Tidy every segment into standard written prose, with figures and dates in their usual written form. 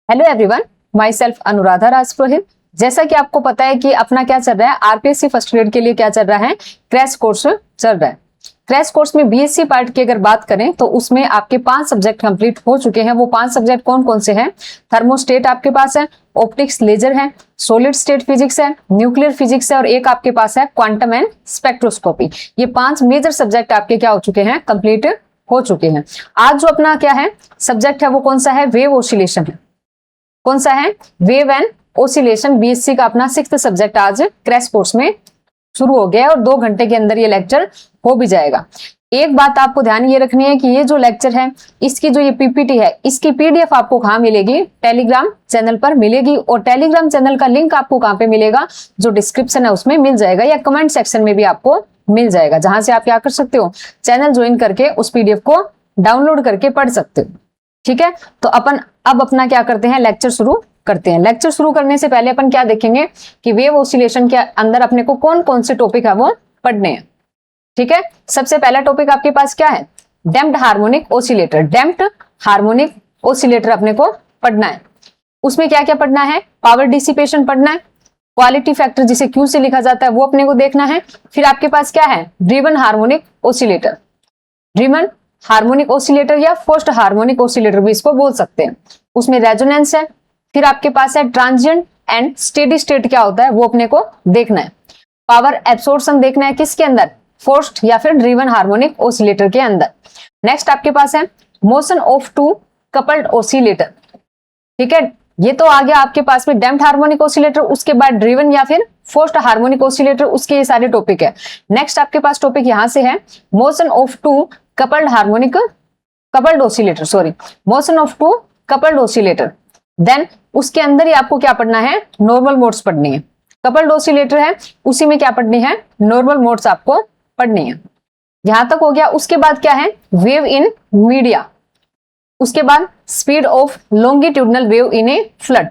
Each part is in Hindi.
Hello everyone, my self Anuradha Rajpurohit. जैसा कि आपको पता है कि अपना क्या चल रहा है, आरपीएससी फर्स्ट ग्रेड के लिए क्या चल रहा है, क्रैश कोर्स चल रहा है। क्रैश कोर्स में बीएससी पार्ट की अगर बात करें तो उसमें आपके 5 सब्जेक्ट कंप्लीट हो चुके हैं। वो 5 सब्जेक्ट कौन कौन से हैं? थर्मोस्टेट आपके पास है, ऑप्टिक्स लेजर है, सॉलिड स्टेट फिजिक्स है, न्यूक्लियर फिजिक्स है और एक आपके पास है क्वांटम एंड स्पेक्ट्रोस्कोपी। ये 5 मेजर सब्जेक्ट आपके क्या हो चुके हैं, कंप्लीट हो चुके हैं। आज जो अपना क्या है सब्जेक्ट है वो कौन सा है? वेव ऑसिलेशन है। कौन सा है? Wave and oscillation. बीएससी का अपना 6th सब्जेक्ट आज क्रैश कोर्स में शुरू हो गया है और 2 घंटे के अंदर ये लेक्चर हो भी जाएगा। एक बात आपको ध्यान ये रखनी है कि ये जो लेक्चर है इसकी जो ये पीपीटी है इसकी पीडीएफ आपको कहाँ मिलेगी? टेलीग्राम चैनल पर मिलेगी। और टेलीग्राम चैनल का लिंक आपको कहाँ पे मिलेगा? जो डिस्क्रिप्शन है उसमें मिल जाएगा या कमेंट सेक्शन में भी आपको मिल जाएगा, जहां से आप क्या कर सकते हो, चैनल ज्वाइन करके उस पीडीएफ को डाउनलोड करके पढ़ सकते हो। ठीक है, तो अपन अब अपना क्या करते हैं, लेक्चर शुरू करते हैं। लेक्चर शुरू करने से पहले अपन क्या देखेंगे कि वेव ऑसिलेशन के अंदर अपने को कौन कौन से टॉपिक है वो पढ़ने हैं। ठीक है, सबसे पहला टॉपिक आपके पास क्या है? Damped harmonic oscillator. Damped harmonic oscillator अपने को पढ़ना है। उसमें क्या क्या पढ़ना है? पावर डिसिपेशन पढ़ना है, क्वालिटी फैक्टर जिसे क्यू से लिखा जाता है वो अपने को देखना है। फिर आपके पास क्या है? Driven harmonic oscillator. Driven harmonic oscillator या फोर्स्ड हार्मोनिक ऑसिलेटर भी इसको बोल सकते हैं। उसमें रेजोनेंस है। फिर आपके पास है ट्रांजिएंट एंड स्टेडी स्टेट क्या होता है वो अपने को देखना है। पावर एब्सॉर्प्शन देखना है किसके अंदर? फोर्स्ड या फिर ड्रिवन हार्मोनिक ऑसिलेटर के अंदर। नेक्स्ट आपके पास है मोशन ऑफ 2 कपल्ड ऑसिलेटर। ठीक है, ये तो आ गया आपके पास में डैम्प्ड हार्मोनिक ऑसिलेटर, उसके बाद ड्रिवन या फिर फोर्स्ड हार्मोनिक ऑसिलेटर, उसके ये सारे टॉपिक है। नेक्स्ट आपके पास टॉपिक यहां से है motion of 2 coupled oscillator, motion of 2 coupled oscillator. Then उसके अंदर ही आपको क्या पढ़ना है? नॉर्मल मोड्स पढ़नी है। कपल्ड ऑसिलेटर है उसी में क्या पढ़नी है? नॉर्मल मोड्स आपको पढ़नी है। यहां तक हो गया। उसके बाद क्या है? Wave in media. उसके बाद speed of longitudinal wave in a flood.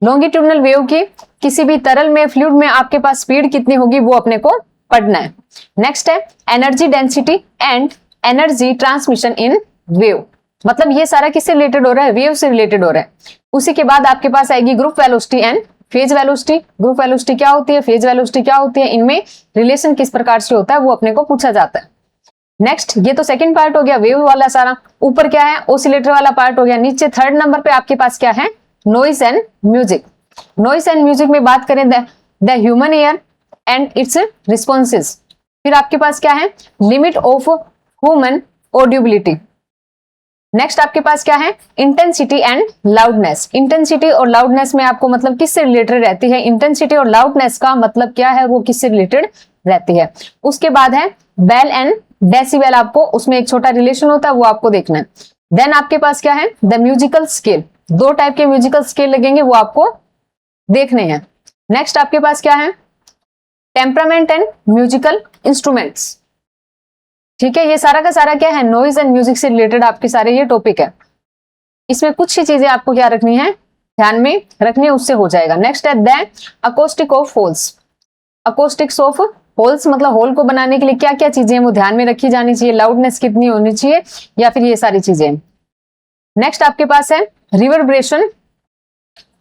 Longitudinal wave की किसी भी तरल में, फ्लूइड में आपके पास स्पीड कितनी होगी वो अपने को पढ़ना है। नेक्स्ट है energy density and energy transmission in wave. मतलब ये सारा किससे रिलेटेड हो रहा है? वेव से रिलेटेड हो रहा है। उसी के बाद आपके पास आएगी group velocity and phase velocity. Group velocity क्या होती है, फेज वेलोसिटी क्या होती है, इनमें रिलेशन किस प्रकार से होता है वो अपने को पूछा जाता है। नेक्स्ट, ये तो सेकंड पार्ट हो गया वेव वाला सारा। ऊपर क्या है? ऑसिलेटर वाला पार्ट हो गया। नीचे 3rd नंबर पे आपके पास क्या है? Noise and music. Noise and music में बात करें the human ear and it's responses. फिर आपके पास क्या है? Limit of human audibility. Next आपके पास क्या है? Intensity and loudness. इंटेंसिटी और लाउडनेस में आपको मतलब किससे रिलेटेड रहती है? इंटेंसिटी और लाउडनेस का मतलब क्या है, वो किससे रिलेटेड रहती है। उसके बाद है बेल एंड डेसिबल। आपको उसमें एक छोटा रिलेशन होता है वो आपको देखना है। देन आपके पास क्या है? The musical scale. 2 टाइप के म्यूजिकल स्केल लगेंगे वो आपको देखने हैं। नेक्स्ट आपके पास क्या है? Temperament and musical instruments. ठीक है, ये सारा का सारा क्या है? नॉइज एंड म्यूजिक से रिलेटेड आपके सारे ये टॉपिक है। इसमें कुछ ही चीजें आपको क्या रखनी है, ध्यान में रखनी है, उससे हो जाएगा। नेक्स्ट है the acoustic of halls. Acoustics of halls मतलब होल को बनाने के लिए क्या क्या चीजें वो ध्यान में रखी जानी चाहिए, लाउडनेस कितनी होनी चाहिए या फिर ये सारी चीजें। नेक्स्ट आपके पास है रिवर्बरेशन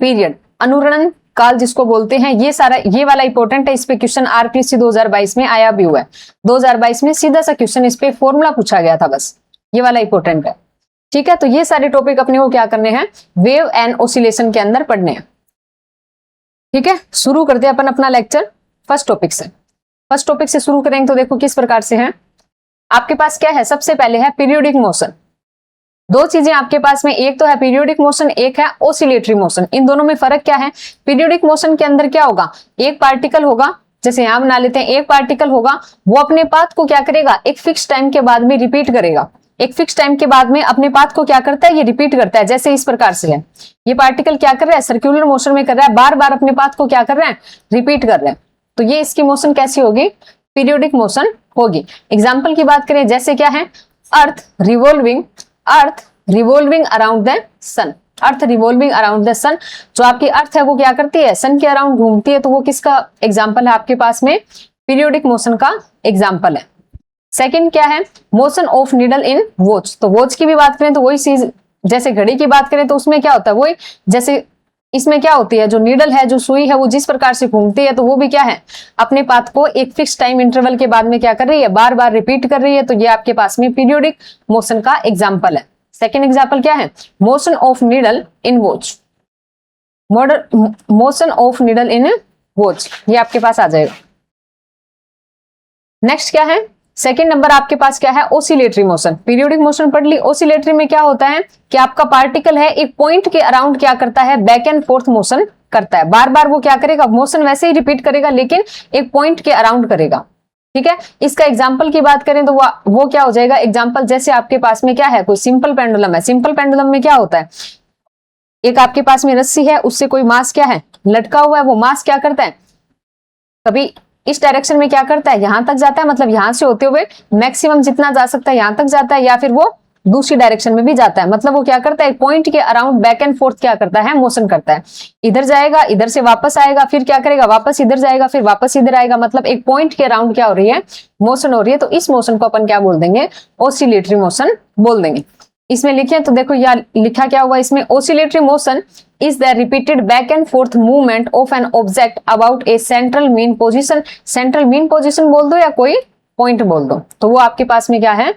पीरियड, अनुरणन काल जिसको बोलते हैं। ये सारा ये वाला इंपॉर्टेंट है, इस पे क्वेश्चन आरपीएससी 2022 में आया भी हुआ है। 2022 में सीधा सा क्वेश्चन इस पे फॉर्मूला पूछा गया था, बस ये वाला इंपॉर्टेंट है। ठीक है, तो ये सारे टॉपिक अपने को क्या करने हैं? वेव एंड ऑसिलेशन के अंदर पढ़ने हैं। ठीक है, शुरू करते हैं अपन अपना लेक्चर फर्स्ट टॉपिक से। फर्स्ट टॉपिक से शुरू करेंगे तो देखो किस प्रकार से है। आपके पास क्या है? सबसे पहले है पीरियोडिक मोशन। 2 चीजें आपके पास में, एक तो है पीरियोडिक मोशन, एक है ऑसिलेटरी मोशन। इन दोनों में फर्क क्या है? पीरियोडिक मोशन के अंदर क्या होगा? एक पार्टिकल होगा, जैसे यहां बना लेते हैं, एक पार्टिकल होगा, वो अपने पाथ को क्या करेगा? एक फिक्स टाइम के बाद में रिपीट करेगा। एक फिक्स टाइम के बाद में अपने पाथ को क्या करता है? ये रिपीट करता है। जैसे इस प्रकार से है, ये पार्टिकल क्या कर रहा है? सर्कुलर मोशन में कर रहा है, बार बार अपने पाथ को क्या कर रहे हैं? रिपीट कर रहे हैं। तो ये इसकी मोशन कैसी होगी? पीरियोडिक मोशन होगी। एग्जाम्पल की बात करें, जैसे क्या है? Earth revolving around the sun. Earth revolving around the sun, जो आपकी अर्थ है वो क्या करती है? सन के अराउंड घूमती है। तो वो किसका एग्जाम्पल है आपके पास में? पीरियोडिक मोशन का एग्जाम्पल है। सेकंड क्या है? Motion of needle in watch. तो वॉच की भी बात करें तो वही चीज जैसे घड़ी की बात करें तो उसमें क्या होता है, वो जैसे इसमें क्या होती है, जो नीडल है, जो सुई है, वो जिस प्रकार से घूमती है तो वो भी क्या है, अपने पाथ को एक फिक्स टाइम इंटरवल के बाद में क्या कर रही है, बार बार रिपीट कर रही है। तो ये आपके पास में पीरियोडिक मोशन का एग्जाम्पल है। सेकेंड एग्जाम्पल क्या है, motion of needle in watch, motion of needle in watch, ये आपके पास आ जाएगा। नेक्स्ट क्या है, सेकेंड नंबर आपके पास क्या है, ओसिलेटरी मोशन। पीरियोडिक मोशन पढ़ ली, ओसिलेटरी में क्या होता है कि आपका पार्टिकल है एक पॉइंट के अराउंड क्या करता है, बैक एंड फोर्थ मोशन करता है। बार बार वो क्या करेगा, मोशन वैसे ही रिपीट करेगा लेकिन एक पॉइंट के अराउंड करेगा। ठीक है, इसका एग्जाम्पल की बात करें तो वो क्या हो जाएगा, एग्जाम्पल जैसे आपके पास में क्या है, कोई सिंपल पेंडुलम है। सिंपल पेंडुलम में क्या होता है, एक आपके पास में रस्सी है, उससे कोई मास क्या है, लटका हुआ है। वो मास क्या करता है, कभी इस डायरेक्शन में क्या करता है, यहां तक जाता है, मतलब यहां से होते हुए मैक्सिमम जितना जा सकता है यहां तक जाता है, या फिर वो दूसरी डायरेक्शन में भी जाता है। मतलब वो क्या करता है, एक पॉइंट के अराउंड बैक एंड फोर्थ क्या करता है, मोशन करता है। इधर जाएगा, इधर से वापस आएगा, फिर क्या करेगा, वापस इधर जाएगा, फिर वापस इधर आएगा। मतलब एक पॉइंट के अराउंड क्या हो रही है, मोशन हो रही है। तो इस मोशन को अपन क्या बोल देंगे, ऑसिलेटरी मोशन बोल देंगे। इसमें लिखे तो देखो यार लिखा क्या हुआ इसमें, oscillatory motion is the repeated back and forth movement of an object about a central mean position। central mean position बोल दो या कोई पॉइंट बोल दो, तो वो आपके पास में क्या है,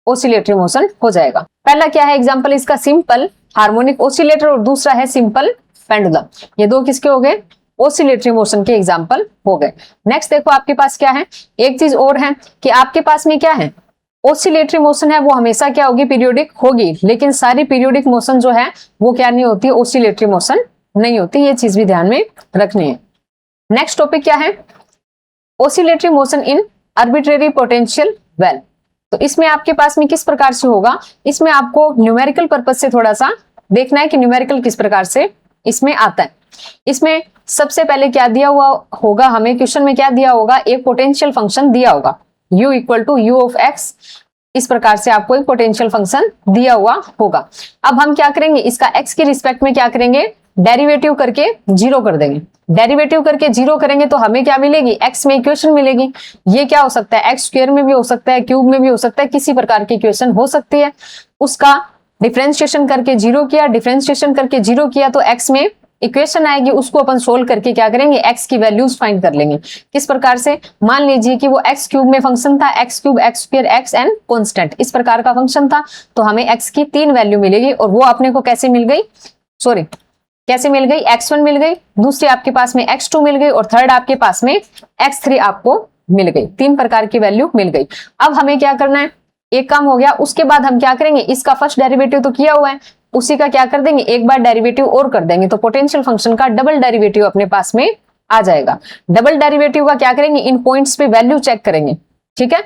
ऑसिलेटरी मोशन हो जाएगा। पहला क्या है एग्जांपल इसका, सिंपल हार्मोनिक ऑसिलेटर, और दूसरा है सिंपल पेंडुलम। ये दो किसके हो गए, ऑसिलेटरी मोशन के एग्जांपल हो गए। नेक्स्ट देखो आपके पास क्या है, एक चीज और है कि आपके पास में क्या है, ऑसिलेटरी मोशन है वो हमेशा क्या होगी, पीरियोडिक होगी। लेकिन सारी पीरियोडिक मोशन जो है वो क्या नहीं होती, ऑसिलेटरी मोशन नहीं होती। ये चीज भी ध्यान में रखनी है। नेक्स्ट टॉपिक क्या है, oscillatory motion in arbitrary potential well. तो इसमें आपके पास में किस प्रकार से होगा, इसमें आपको न्यूमेरिकल पर्पज से थोड़ा सा देखना है कि न्यूमेरिकल किस प्रकार से इसमें आता है। इसमें सबसे पहले क्या दिया हुआ होगा, हमें क्वेश्चन में क्या दिया होगा, एक पोटेंशियल फंक्शन दिया होगा u equal to u of x. इस प्रकार से आपको एक पोटेंशियल फंक्शन दिया हुआ होगा। अब हम क्या करेंगे, इसका x के रिस्पेक्ट में क्या करेंगे, डेरिवेटिव करके जीरो कर देंगे। डेरिवेटिव करके जीरो करेंगे तो हमें क्या मिलेगी, x में इक्वेशन मिलेगी। ये क्या हो सकता है, एक्स स्क्वायर में भी हो सकता है, क्यूब में भी हो सकता है, किसी प्रकार की इक्वेशन हो सकती है। उसका डिफरेंशिएशन करके जीरो किया, डिफरेंशिएशन करके जीरो किया तो x में इक्वेशन आएगी, उसको अपन सोल्व करके क्या करेंगे, x की वैल्यूज फाइंड कर लेंगे। किस प्रकार से, मान लीजिए कि वो x क्यूब में फंक्शन था, x cube, x square, x and constant, इस प्रकार का फंक्शन था। तो हमें x की 3 वैल्यू मिलेगी, और वो अपने को कैसे मिल गई, सॉरी कैसे मिल गई, x1 मिल गई, दूसरी आपके पास में x2 मिल गई, और थर्ड आपके पास में x3 आपको मिल गई। 3 प्रकार की वैल्यू मिल गई। अब हमें क्या करना है, एक काम हो गया। उसके बाद हम क्या करेंगे, इसका फर्स्ट डेरिवेटिव तो किया हुआ है, उसी का क्या कर देंगे, एक बार डेरिवेटिव और कर देंगे, तो पोटेंशियल फंक्शन का डबल डेरिवेटिव अपने पास में आ जाएगा। डबल डेरिवेटिव का क्या करेंगे, इन पॉइंट्स पे वैल्यू चेक करेंगे। ठीक है,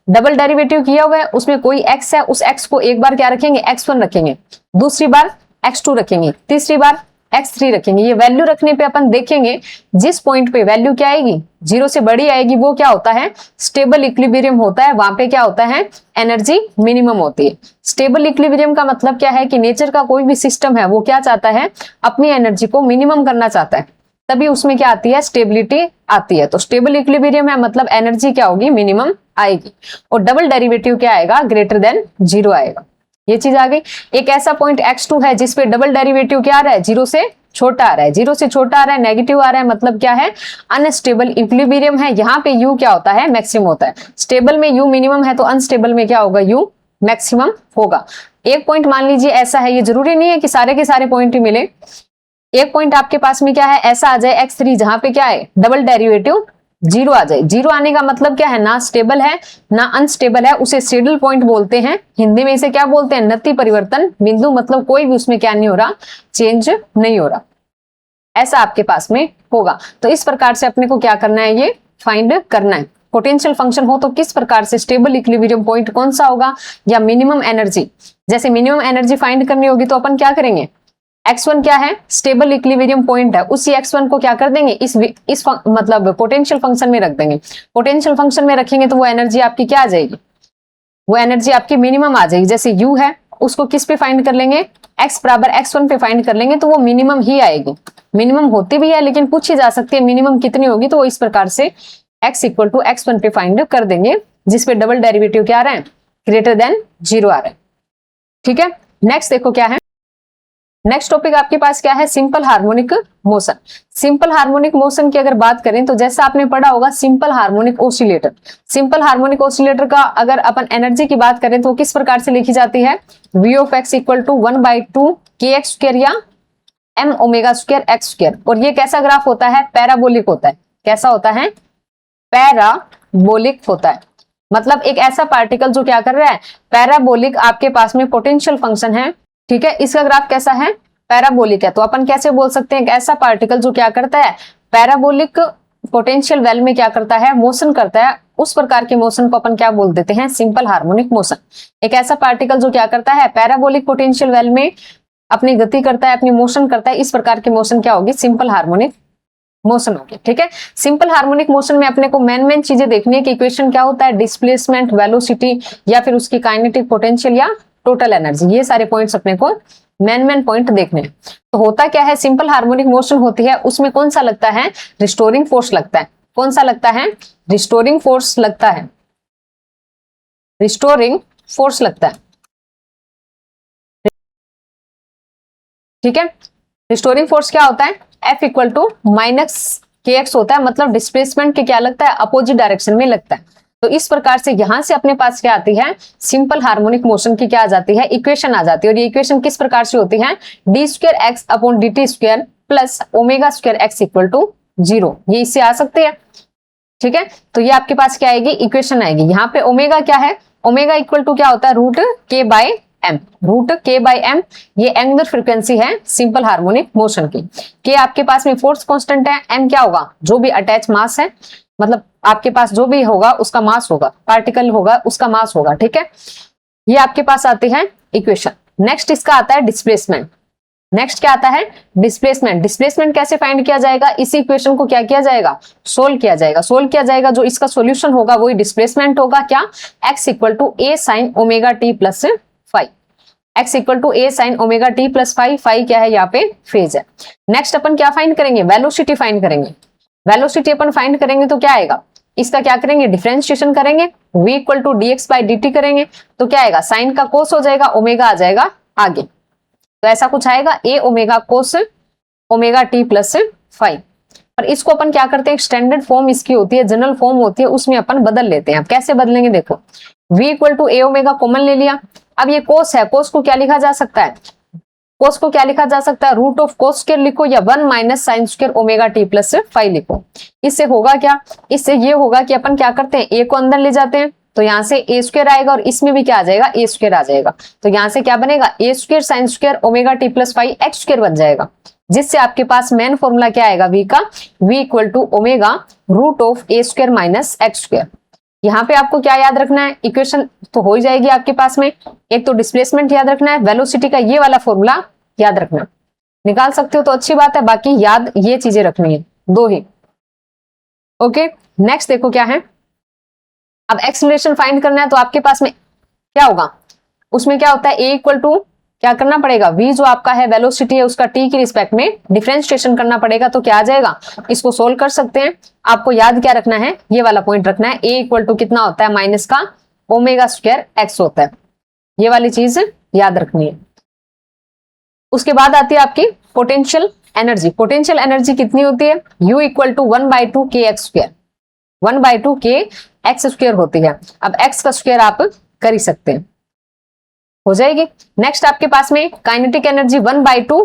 डबल डेरिवेटिव किया हुआ है, उसमें कोई x है, उस x को एक बार क्या रखेंगे, x1 रखेंगे, दूसरी बार x2 रखेंगे, तीसरी बार x3 रखेंगे। ये वैल्यू रखने पे अपन देखेंगे जिस पॉइंट पे वैल्यू क्या आएगी, जीरो से बड़ी आएगी, वो क्या होता है, स्टेबल इक्विलिब्रियम होता है। वहां पे क्या होता है, एनर्जी मिनिमम होती है। स्टेबल इक्विलिब्रियम का मतलब क्या है कि नेचर का कोई भी सिस्टम है वो क्या चाहता है, अपनी एनर्जी को मिनिमम करना चाहता है, तभी उसमें क्या आती है, स्टेबिलिटी आती है। तो स्टेबल इक्विलिब्रियम है मतलब एनर्जी क्या होगी, मिनिमम आएगी, और डबल डेरिवेटिव क्या आएगा, ग्रेटर देन जीरो आएगा। ये चीज आ गई। एक ऐसा पॉइंट x2 है जिसपे डबल डेरिवेटिव क्या आ रहा है, जीरो से छोटा आ रहा है, जीरो से छोटा आ रहा है, नेगेटिव आ रहा है, मतलब क्या है, अनस्टेबल इक्विलिब्रियम है। यहाँ पे u क्या होता है, मैक्सिमम होता है। स्टेबल में u मिनिमम है तो अनस्टेबल में क्या होगा, u मैक्सिमम होगा। एक पॉइंट मान लीजिए ऐसा है, ये जरूरी नहीं है कि सारे के सारे पॉइंट ही मिले। एक पॉइंट आपके पास में क्या है, ऐसा आ जाए x3 जहां पे क्या है, डबल डेरिवेटिव जीरो आ जाए। जीरो आने का मतलब क्या है, ना स्टेबल है ना अनस्टेबल है, उसे सैडल पॉइंट बोलते हैं। हिंदी में इसे क्या बोलते हैं, नति परिवर्तन बिंदु, मतलब कोई भी उसमें क्या नहीं हो रहा, चेंज नहीं हो रहा, ऐसा आपके पास में होगा। तो इस प्रकार से अपने को क्या करना है, ये फाइंड करना है। पोटेंशियल फंक्शन हो तो किस प्रकार से, स्टेबल इक्विलिब्रियम पॉइंट कौन सा होगा, या मिनिमम एनर्जी। जैसे मिनिमम एनर्जी फाइंड करनी होगी तो अपन क्या करेंगे, x1 क्या है, स्टेबल इक्विलिब्रियम पॉइंट है, उसी x1 को क्या कर देंगे, इस मतलब पोटेंशियल फंक्शन में रख देंगे। पोटेंशियल फंक्शन में रखेंगे तो वो एनर्जी आपकी क्या आ जाएगी, वो एनर्जी आपकी मिनिमम आ जाएगी। जैसे u है उसको किस पे फाइंड कर लेंगे, x बराबर x1 पे फाइंड कर लेंगे, तो वो मिनिमम ही आएगी। मिनिमम होती भी है लेकिन पूछी जा सकती है मिनिमम कितनी होगी, तो वो इस प्रकार से x इक्वल टू x1 पे फाइंड कर देंगे, जिसपे डबल डेरिवेटिव क्या आ रहा है, ग्रेटर देन जीरो आ रहा है। ठीक है, नेक्स्ट देखो क्या है, नेक्स्ट टॉपिक आपके पास क्या है, simple harmonic motion. Simple harmonic motion की अगर बात करें तो जैसा आपने पढ़ा होगा simple harmonic oscillator, simple harmonic oscillator का अगर अपन एनर्जी की बात करें तो किस प्रकार से लिखी जाती है, V of x equal to 1/2 kx square या m omega square x square. और ये कैसा ग्राफ होता है, पैराबोलिक होता है। कैसा होता है, पैराबोलिक होता है। मतलब एक ऐसा पार्टिकल जो क्या कर रहा है, पैराबोलिक आपके पास में पोटेंशियल फंक्शन है, ठीक है। इसका ग्राफ कैसा है, पैराबोलिक है। तो अपन कैसे बोल सकते हैं, एक ऐसा पार्टिकल जो क्या करता है, पैराबोलिक पोटेंशियल वेल में क्या करता है, मोशन करता है, उस प्रकार के मोशन को अपन क्या बोल देते हैं, सिंपल हार्मोनिक मोशन। एक ऐसा पार्टिकल जो क्या करता है, पैराबोलिक पोटेंशियल वेल में अपनी गति करता है, अपनी मोशन करता है, इस प्रकार की मोशन क्या होगी, सिंपल हार्मोनिक मोशन होगी, ठीक है। सिंपल हार्मोनिक मोशन में अपने को मेन चीजें देखनी है कि इक्वेशन क्या होता है, डिस्प्लेसमेंट, वेलोसिटी या फिर उसकी काइनेटिक पोटेंशियल या टोटल एनर्जी, ये सारे पॉइंट्स अपने को मेन पॉइंट देखने हैं। तो होता क्या है, सिंपल हार्मोनिक मोशन होती है, उसमें कौन सा लगता है, रिस्टोरिंग फोर्स लगता है। कौन सा लगता है, रिस्टोरिंग फोर्स लगता है, रिस्टोरिंग फोर्स लगता है, ठीक है। रिस्टोरिंग फोर्स क्या होता है, F equal to minus kx होता है, मतलब डिस्प्लेसमेंट के क्या लगता है, अपोजिट डायरेक्शन में लगता है। तो इस प्रकार से यहां से अपने पास क्या आती है, सिंपल हार्मोनिक मोशन की क्या आ जाती है, इक्वेशन आ जाती है। और ये इक्वेशन किस प्रकार से होती है, d square x upon D T square plus omega square x equal to 0, ये इससे आ सकते हैं, ठीक है। तो ये आपके पास क्या आएगी, इक्वेशन आएगी। यहाँ पे ओमेगा क्या है, ओमेगा इक्वल टू क्या होता है, रूट के बाय एम, रूट के बाय एम, ये एंगुलर फ्रीक्वेंसी है सिंपल हार्मोनिक मोशन की। के आपके पास में फोर्स कांस्टेंट है, एम क्या होगा, जो भी अटैच मास है, मतलब आपके पास जो भी होगा उसका मास होगा, पार्टिकल होगा उसका मास होगा, ठीक है। ये आपके पास आती है इक्वेशन। नेक्स्ट इसका आता है डिस्प्लेसमेंट। नेक्स्ट क्या आता है, डिस्प्लेसमेंट। डिस्प्लेसमेंट कैसे फाइंड किया जाएगा, इसी इक्वेशन को क्या किया जाएगा, सोल्व किया जाएगा। सोल्व किया जाएगा, जो इसका सॉल्यूशन होगा वही डिस्प्लेसमेंट होगा। क्या, x equal to a sine omega t plus five, x equal to a sine omega t plus five. Five क्या है, यहाँ पे फेज है। नेक्स्ट अपन क्या फाइंड करेंगे, वेलोसिटी फाइंड करेंगे। वेलोसिटी अपन फाइंड करेंगे तो क्या आएगा, इसका क्या करेंगे, डिफरेंशिएशन करेंगे, v equal to d x by d t करेंगे तो क्या आएगा, साइन का कोस हो जाएगा, ओमेगा आ जाएगा आगे, तो ऐसा कुछ आएगा, A omega cos omega t plus five. और इसको अपन क्या करते हैं, स्टैंडर्ड फॉर्म इसकी होती है, जनरल फॉर्म होती है, उसमें अपन बदल लेते हैं। अब कैसे बदलेंगे, देखो v equal to a omega common ले लिया। अब ये कोस है, कोस को क्या लिखा जा सकता है, कोस को क्या लिखा जा सकता है, रूट ऑफ कोस स्क्वायर लिखो या 1 minus sign square omega t plus 5 लिखो। इससे होगा क्या, इससे ये होगा कि अपन क्या करते हैं, ए को अंदर ले जाते हैं तो यहाँ से ए स्क्वायर आएगा और इसमें भी क्या आ जाएगा, ए स्क्वायर आ जाएगा। तो यहाँ से क्या बनेगा, A square sine square omega t plus 5 x square बन जाएगा, जिससे आपके पास मेन फॉर्मूला क्या आएगा v का, v equal to omega root of a square minus x square. यहाँ पे आपको क्या याद रखना है, इक्वेशन तो हो ही जाएगी आपके पास में, एक तो डिस्प्लेसमेंट याद रखना है, वेलोसिटी का ये वाला फॉर्मूला याद रखना, निकाल सकते हो तो अच्छी बात है, बाकी याद ये चीजें रखनी है, दो ही। ओके, नेक्स्ट देखो क्या है, अब एक्सेलरेशन फाइंड करना है तो आपके पास में क्या होगा, उसमें क्या होता है, ए इक्वल टू क्या करना पड़ेगा, v जो आपका है वेलोसिटी है उसका t की रिस्पेक्ट में डिफरेंशिएशन करना पड़ेगा, तो क्या आ जाएगा, इसको सोल्व कर सकते हैं। आपको याद क्या रखना है, ये वाला पॉइंट रखना है, a इक्वल टू कितना होता है, माइनस का ओमेगा स्क्वायर x होता है, ये वाली चीज याद रखनी है। उसके बाद आती है आपकी पोटेंशियल एनर्जी। पोटेंशियल एनर्जी कितनी होती है, u equal to 1/2 kx square, 1/2 kx square होती है। अब x का स्क्वायर आप कर ही सकते हैं, हो जाएगी। नेक्स्ट आपके पास में काइनेटिक एनर्जी 1/2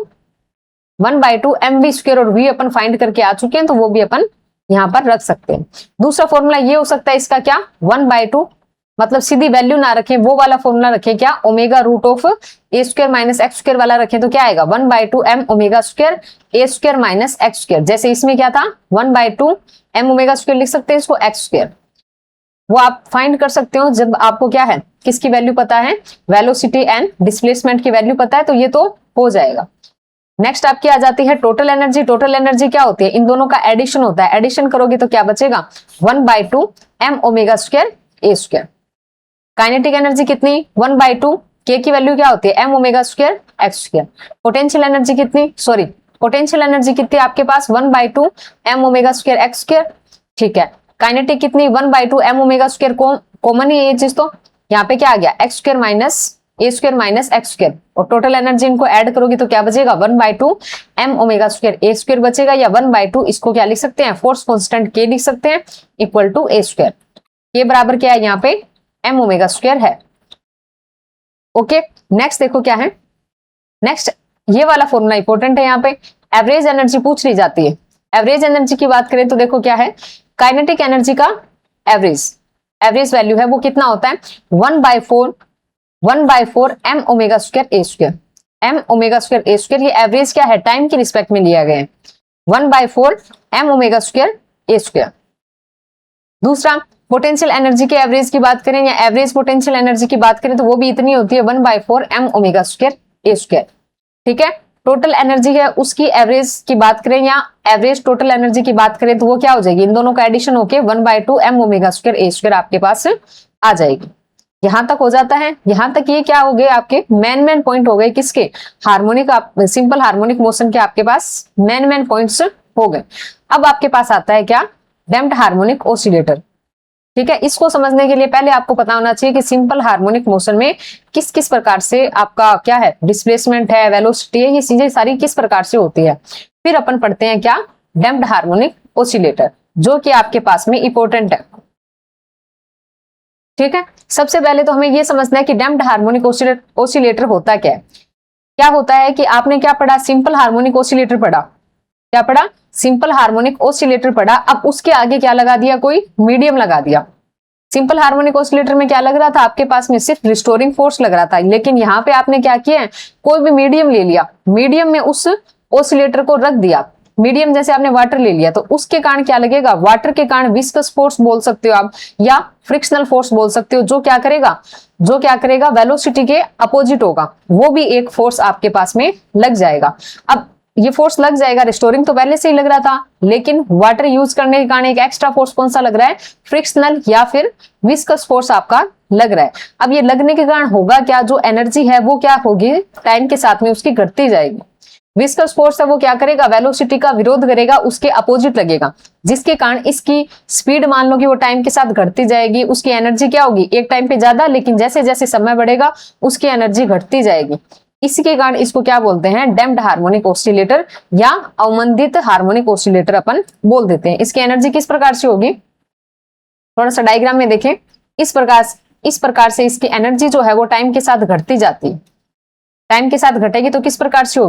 mv स्क्वायर और v अपन फाइंड करके आ चुके हैं, तो वो भी अपन यहां पर रख सकते हैं। दूसरा फॉर्मूला ये हो सकता है इसका क्या, 1/2 मतलब सीधी वैल्यू ना रखें, वो वाला फॉर्मूला रखें क्या, omega root of a square minus x square वाला रखें तो क्या आएगा, 1/2 m ओमेगा स्क्वायर ए स्क्वायर माइनस एक्स स्क्वायर। जैसे इसमें क्या था, 1/2 m ओमेगा स्क्वायर लिख सकते हैं इसको, एक्स स्क्वायर वो आप फाइंड कर सकते हो जब आपको क्या है, किसकी वैल्यू पता है, वेलोसिटी एंड डिस्प्लेसमेंट की वैल्यू पता है, तो ये तो हो जाएगा। नेक्स्ट आपकी आ जाती है टोटल एनर्जी। टोटल एनर्जी क्या होती है, इन दोनों का एडिशन होता है, एडिशन करोगे तो क्या बचेगा, 1/2 m ओमेगा स्क्वायर ए स्क्वायर। काइनेटिक एनर्जी कितनी, 1/2 k की वैल्यू क्या होती है, m omega square x square. Potential energy कितनी, सॉरी पोटेंशियल एनर्जी कितनी आपके पास, 1/2 m omega square x square, ठीक है। काइनेटिक कितनी, 1/2 m ओमेगा स्क्वायर, कॉमन ही ये चीज, तो यहाँ पे क्या आ गया, एक्स स्क्वायर माइनस ए स्क्वायर माइनस एक्स स्क्वायर, और टोटल एनर्जी इनको ऐड करोगे तो क्या बचेगा 1/2 m ओमेगा स्क्वायर ए स्क्वायर बचेगा, या 1/2 इसको क्या लिख सकते हैं फोर्स कांस्टेंट के लिख सकते हैं इक्वल टू ए स्क्वायर। के बराबर क्या है यहाँ पे m ओमेगा स्क्वायर है। ओके नेक्स्ट देखो क्या है, नेक्स्ट ये वाला फॉर्मूला इंपॉर्टेंट है, यहाँ पे एवरेज एनर्जी पूछ ली जाती है। एवरेज एनर्जी की बात करें तो देखो क्या है, काइनेटिक एनर्जी का एवरेज वैल्यू है वो कितना होता है 1/4 m ओमेगा स्क्वायर ए स्क्वायर, m ओमेगा स्क्वायर ए स्क्वायर, ये एवरेज क्या है टाइम की रिस्पेक्ट में लिया गया है 1/4 m ओमेगा स्क्वायर ए स्क्वायर। दूसरा पोटेंशियल एनर्जी के एवरेज की बात करें या एवरेज पोटेंशियल एनर्जी की बात करें तो वो भी इतनी होती है 1/4 m ओमेगा स्क्वायर ए स्क्वायर। ठीक है, टोटल एनर्जी है उसकी एवरेज की बात करें या एवरेज टोटल एनर्जी की बात करें तो वो क्या हो जाएगी, इन दोनों का एडिशन होके 1/2 m ओमेगा स्क्वायर ए स्क्वायर आपके पास आ जाएगी। यहां तक हो जाता है, यहां तक ये क्या हो गए आपके मेन पॉइंट हो गए किसके, हार्मोनिक, सिंपल हार्मोनिक मोशन के आपके पास मेन पॉइंट्स हो गए। अब आपके पास आता है क्या, डैम्प्ड हार्मोनिक ऑसिलेटर। ठीक है, इसको समझने के लिए पहले आपको पता होना चाहिए कि सिंपल हार्मोनिक मोशन में किस किस प्रकार से आपका क्या है डिस्प्लेसमेंट है, वेलोसिटी है, ये चीजें सारी किस प्रकार से होती है। फिर अपन पढ़ते हैं क्या, डैम्प्ड हार्मोनिक ऑसिलेटर, जो कि आपके पास में इंपॉर्टेंट है। ठीक है, सबसे पहले तो हमें यह समझना है कि डैम्प्ड हार्मोनिक ऑसिलेटर होता क्या है। क्या होता है कि आपने क्या पढ़ा, सिंपल हार्मोनिक ऑसिलेटर पढ़ा, क्या पढ़ा, सिंपल हार्मोनिक ऑसिलेटर पढ़ा। अब उसके आगे क्या लगा दिया, कोई मीडियम लगा दिया। सिंपल हार्मोनिक ऑसिलेटर में क्या लग रहा था, आपके पास में सिर्फ रिस्टोरिंग फोर्स लग रहा था, लेकिन यहाँ पे आपने क्या किया है, कोई भी मीडियम ले लिया, मीडियम में उस ऑसिलेटर को रख दिया। मीडियम जैसे आपने वाटर ले लिया तो उसके कारण क्या लगेगा, वाटर के कारण विस्कस फोर्स बोल सकते हो आप या फ्रिक्शनल फोर्स बोल सकते हो, जो क्या करेगा वेलोसिटी के अपोजिट होगा, वो भी एक फोर्स आपके पास में लग जाएगा। अब ये फोर्स लग जाएगा, रिस्टोरिंग तो पहले से ही लग रहा था, लेकिन वाटर यूज करने के कारण एक एक्स्ट्रा फोर्स कौन सा लग रहा है, फ्रिक्शनल या फिर विस्कस फोर्स आपका लग रहा है। अब ये लगने के कारण होगा क्या, जो एनर्जी है वो क्या होगी, टाइम के साथ में उसकी घटती जाएगी। विस्कस फोर्स है वो क्या करेगा, वेलोसिटी का विरोध करेगा, उसके अपोजिट लगेगा, जिसके कारण इसकी स्पीड मान लो कि वो टाइम के साथ घटती जाएगी। उसकी एनर्जी क्या होगी, एक टाइम पे ज्यादा, लेकिन जैसे जैसे समय बढ़ेगा उसकी एनर्जी घटती जाएगी। इसी के कारण इसको क्या बोलते हैं, डैम्प्ड हार्मोनिक ऑसिलेटर या अवमंदित हार्मोनिक ऑसिलेटर अपन बोल देते हैं। इसकी एनर्जी किस प्रकार से होगी, थोड़ा सा डायग्राम में देखें, इस प्रकार से इसकी एनर्जी जो है वो टाइम के साथ घटती जाती है। टाइम के साथ घटेगी तो किस प्रकार से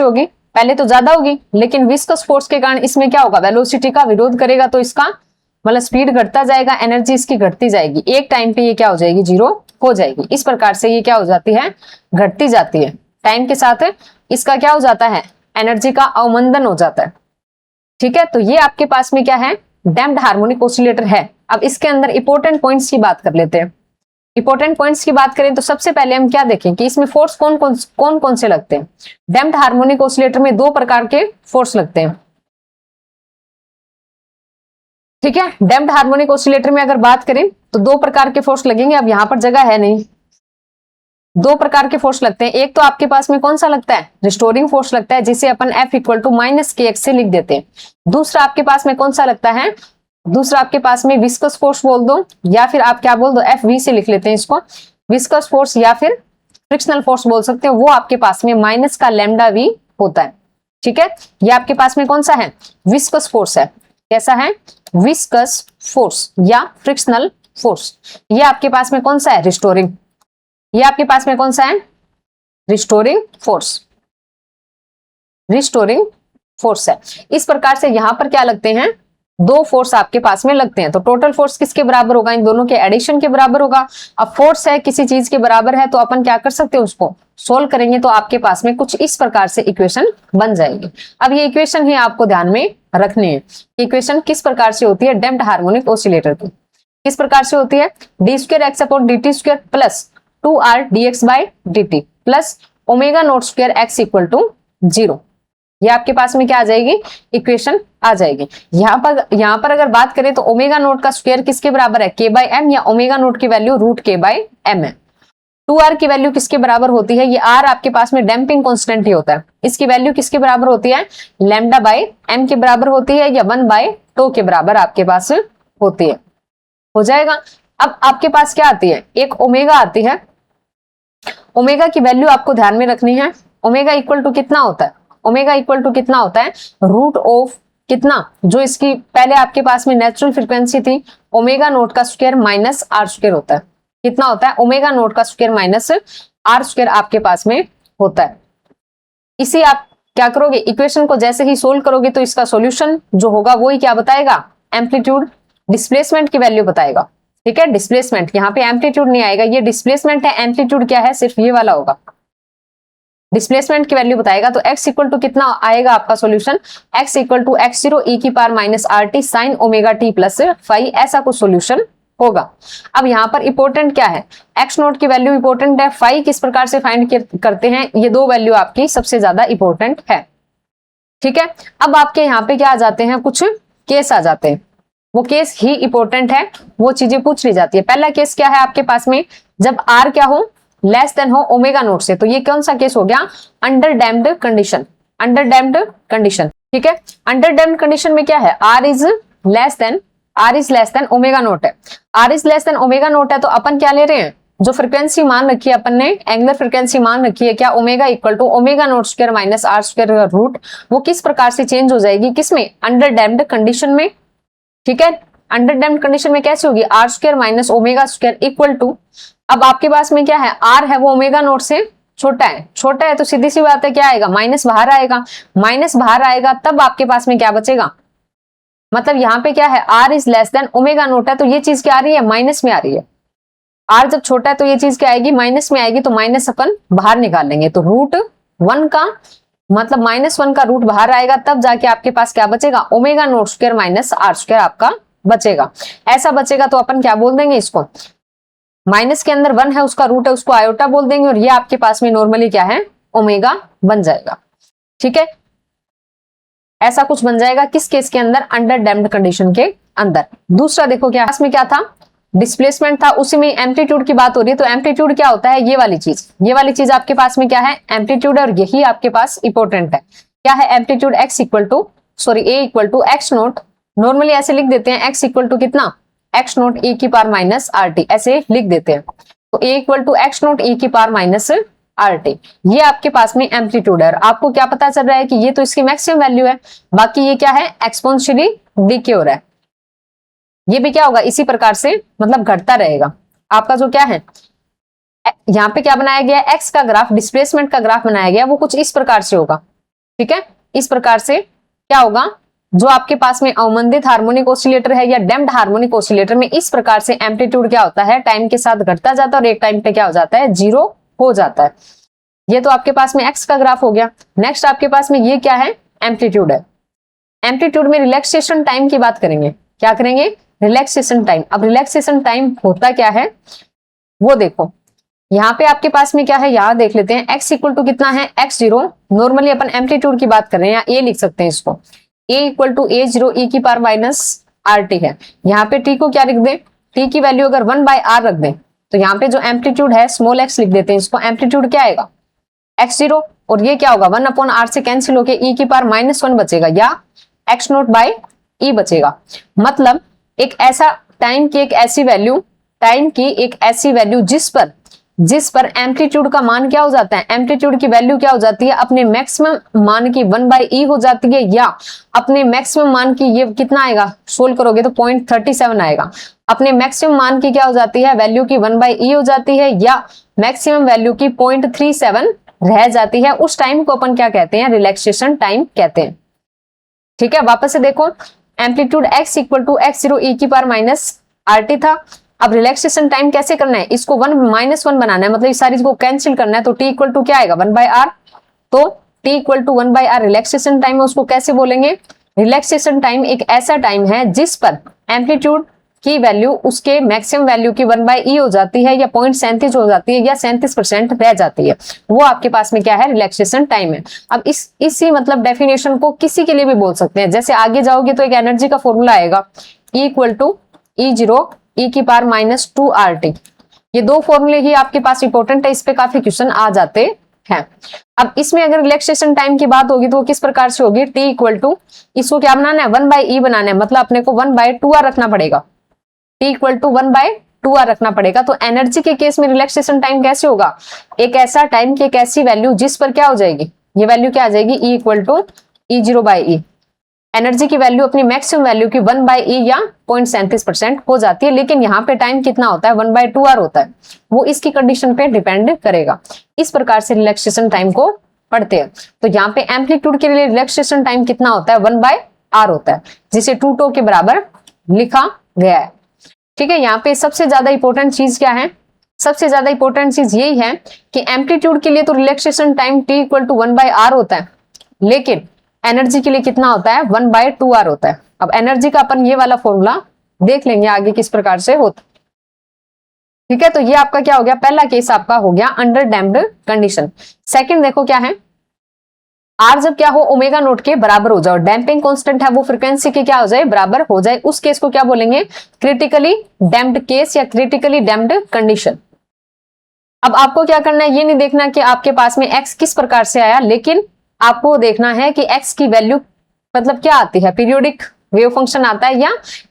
होगी, पहले तो ज्यादा होगी, लेकिन विस्कस फोर्स के कारण इसमें क्या होगा, वेलोसिटी का विरोध करेगा, तो इसका मतलब स्पीड घटता जाएगा, एनर्जी इसकी घटती जाएगी, एक टाइम पे ये क्या हो जाएगी, जीरो हो जाएगी। इस प्रकार से ये क्या हो जाती है, घटती जाती है टाइम के साथ, इसका क्या हो जाता है, एनर्जी का अवमंदन हो जाता है। ठीक है, तो ये आपके पास में क्या है, डैम्प्ड हार्मोनिक ऑसिलेटर है। अब इसके अंदर इंपॉर्टेंट पॉइंट्स की बात कर लेते हैं। इंपॉर्टेंट पॉइंट्स की बात करें तो सबसे पहले हम क्या देखें कि इसमें फोर्स कौन से लगते हैं। डैम्प्ड हार्मोनिक ऑसिलेटर में दो प्रकार के फोर्स लगते हैं। ठीक है, डैम्प्ड हार्मोनिक ऑसिलेटर में अगर बात करें तो दो प्रकार के फोर्स लगेंगे। अब यहां पर जगह है नहीं, दो प्रकार के फोर्स लगते हैं। एक तो आपके पास में कौन सा लगता है, रिस्टोरिंग फोर्स लगता है, जिसे अपन F इक्वल टू माइनस के एक्स से लिख देते हैं। दूसरा आपके पास में कौन सा लगता है, दूसरा आपके पास में विस्कस फोर्स बोल दो, या फिर आप क्या बोल दो, FV से लिख लेते हैं इसको, विस्कस फोर्स या फिर फ्रिक्शनल फोर्स बोल सकते हो। वो आपके पास में माइनस का लैम्डा V होता है। ठीक है, ये आपके पास में कौन सा है, विस्कस फोर्स है। कैसा है, विस्कस फोर्स या फ्रिक्शनल फोर्स। ये आपके पास में कौन सा है, रिस्टोरिंग। ये आपके पास में कौन सा है, रिस्टोरिंग फोर्स है। इस प्रकार से यहां पर क्या लगते हैं, दो फोर्स आपके पास में लगते हैं। तो टोटल फोर्स किसके बराबर होगा, इन दोनों के एडिशन के बराबर होगा। अब फोर्स है किसी चीज के बराबर है तो अपन क्या कर सकते हैं, उसको सोल्व करेंगे तो आपके पास में कुछ इस प्रकार से इक्वेशन बन जाएगी। अब ये इक्वेशन ही आपको ध्यान में रखनी है। इक्वेशन किस प्रकार से होती है, डैम्प्ड हार्मोनिक ऑसिलेटर की किस प्रकार से होती है, d2x/dt² plus 2r dx/dt plus ω0² x equal to 0। ये आपके पास में क्या आ जाएगी, इक्वेशन आ जाएगी। यहाँ पर अगर बात करें तो ω0 का स्क्वायर किसके बराबर है, k/m, या ω0 की वैल्यू √k/m है। 2r की वैल्यू किसके बराबर होती है, ये r आपके पास में डैम्पिंग कांस्टेंट ही होता है। इसकी वैल्यू किसके बराबर होती है, λ/m के बराबर होती है, या 1/τ के बराबर आपके पास होती है। हो जाएगा। अब आपके पास क्या आती है, एक ओमेगा आती है। ओमेगा की वैल्यू आपको ध्यान में रखनी है। ओमेगा इक्वल टू कितना होता है, ओमेगा इक्वल टू कितना होता है, रूट ऑफ कितना, जो इसकी पहले आपके पास में नेचुरल फ्रीक्वेंसी थी, ओमेगा नोट का स्क्वायर माइनस आर स्क्वायर होता है। कितना होता है, ओमेगा नोट का स्क्वायर माइनस आर स्क्वायर आपके पास में होता है। इसी आप क्या करोगे, इक्वेशन को जैसे ही सोल्व करोगे तो इसका सॉल्यूशन जो होगा वो ही क्या बताएगा, एम्पलीट्यूड डिस्प्लेसमेंट की वैल्यू बताएगा। ठीक है, डिस्प्लेसमेंट, यहाँ पे एम्पलीट्यूड नहीं आएगा, ये डिस्प्लेसमेंट है, एम्पलीट्यूड क्या है, सिर्फ ये वाला होगा। डिस्प्लेसमेंट की वैल्यू बताएगा। तो x इक्वल टू कितना आएगा आपका solution, x equal to x0 e की power minus RT sine omega t plus phi, ऐसा कुछ सॉल्यूशन होगा। अब यहाँ पर इंपॉर्टेंट क्या है, x नोट की वैल्यू इंपॉर्टेंट है, फाई किस प्रकार से फाइंड करते हैं, ये दो वैल्यू आपकी सबसे ज्यादा इंपॉर्टेंट है। ठीक है, अब आपके यहाँ पे क्या आ जाते हैं, कुछ केस आ जाते हैं, वो केस ही इंपॉर्टेंट है, वो चीजें पूछ ली जाती है। पहला केस क्या है आपके पास में, जब r क्या हो, लेस देन हो ओमेगा नोट से, तो ये कौन सा केस हो गया, under damped condition, under damped condition. ठीक है, अंडर डैम्प्ड कंडीशन में क्या है, r is less than omega note है, r is less than omega note है, तो अपन क्या ले रहे हैं, जो फ्रीक्वेंसी मान रखी है अपन ने, एंगुलर फ्रीक्वेंसी मान रखी है क्या, omega equal to omega note square minus are square root, वो किस प्रकार से चेंज हो जाएगी, किसमें, अंडर डैम्प्ड कंडीशन में। ठीक है, अंडर डैम्प्ड कंडीशन में कैसे होगी, r square minus omega square equal to, अब आपके पास में क्या है, आर है वो ओमेगा नोट से छोटा है, तो सीधी सी बात है क्या आएगा, माइनस बाहर आएगा, माइनस बाहर आएगा, तब आपके पास में क्या बचेगा, मतलब यहाँ पे क्या है, r is less than omega note है, तो ये चीज क्या आ रही है, माइनस में आ रही है। आर जब छोटा है तो ये चीज क्या आएगी, माइनस में आएगी, तो माइनस अपन बाहर निकाल लेंगे, तो रूट 1 का मतलब -1 का रूट बाहर आएगा, तब जाके आपके पास क्या बचेगा, omega note square minus are square आपका बचेगा। ऐसा बचेगा तो अपन क्या बोल देंगे इसको, माइनस के अंदर 1 है, उसका रूट है, उसको आयोटा बोल देंगे, और ये आपके पास में नॉर्मली क्या है, ओमेगा बन जाएगा। ठीक है, ऐसा कुछ बन जाएगा, किस केस के अंदर, अंडर डैम्प्ड कंडीशन के अंदर। दूसरा देखो क्या इसमें क्या था, डिस्प्लेसमेंट था, उसी में एम्पलीट्यूड की बात हो रही है, तो एम्पलीट्यूड क्या होता है, ये वाली चीज आपके पास में क्या है, एम्पलीट्यूड है, और यही आपके पास इंपॉर्टेंट है। क्या है amplitude, x equal to a equal to x naught, normally ऐसे लिख देते हैं, x इक्वल टू कितना, एक्स नोट e की पावर माइनस RT, ऐसे लिख देते हैं। तो a equal to x naught e की पावर माइनस RT, ये आपके पास में एम्पलीट्यूड है। आपको क्या पता चल रहा है कि ये तो इसकी मैक्सिमम वैल्यू है, बाकी ये क्या है, एक्सपोनेंशियली डिके हो रहा है, ये भी क्या होगा, इसी प्रकार से मतलब घटता रहेगा। आपका जो क्या है, यहाँ पे क्या बनाया गया, एक्स का ग्राफ, डिस्प्लेसमेंट का ग्राफ बनाया गया, वो कुछ इस प्रकार से होगा। ठीक है, इस प्रकार से क्या होगा, जो आपके पास में अवमंदित हार्मोनिक ऑसिलेटर है या डैम्प्ड हार्मोनिक ऑसिलेटर में इस प्रकार से एम्पलीट्यूड क्या होता है, टाइम के साथ घटता जाता है, और एक टाइम पे क्या हो जाता है, 0 हो जाता है। ये तो आपके पास में एक्स का ग्राफ हो गया। नेक्स्ट आपके पास में ये क्या है, एम्पलीट्यूड है। एम्पलीट्यूड में रिलैक्सेशन टाइम की बात करेंगे, क्या करेंगे, रिलैक्सेशन टाइम। अब रिलैक्सेशन टाइम होता क्या है वो देखो, यहाँ पे आपके पास में क्या है, यहाँ देख लेते हैं, x इक्वल टू कितना है, x0, नॉर्मली अपन एम्पलीट्यूड की बात कर रहे हैं, या a लिख सकते हैं इसको, a equal to a0 e की पावर माइनस RT है। यहाँ पे t को क्या लिख दें, t की वैल्यू अगर 1/r रख दें, तो यहाँ पे जो एम्पलीट्यूड है स्मॉल x लिख देते हैं इसको, एम्पलीट्यूड क्या आएगा, x0, और ये क्या होगा, 1/r से कैंसिल होके e की पावर -1 बचेगा, या x0/e बचेगा। मतलब एक ऐसा टाइम की एक ऐसी वैल्यू जिस पर एम्पलीट्यूड का मान क्या हो जाता है, एम्पलीट्यूड की वैल्यू क्या हो जाती है, अपने मैक्सिमम मान की 1/e हो जाती है, या अपने मैक्सिमम मान की, ये कितना आएगा, सोल्व करोगे तो 0.37 आएगा। अपने मैक्सिमम मान की क्या हो जाती है, वैल्यू की 1/e हो जाती है, या मैक्सिमम वैल्यू की 0.37 रह जाती है, उस टाइम को अपन क्या कहते हैं, रिलैक्सेशन टाइम कहते हैं। ठीक है, वापस से देखो, amplitude x equal to x0 e की पावर माइनस RT था। अब रिलैक्सेशन टाइम कैसे करना है, इसको 1 बनाना है, मतलब इस सारी को कैंसिल करना है, तो t इक्वल टू क्या आएगा, 1/r, तो t equal to 1/r relaxation time है, उसको कैसे बोलेंगे, रिलैक्सेशन टाइम एक ऐसा टाइम है जिस पर एम्पलीट्यूड की वैल्यू उसके मैक्सिमम वैल्यू की 1/e हो जाती है, या 0.37 हो जाती है, या 37% रह जाती है, वो आपके पास में क्या है, रिलैक्सेशन टाइम है। अब इसी मतलब डेफिनेशन को किसी के लिए भी बोल सकते हैं, जैसे आगे जाओगे तो एक एनर्जी का फॉर्मूला आएगा, E equal to E0 e की पावर -2RT, ये दो फॉर्मूले ही आपके पास इंपॉर्टेंट है, इस पे काफी क्वेश्चन आ जाते हैं। अब इसमें अगर रिलैक्सेशन टाइम की बात होगी तो वो किस प्रकार से होगी, t इक्वल टू, इसको क्या बनाना है, 1/e बनाना है, मतलब अपने को 1/2r रखना पड़ेगा, t इक्वल टू 1/2 2r रखना पड़ेगा। तो एनर्जी के केस में रिलैक्सेशन टाइम कैसे होगा, एक ऐसा टाइम की एक ऐसी वैल्यू जिस पर क्या हो जाएगी, ये वैल्यू क्या आ जाएगी, E equal to E0/E। Energy की वैल्यू अपनी मैक्सिमम वैल्यू की 1/E या 0.37% हो जाती है, लेकिन यहाँ पे टाइम कितना होता है, 1/2r होता है, वो इसकी कंडीशन पे डिपेंड करेगा। इस प्रकार से रिलैक्सेशन टाइम को पढ़ते हैं। तो यहाँ पे एम्पलीट्यूड के लिए रिलैक्सेशन टाइम कितना होता है, 1/r होता है, जिसे 2τ के बराबर लिखा गया है। ठीक है, यहाँ पे सबसे ज्यादा इंपॉर्टेंट चीज क्या है, सबसे ज्यादा इंपॉर्टेंट चीज यही है कि एम्पलीट्यूड के लिए तो relaxation time t equal to 1/r होता है, लेकिन एनर्जी के लिए कितना होता है, 1/2r होता है। अब एनर्जी का अपन ये वाला फॉर्मूला देख लेंगे आगे किस प्रकार से होता। ठीक है, तो ये आपका क्या हो गया, पहला केस आपका हो गया अंडर डैम्प्ड कंडीशन। सेकंड देखो क्या है, आर जब क्या हो, ओमेगा नोट के बराबर हो जाए, डैम्पिंग कांस्टेंट है वो फ्रीक्वेंसी के क्या हो जाए, बराबर हो जाए, उस केस को क्या बोलेंगे, क्रिटिकली डैम्प्ड केस या क्रिटिकली डैम्प्ड कंडीशन। अब आपको क्या करना है, ये नहीं देखना कि आपके पास में एक्स किस प्रकार से आया, लेकिन आपको देखना है कि एक्स की वैल्यू मतलब क्या आती है, पीरियोडिक वेव फंक्शन आता है या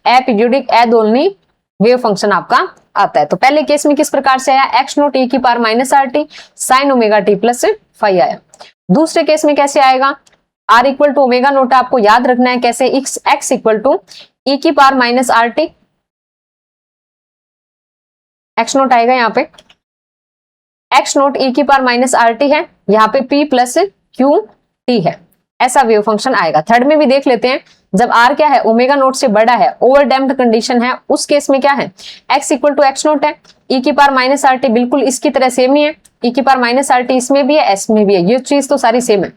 अपीरियोडिक अदोलनी वेव फंक्शन आपका आता है। तो पहले केस में किस प्रकार से आया, एक्स नोट e की power minus r t sine omega t plus five आया। दूसरे केस में कैसे आएगा, r equal to omega naught आपको याद रखना है कैसे, x इक्वल टू e की power minus r t, x naught आएगा यहाँ पे, एक्स नोट e की पावर माइनस आर टी है, यहाँ पे p प्लस क्यू टी है, ऐसा वेव फंक्शन आएगा। थर्ड में भी देख लेते हैं, जब r क्या है, ओमेगा नोट से बड़ा है, ओवर डैम्प्ड कंडीशन है, उस केस में क्या है, x equal to x naught है, e की पावर माइनस आर टी बिल्कुल इसकी तरह सेम ही है, e की पावर माइनस आर टी इसमें भी है, s में भी है, ये चीज तो सारी सेम है।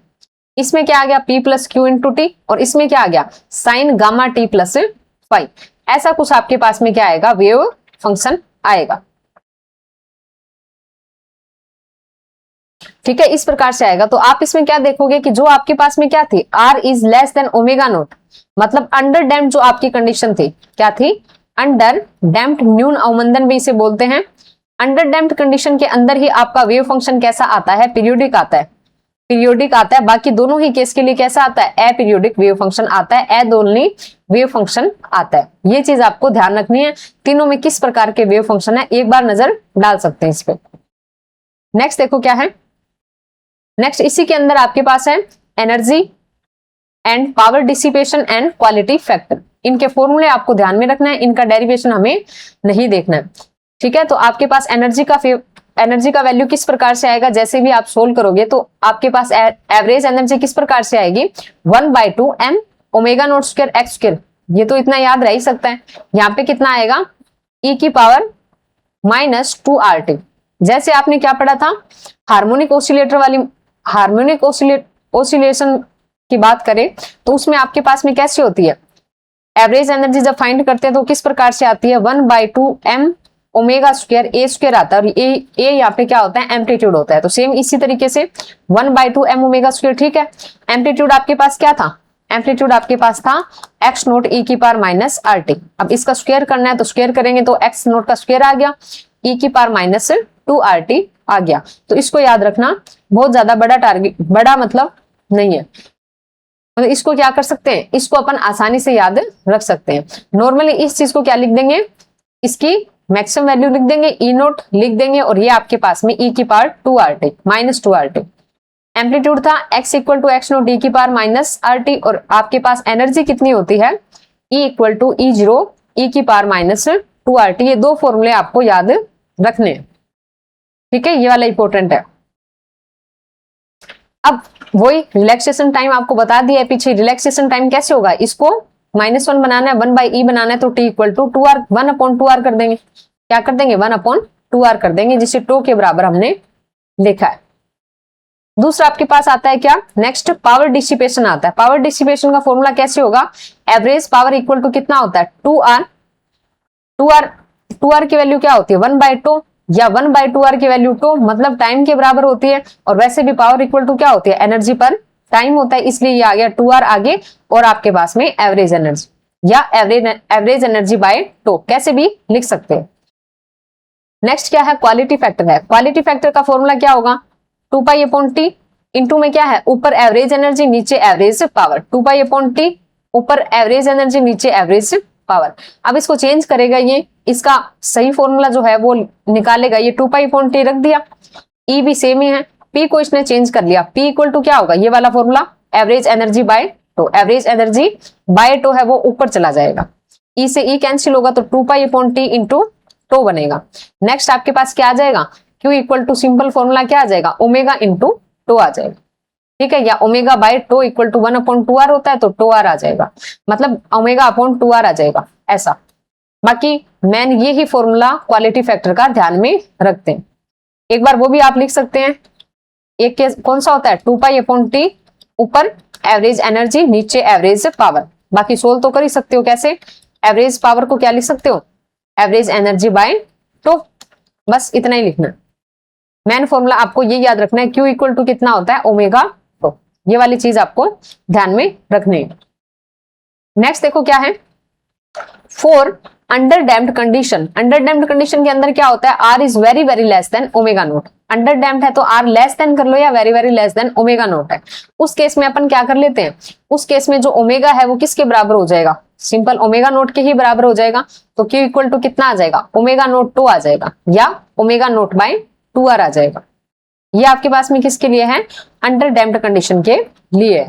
इसमें क्या आ गया, p plus Q into T, और इसमें क्या आ गया, sign gamma T plus five. ऐसा कुछ आपके पास में क्या आएगा, वेव फंक्शन आएगा। ठीक है, इस प्रकार से आएगा। तो आप इसमें क्या देखोगे कि जो आपके पास में क्या थी, r is less than omega naught, मतलब अंडर डैम्प्ड जो आपकी कंडीशन थी, क्या थी, अंडर डैम्प्ड, न्यून अवमंदन भी इसे बोलते हैं। अंडर डैम्प्ड कंडीशन के अंदर ही आपका वेव फंक्शन कैसा आता है, पीरियोडिक आता है, पीरियोडिक आता है। बाकी दोनों ही केस के लिए कैसा आता है, अपीरियोडिक वेव फंक्शन आता है, अदोलनी वेव फंक्शन आता है। ये चीज आपको ध्यान रखनी है, तीनों में किस प्रकार के वेव फंक्शन है, एक बार नजर डाल सकते हैं इस पे। नेक्स्ट देखो क्या है, नेक्स्ट इसी के अंदर आपके पास है energy and power dissipation and quality factor. इनके फॉर्मूले आपको ध्यान में रखना है, इनका डेरिवेशन हमें नहीं देखना है। ठीक है, तो आपके पास एनर्जी का वैल्यू किस प्रकार से आएगा, जैसे भी आप सोल्व करोगे तो आपके पास एवरेज एनर्जी किस प्रकार से आएगी, 1/2 m omega naught square x square, ये तो इतना याद रह ही सकता है। यहाँ पे कितना आएगा, e की पावर माइनस 2RT। जैसे आपने क्या पढ़ा था, हार्मोनिक ऑसिलेटर वाली, हार्मोनिक ऑसिलेशन की बात करें तो उसमें आपके पास में कैसी होती है, एवरेज एनर्जी जब फाइंड करते हैं तो किस प्रकार से आती है, 1/2 m ओमेगा स्क्वायर ए स्क्वायर आता है, और ए यहाँ पे क्या होता है, एम्पलीट्यूड होता है। तो सेम इसी तरीके से 1/2 m ओमेगा स्क्वायर। ठीक है, एम्पलीट्यूड आपके पास क्या था, एम्पलीट्यूड आपके पास था एक्स नोट e की पावर माइनस आर टी। अब इसका स्क्वायर करना है तो स्क्वायर करेंगे तो एक्स नोट का स्क्वायर आ गया, e की पावर माइनस 2RT आ गया। तो इसको याद रखना, बहुत ज्यादा बड़ा टारगेट, बड़ा मतलब नहीं है, मतलब इसको क्या कर सकते हैं, इसको अपन आसानी से याद रख सकते हैं। नॉर्मली इस चीज को क्या लिख देंगे, इसकी मैक्सिमम वैल्यू लिख देंगे, ई नोट लिख देंगे, और ये आपके पास में e की power 2RT minus 2RT। Amplitude था x equal to x naught e की पावर माइनस RT, और आपके पास एनर्जी कितनी होती है, E equal to E0 e की पावर माइनस 2RT। ये दो फॉर्मूले आपको याद रखने हैं। ठीक है, ये वाला इंपॉर्टेंट है। अब वही रिलैक्सेशन टाइम आपको बता दिया है पीछे, रिलैक्सेशन टाइम कैसे होगा, इसको -1 बनाना है, 1/E बनाना है, तो t equal to 2r 1/2r कर देंगे, क्या कर देंगे, 1/2r कर देंगे, जिसे टो के बराबर हमने लिखा है। दूसरा आपके पास आता है क्या, नेक्स्ट पावर डिसिपेशन आता है। पावर डिसिपेशन का फॉर्मूला कैसे होगा, एवरेज पावर इक्वल टू कितना होता है, 2r की वैल्यू क्या होती है, 1/2 या 1/2r की वैल्यू 2, मतलब टाइम के बराबर होती है। और वैसे भी पावर इक्वल टू क्या होती है, एनर्जी पर टाइम होता है, इसलिए ये आ गया 2r आगे, और आपके पास में एवरेज एनर्जी या एवरेज एनर्जी बाय टो, कैसे भी लिख सकते हैं। नेक्स्ट क्या है, क्वालिटी फैक्टर है। क्वालिटी फैक्टर का फॉर्मूला क्या होगा, 2π/T, इंटू में क्या है, ऊपर एवरेज एनर्जी नीचे एवरेज पावर, 2π/T ऊपर एवरेज एनर्जी नीचे एवरेज पावर। अब इसको चेंज करेगा ये इसका सही फॉर्मूला जो है वो निकालेगा, ये 2π/T रख दिया, E भी सेम ही है, P को इसने चेंज कर लिया, P इक्वल टू क्या होगा, ये वाला formula average energy by two, average energy by two है वो ऊपर चला जाएगा, E से E कैंसिल होगा तो 2π/T इंटू टो बनेगा। नेक्स्ट आपके पास क्या आ जाएगा, Q equal to simple formula क्या आ जाएगा, ओमेगा इंटू टो आ जाएगा, ठीक है, या omega by tau equal to 1/2r होता है तो टो आर आ जाएगा, मतलब ओमेगा अपॉन 2r आ जाएगा ऐसा। बाकी मैन ये ही फॉर्मूला क्वालिटी फैक्टर का ध्यान में रखते हैं, एक बार वो भी आप लिख सकते हैं। एक केस कौन सा होता है, 2π/T ऊपर एवरेज एनर्जी नीचे एवरेज पावर, बाकी सोल्व तो कर ही सकते हो, कैसे, एवरेज पावर को क्या लिख सकते हो, एवरेज एनर्जी बाय टो, बस इतना ही लिखना। मैन फॉर्मूला आपको ये याद रखना है, Q इक्वल टू कितना होता है, ओमेगा टो, ये वाली चीज आपको ध्यान में रखनी है। नेक्स्ट देखो क्या है, for under damped condition, under damped condition के अंदर क्या होता है, R is very very less than omega note, under damped है तो R लेस देन कर लो या very very less than omega note है, उस केस में अपन क्या कर लेते हैं, उस केस में जो ओमेगा है वो किसके बराबर हो जाएगा, सिंपल ओमेगा नोट के ही बराबर हो जाएगा, तो Q इक्वल टू कितना आ जाएगा, ओमेगा नोट टू आ जाएगा या ओमेगा नोट बाय 2r आ जाएगा। ये आपके पास में किसके लिए है, अंडर डैम्प्ड कंडीशन के लिए है।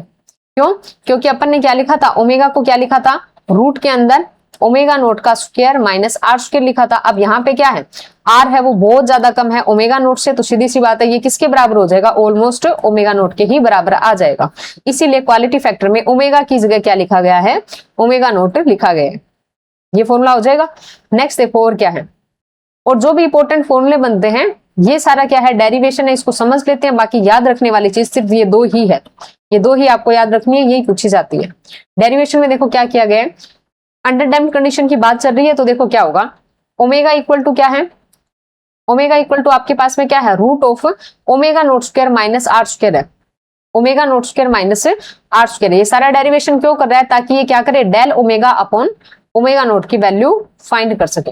क्यों, क्योंकि अपन ने क्या लिखा था, ओमेगा को क्या लिखा था, रूट के अंदर ओमेगा नोट का स्क्वायर माइनस आर स्क्वायर लिखा था। अब यहाँ पे क्या है, आर है वो बहुत ज्यादा कम है ओमेगा नोट से, तो सीधी सी बात है ये किसके बराबर हो जाएगा, ऑलमोस्ट ओमेगा नोट के ही बराबर आ जाएगा। इसीलिए क्वालिटी फैक्टर में ओमेगा की जगह क्या लिखा गया है, ओमेगा नोट लिखा गया है, ये फॉर्मूला हो जाएगा। नेक्स्ट देखो और क्या है, और जो भी इंपॉर्टेंट फॉर्मूले बनते हैं ये सारा क्या है, डेरिवेशन है, इसको समझ लेते हैं। बाकी याद रखने वाली चीज सिर्फ ये दो ही है, ये दो ही आपको याद रखनी है, यही पूछी जाती है। डेरिवेशन में देखो क्या किया गया है, अंडर डैम्प्ड कंडीशन की बात चल रही है तो देखो क्या होगा, ओमेगा इक्वल टू क्या है, ओमेगा इक्वल टू आपके पास में क्या है, root of omega note square minus are square है, omega note square minus are square. ये सारा डेरिवेशन क्यों कर रहा है, ताकि ये क्या करे, del omega upon omega nought की वैल्यू फाइंड कर सके।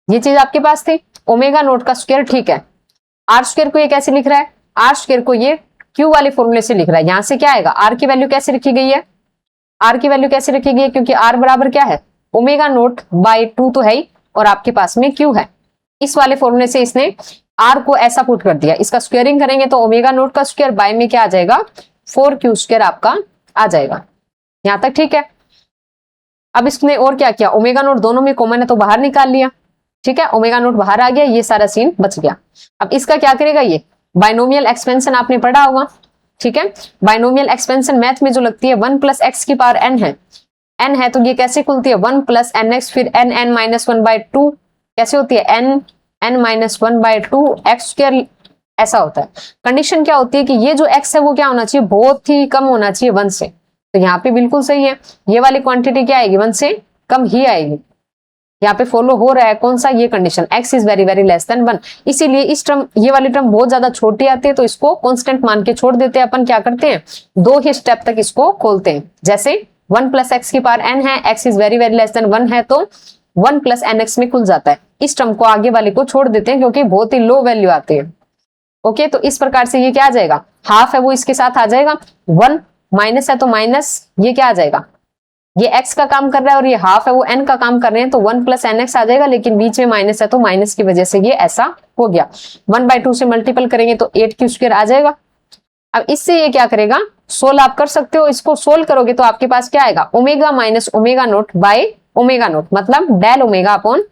ये चीज आपके पास थी, ओमेगा नोट का स्क्वायर ठीक है, आर स्क्वायर को ये कैसे लिख रहा है, आर स्क्वायर को ये क्यू वाले फॉर्मूले से लिख रहा है। यहां से क्या आएगा, आर की वैल्यू कैसे रखी गई है, आर की वैल्यू कैसे रखी गई है, क्योंकि आर बराबर क्या है, ओमेगा नोट बाय 2 तो है ही, और आपके पास में क्यू है। इस वाले फॉर्मूले से इसने आर को ऐसा पुट कर दिया, इसका स्क्वायरिंग करेंगे तो ओमेगा नोट का स्क्वायर बाय में क्या आ जाएगा, 4q² आपका आ जाएगा। यहां तक ठीक है। अब इसने और क्या किया, ओमेगा नोट दोनों में कॉमन है तो बाहर निकाल लिया, ठीक है, ओमेगा नोट बाहर आ गया, ये सारा सीन बच गया। अब इसका क्या करेगा, ये बाइनोमियल एक्सपेंशन आपने पढ़ा होगा, ठीक है, बाइनोमियल एक्सपेंशन मैथ में जो लगती है 1 + x की पावर n है, n है तो ये कैसे खुलती है, 1 + nx फिर n -1/2 कैसे होती है, n -1/2 x², ऐसा होता है। कंडीशन क्या होती है कि ये जो x है वो क्या होना चाहिए, बहुत ही कम होना चाहिए 1 से, तो यहाँ पे बिल्कुल सही है, ये वाली क्वांटिटी क्या आएगी, 1 से कम ही आएगी। यहाँ पे फॉलो हो रहा है कौन सा, ये condition, x is very very less then 1। इसीलिए इस टर्म, ये वाली टर्म बहुत ज्यादा छोटी आती है तो इसको कांस्टेंट मान के छोड़ देते हैं। अपन क्या करते हैं, 2 ही स्टेप तक इसको खोलते हैं। जैसे 1 + x की पावर n है, x is very very less then 1 है तो 1 + nx में खुल जाता है। इस टर्म को आगे वाले को छोड़ देते हैं क्योंकि बहुत ही लो वैल्यू आती है। ओके, तो इस प्रकार से ये क्या आ जाएगा, हाफ है वो इसके साथ आ जाएगा, 1 माइनस है तो माइनस, ये क्या आ जाएगा, ये x का काम कर रहा है और ये हाफ है वो n का काम कर रहे हैं तो 1 + nx आ जाएगा, लेकिन बीच में माइनस है तो माइनस की वजह से ये ऐसा हो गया। 1/2 से मल्टीपल करेंगे तो 8q² आ जाएगा। अब इससे ये क्या करेगा, सोल्व आप कर सकते हो, इसको सोल्व करोगे तो आपके पास क्या आएगा, omega minus omega note by omega naught, मतलब del omega upon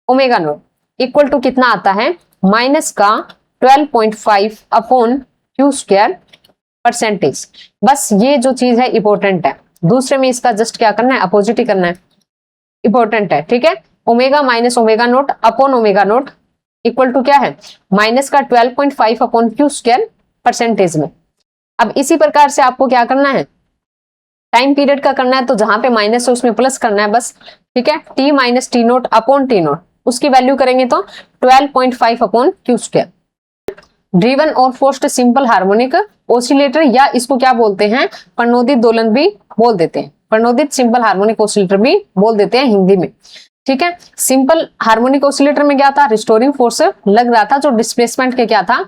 omega note equal to कितना आता है, माइनस का 12.5 अपॉन q²। बस ये जो चीज है इंपॉर्टेंट है, दूसरे में इसका जस्ट क्या करना है, अपोजिट ही करना है, इंपॉर्टेंट है, ठीक है। Omega minus omega nought upon omega note equal to क्या है, माइनस का 12.5 अपॉन q² में। अब इसी प्रकार से आपको क्या करना है, टाइम पीरियड का करना है, तो जहां पे माइनस है उसमें प्लस करना है बस, ठीक है। t - t0 अपॉन t0 उसकी वैल्यू करेंगे तो 12.5 अपॉन q²। ड्रिवन और फोर्स्ड सिंपल हार्मोनिक ऑसिलेटर, या इसको क्या बोलते हैं, प्रणोदित दोलन भी बोल देते हैं, प्रणोदित सिंपल हार्मोनिक ऑसिलेटर भी बोल देते हैं हिंदी में, ठीक है। सिंपल हार्मोनिक ऑसिलेटर में क्या था, रिस्टोरिंग फोर्स लग रहा था जो डिस्प्लेसमेंट के क्या था,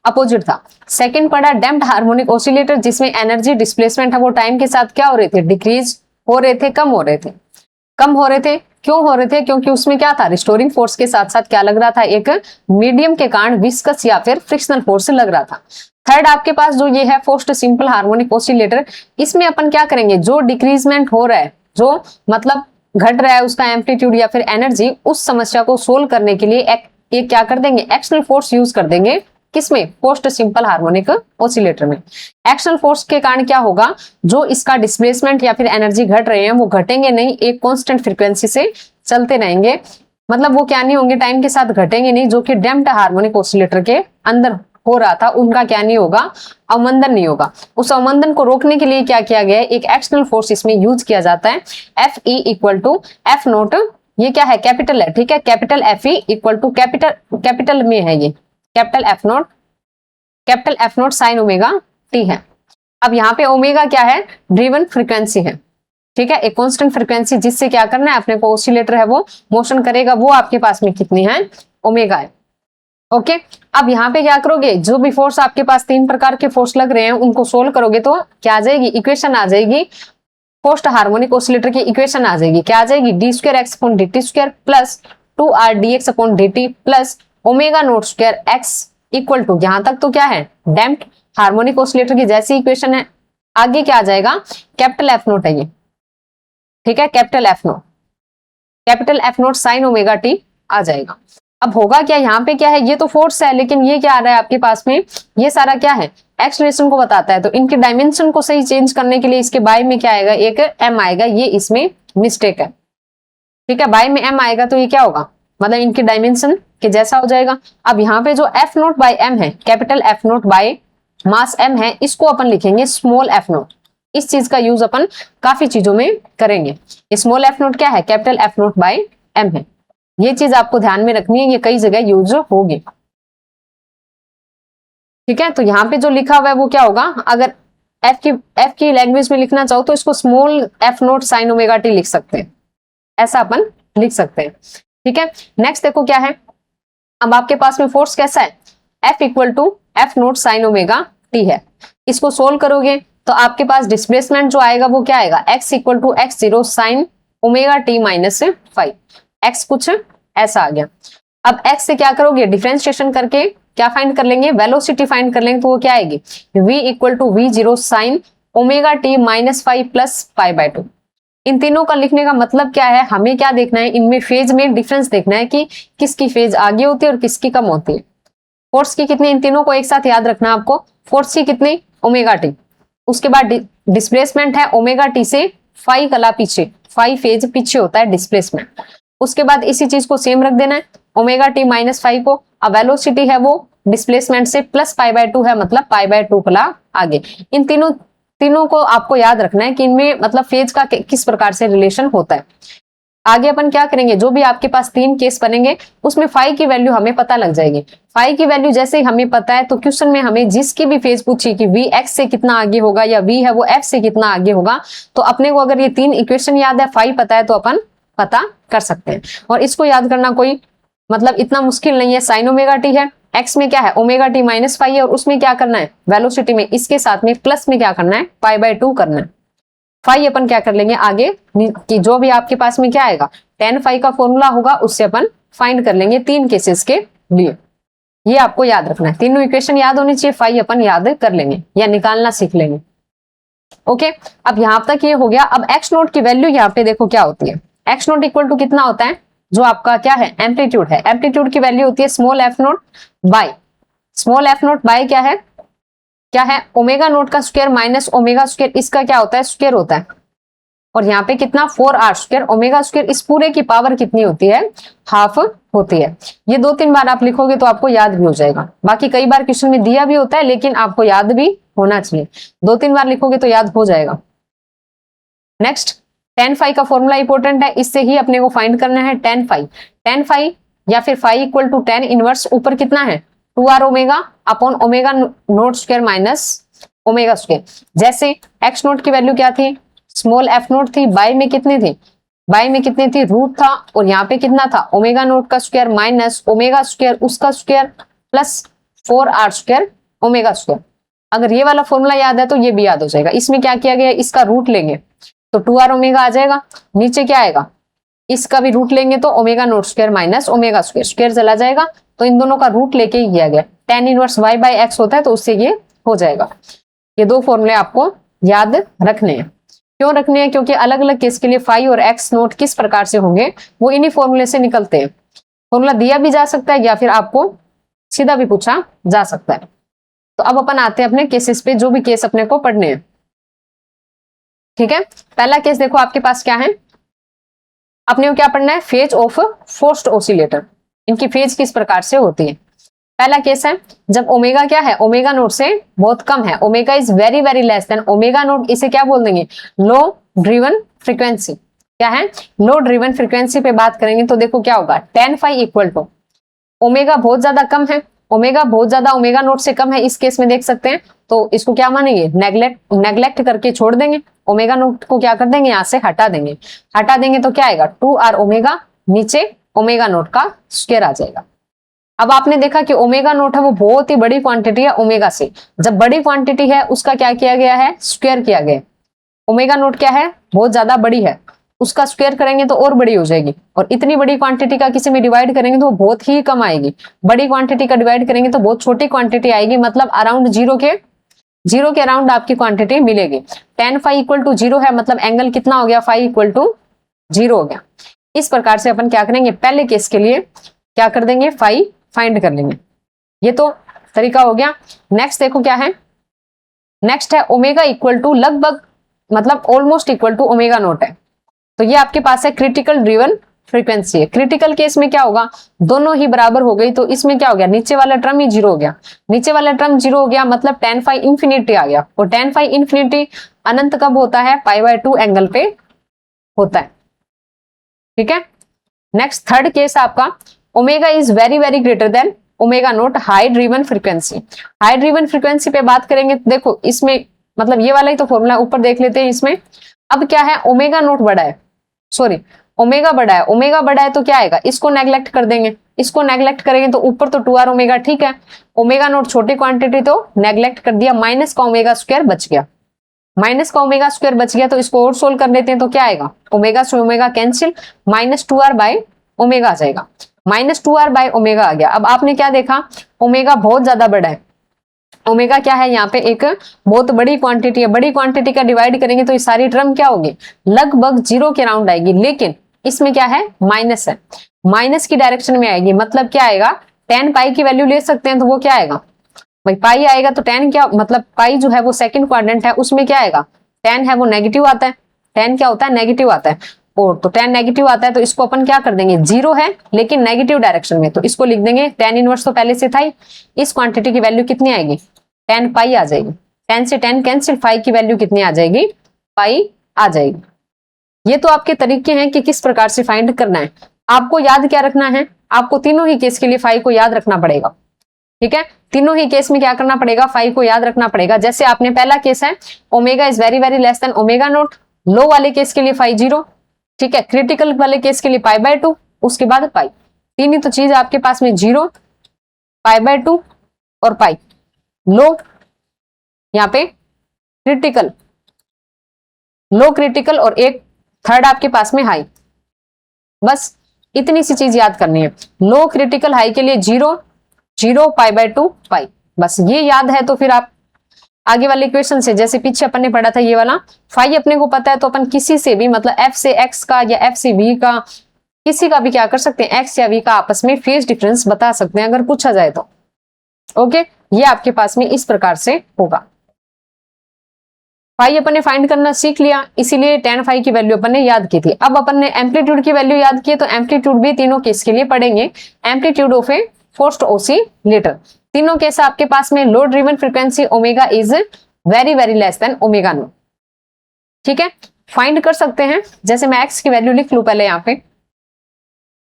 अपोजिट था। सेकंड पढ़ा डैम्प्ड हार्मोनिक ऑसिलेटर, जिसमें एनर्जी डिस्प्लेसमेंट है वो टाइम के साथ क्या हो रहे थे, डिक्रीज हो रहे थे, कम हो रहे थे। कम हो रहे थे। क्यों हो रहे थे? क्योंकि उसमें क्या था, रिस्टोरिंग फोर्स के साथ साथ क्या लग रहा था, एक मीडियम के कारण विस्कस या फिर फ्रिक्शनल फोर्स लग रहा था। थर्ड आपके पास जो ये है फोर्स्ड सिंपल हार्मोनिक ऑसिलेटर, इसमें अपन क्या करेंगे, जो डिक्रीजमेंट हो रहा है, जो मतलब घट रहा है उसका एम्पलीट्यूड या फिर एनर्जी, उस समस्या को सोल्व करने के लिए एक क्या कर देंगे, एक्सटर्नल फोर्स यूज कर देंगे। किसमें? पोस्ट सिंपल हार्मोनिक ऑसिलेटर में। एक्शनल फोर्स के कारण क्या होगा, जो इसका डिस्प्लेसमेंट या फिर एनर्जी घट रहे हैं वो घटेंगे नहीं, एक कांस्टेंट फ्रीक्वेंसी से चलते रहेंगे। मतलब वो क्या नहीं होंगे, टाइम के साथ घटेंगे नहीं, जो कि डैम्प्ड हार्मोनिक ऑसिलेटर के अंदर हो रहा था उनका क्या नहीं होगा, अवमंदन नहीं होगा। उस अवमंदन को रोकने के लिए क्या किया गया है, एक एक्सटर्नल फोर्स इसमें यूज किया जाता है। F E equal to F nought, ये क्या है, कैपिटल है, ठीक है, capital F E equal to capital में है ये capital F note sine omega T है। अब यहाँ पे ओमेगा क्या है, ड्रिवन फ्रीक्वेंसी है, ठीक है, एक कांस्टेंट फ्रीक्वेंसी जिससे क्या करना है अपने को, ऑसिलेटर है वो मोशन करेगा, वो आपके पास में कितनी है, ओमेगा है। ओके, अब यहाँ पे क्या करोगे, जो भी फोर्स आपके पास तीन प्रकार के फोर्स लग रहे हैं उनको सोल्व करोगे तो क्या आ जाएगी, इक्वेशन आ जाएगी, पोस्ट हार्मोनिक ऑसिलेटर की इक्वेशन आ जाएगी। क्या आ जाएगी, D square x upon D T square plus 2r dx upon D T plus omega note square x equal to, यहां तक तो क्या है, डैम्प्ड हार्मोनिक ऑसिलेटर की जैसी इक्वेशन है। आगे क्या आ जाएगा, कैपिटल एफ नोट है ये, ठीक है, capital F note sine omega t आ जाएगा। अब होगा क्या, यहाँ पे क्या है, ये तो फोर्स है, लेकिन ये क्या आ रहा है आपके पास में, ये सारा क्या है, एक्सलेरेशन को बताता है। तो इनके डायमेंशन को सही चेंज करने के लिए इसके बाय में क्या आएगा, एक एम आएगा, ये इसमें मिस्टेक है, ठीक है, बाय में एम आएगा तो ये क्या होगा, मतलब इनके डायमेंशन के जैसा हो जाएगा। अब यहाँ पे जो एफ नोट बाय एम है, capital F note by mass M है, इसको अपन लिखेंगे स्मॉल एफ नोट। इस चीज का यूज अपन काफी चीजों में करेंगे। स्मॉल एफ नोट क्या है, capital F note by M है, ये चीज आपको ध्यान में रखनी है, ये कई जगह यूज होगी, ठीक है। तो यहाँ पे जो लिखा हुआ है वो क्या होगा, अगर एफ की लैंग्वेज में लिखना चाहो तो इसको small F note sine omega T लिख सकते हैं, ऐसा अपन लिख सकते हैं, ठीक है। नेक्स्ट देखो क्या है, अब आपके पास में फोर्स कैसा है, F equal to F note sine omega T है। इसको सोल्व करोगे तो आपके पास डिस्प्लेसमेंट जो आएगा वो क्या आएगा, X equal to X zero sine omega T minus 5, X कुछ ऐसा आ गया। अब एक्स से क्या करोगे, डिफरेंशिएशन करके क्या फाइंड कर लेंगे, वेलोसिटी फाइंड कर लेंगे, तो वो क्या आएगी, v equal to V zero sine omega T minus 5 plus pi by 2। इन तीनों का लिखने का मतलब क्या है, हमें क्या देखना है, इनमें फेज में डिफरेंस देखना है कि किसकी फेज आगे होती है और किसकी कम होती है। फोर्स की कितनी, इन तीनों को एक साथ याद रखना आपको, फोर्स की कितनी, ओमेगा टी, उसके बाद डिस्प्लेसमेंट है ओमेगा टी से 5 कला पीछे, 5 फेज पीछे होता है डिस्प्लेसमेंट। उसके बाद इसी चीज को सेम रख देना है, ओमेगा टी माइनस 5 को। अब वेलोसिटी है वो डिस्प्लेसमेंट से प्लस पाई बाय 2 है, मतलब पाई बाय 2 कला आगे। इन तीनों को आपको याद रखना है कि इनमें मतलब फेज का किस प्रकार से रिलेशन होता है। आगे अपन क्या करेंगे, जो भी आपके पास 3 केस बनेंगे उसमें फाई की वैल्यू हमें पता लग जाएगी। फाई की वैल्यू जैसे ही हमें पता है तो क्वेश्चन में हमें जिसकी भी फेज पूछी कि वी एक्स से कितना आगे होगा या वी है वो एफ से कितना आगे होगा, तो अपने को अगर ये 3 इक्वेशन याद है, फाई पता है, तो अपन पता कर सकते हैं। और इसको याद करना कोई मतलब इतना मुश्किल नहीं है। साइन ओमेगा टी है, एक्स में क्या है, ओमेगा टी माइनस 5 है, और उसमें क्या करना है, वेलोसिटी में इसके साथ में प्लस में क्या करना है, पाई बाय 2 करना है। फाई अपन क्या कर लेंगे आगे कि जो भी आपके पास में क्या आएगा, tan फाई का फॉर्मूला होगा, उससे अपन फाइंड कर लेंगे 3 केसेस के लिए। ये आपको याद रखना है, तीनों इक्वेशन याद होनी चाहिए, फाई अपन याद कर लेंगे या निकालना सीख लेंगे। ओके, अब यहां तक ये हो गया। अब एक्स नोट की वैल्यू यहाँ पे देखो क्या होती है, एक्स नोट इक्वल टू कितना होता है, जो आपका क्या है, एम्पलीट्यूड है। एम्पलीट्यूड की वैल्यू होती है small F note by, small F note by क्या है, ओमेगा नोट का स्क्वायर माइनस ओमेगा स्क्वायर, इसका क्या होता है, स्क्वायर होता है। और यहाँ पे कितना, 4r स्क्वायर, ओमेगा स्क्वायर, इस पूरे की पावर कितनी होती है, हाफ होती है। ये 2-3 बार आप लिखोगे तो आपको याद भी हो जाएगा। बाकी कई बार क्वेश्चन में दिया भी होता है, लेकिन आपको याद भी होना चाहिए, 2-3 बार लिखोगे तो याद हो जाएगा। नेक्स्ट, tan फाई का फॉर्मूला इंपॉर्टेंट है, इससे ही अपने को फाइंड करना है tan फाई या फिर phi equal to tan inverse, ऊपर कितना है 2r omega upon omega note square minus omega square. जैसे एक्स नोट की वैल्यू क्या थी, स्मॉल एफ नोट थी, बाय में कितनी थी, रूट था, और यहाँ पे कितना था, ओमेगा नोट का स्क्वायर माइनस ओमेगा स्क्वायर उसका square plus 4r square omega square. अगर ये वाला फॉर्मूला याद है तो ये भी याद हो जाएगा। इसमें क्या किया गया, इसका रूट लेंगे तो 2r ओमेगा आ जाएगा, नीचे क्या आएगा इसका भी रूट लेंगे तो omega naught square minus omega square, square चला जाएगा तो इन दोनों का रूट लेके ही किया गया, tan inverse y by x होता है तो उससे ये हो जाएगा। ये दो फॉर्मूले आपको याद रखने हैं। क्यों रखने हैं? क्योंकि अलग अलग केस के लिए फाई और एक्स नोट किस प्रकार से होंगे वो इन्हीं फॉर्मूले से निकलते हैं। फॉर्मूला दिया भी जा सकता है या फिर आपको सीधा भी पूछा जा सकता है। तो अब अपन आते हैं अपने केसेस पे, जो भी केस अपने को पढ़ने हैं। ठीक है, पहला केस देखो आपके पास क्या है, अपने को क्या पढ़ना है, फेज ऑफ फोर्स्ड ऑसिलेटर, इनकी फेज किस प्रकार से होती है। पहला केस है जब ओमेगा क्या है, ओमेगा नोट से बहुत कम है, omega is very very less than omega note, इसे क्या बोल देंगे, लो ड्रिवन फ्रीक्वेंसी। क्या है, लो ड्रिवन फ्रीक्वेंसी पे बात करेंगे तो देखो क्या होगा, tan phi equal to omega बहुत ज्यादा कम है, ओमेगा बहुत ज्यादा ओमेगा नोट से कम है, इस केस में देख सकते हैं तो इसको क्या मानेंगे, नेग्लेक्ट करके छोड़ देंगे, ओमेगा नोट को क्या कर देंगे, यहां से हटा देंगे तो क्या आएगा 2r ओमेगा, नीचे ओमेगा नोट का स्क्वायर आ जाएगा। अब आपने देखा कि ओमेगा नोट है वो बहुत ही बड़ी क्वांटिटी है ओमेगा से, जब बड़ी क्वांटिटी है उसका क्या किया गया है, स्क्वायर किया गया। ओमेगा नोट क्या है, बहुत ज्यादा बड़ी है, उसका स्क्वायर करेंगे तो और बड़ी हो जाएगी, और इतनी बड़ी क्वांटिटी का किसी में डिवाइड करेंगे तो बहुत ही कम आएगी, बड़ी क्वांटिटी का डिवाइड करेंगे तो बहुत छोटी क्वांटिटी आएगी, मतलब अराउंड जीरो के अराउंड आपकी क्वांटिटी मिलेगी। tan फाई इक्वल टू 0 है, मतलब एंगल कितना हो गया, फाई इक्वल टू 0 हो गया। इस प्रकार से अपन क्या करेंगे, पहले केस के लिए क्या कर देंगे, फाई फाइंड कर लेंगे। ये तो तरीका हो गया। नेक्स्ट देखो क्या है, नेक्स्ट है ओमेगा इक्वल टू लगभग, मतलब almost equal to omega note है, तो ये आपके पास है क्रिटिकल ड्रिवन फ्रीक्वेंसी है। क्रिटिकल केस में क्या होगा, दोनों ही बराबर हो गई तो इसमें क्या हो गया, नीचे वाला टर्म ही 0 हो गया, नीचे वाला टर्म 0 हो गया, मतलब tan फाई इंफिनिटी आ गया, और tan फाई इंफिनिटी अनंत कब होता है, π/2 एंगल पे होता है। ठीक है, नेक्स्ट थर्ड केस आपका, omega is very very greater than omega nought, high driven frequency. High driven frequency पे बात करेंगे तो देखो इसमें, मतलब ये वाला ही तो फॉर्मूला ऊपर देख लेते हैं। इसमें अब क्या है, ओमेगा नोट बड़ा है, सॉरी ओमेगा बड़ा है, ओमेगा बड़ा है तो क्या आएगा, इसको नेग्लेक्ट कर देंगे, इसको नेग्लेक्ट करेंगे तो ऊपर तो 2r ओमेगा, ठीक है, ओमेगा नोट छोटी क्वांटिटी तो नेग्लेक्ट कर दिया, माइनस का ओमेगा स्क्वायर बच गया, माइनस का ओमेगा स्क्वायर बच गया, तो इसको और सोल्व कर लेते हैं तो क्या आएगा, ओमेगा से omega cancel, minus 2r by omega आ जाएगा, माइनस 2r बाय ओमेगा आ गया। अब आपने क्या देखा, ओमेगा बहुत ज्यादा बड़ा है, ओमेगा क्या है, यहाँ पे एक बहुत बड़ी क्वांटिटी है, बड़ी क्वांटिटी का डिवाइड करेंगे तो ये सारी टर्म क्या होगी, लगभग 0 के राउंड आएगी, लेकिन इसमें क्या है, माइनस है, माइनस की डायरेक्शन में आएगी, मतलब क्या आएगा, tan पाई की वैल्यू ले सकते हैं तो वो क्या आएगा भाई, पाई आएगा तो tan क्या, मतलब पाई जो है वो सेकंड क्वाड्रेंट है, उसमें क्या आएगा, tan है वो नेगेटिव आता है, tan क्या होता है, नेगेटिव आता है, और तो tan नेगेटिव आता है तो इसको अपन क्या कर देंगे, 0 है लेकिन नेगेटिव डायरेक्शन में, तो इसको लिख देंगे tan इनवर्स, तो पहले से था ही, इस क्वांटिटी की वैल्यू कितनी आएगी, tan पाई आ जाएगी, tan से tan कैंसिल, फाई की वैल्यू कितनी आ जाएगी, पाई आ जाएगी। ये तो आपके तरीके हैं कि किस प्रकार से फाइंड करना है। आपको याद क्या रखना है, आपको तीनों ही केस के लिए फाई को याद रखना पड़ेगा। ठीक है, तीनों ही केस में क्या करना पड़ेगा, फाई को याद रखना पड़ेगा। जैसे आपने पहला केस है, omega is very very less than omega naught, low वाले केस के लिए फाई 0, ठीक है, क्रिटिकल वाले केस के लिए π/2, उसके बाद पाई, तीन ही तो चीज आपके पास में, 0, π/2 और पाई। लो यहाँ पे क्रिटिकल, लो क्रिटिकल, और एक थर्ड आपके पास में हाई, बस इतनी सी चीज याद करनी है। लो क्रिटिकल हाई के लिए 0, 0, π/2 पाई, बस ये याद है तो फिर आप आगे वाले इक्वेशन से, जैसे पीछे अपन ने पढ़ा था ये वाला, फाई अपने को पता है तो अपन किसी से भी, मतलब f से x का या f से v का, किसी का भी क्या कर सकते हैं, x या v का आपस में फेज डिफरेंस बता सकते हैं अगर पूछा जाए तो। ओके, ये आपके पास में इस प्रकार से होगा। फाई अपन ने फाइंड करना सीख लिया, इसीलिए tan फाई की वैल्यू अपन ने याद की थी। अब अपन ने एम्पलीट्यूड की वैल्यू याद की है, तो एम्पलीट्यूड भी तीनों केस के लिए पढ़ेंगे। Amplitude of a forced oscillator, तीनों केस आपके पास में, low driven frequency omega is very very less than omega naught. ठीक है, फाइंड कर सकते हैं। जैसे मैं x की वैल्यू लिख लू, पहले यहाँ पे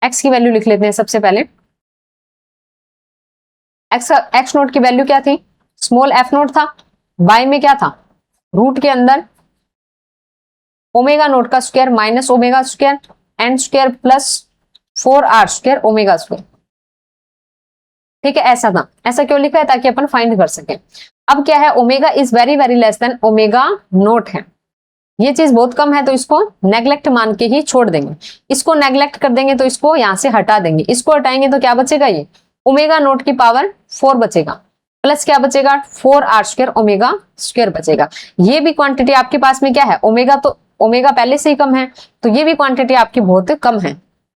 x की वैल्यू लिख लेते हैं सबसे पहले। x नोट की वैल्यू क्या थी, स्मॉल f नोट था, y में क्या था, रूट के अंदर ओमेगा नोट का square minus omega square N square plus 4r square omega square. ठीक है, ऐसा था, ऐसा क्यों लिखा है, ताकि अपन फाइंड कर सके। अब क्या है, omega is very very less than omega note है, ये चीज बहुत कम है तो इसको नेग्लेक्ट मान के ही छोड़ देंगे। इसको नेग्लेक्ट कर देंगे तो इसको यहां से हटा देंगे। इसको हटाएंगे तो क्या बचेगा, ये ओमेगा नोट की पावर 4 बचेगा, प्लस क्या बचेगा 4r² ओमेगा स्क्वायर बचेगा। ये भी क्वांटिटी आपके पास में क्या है, ओमेगा, तो ओमेगा पहले से ही कम है तो ये भी क्वांटिटी आपकी बहुत कम है।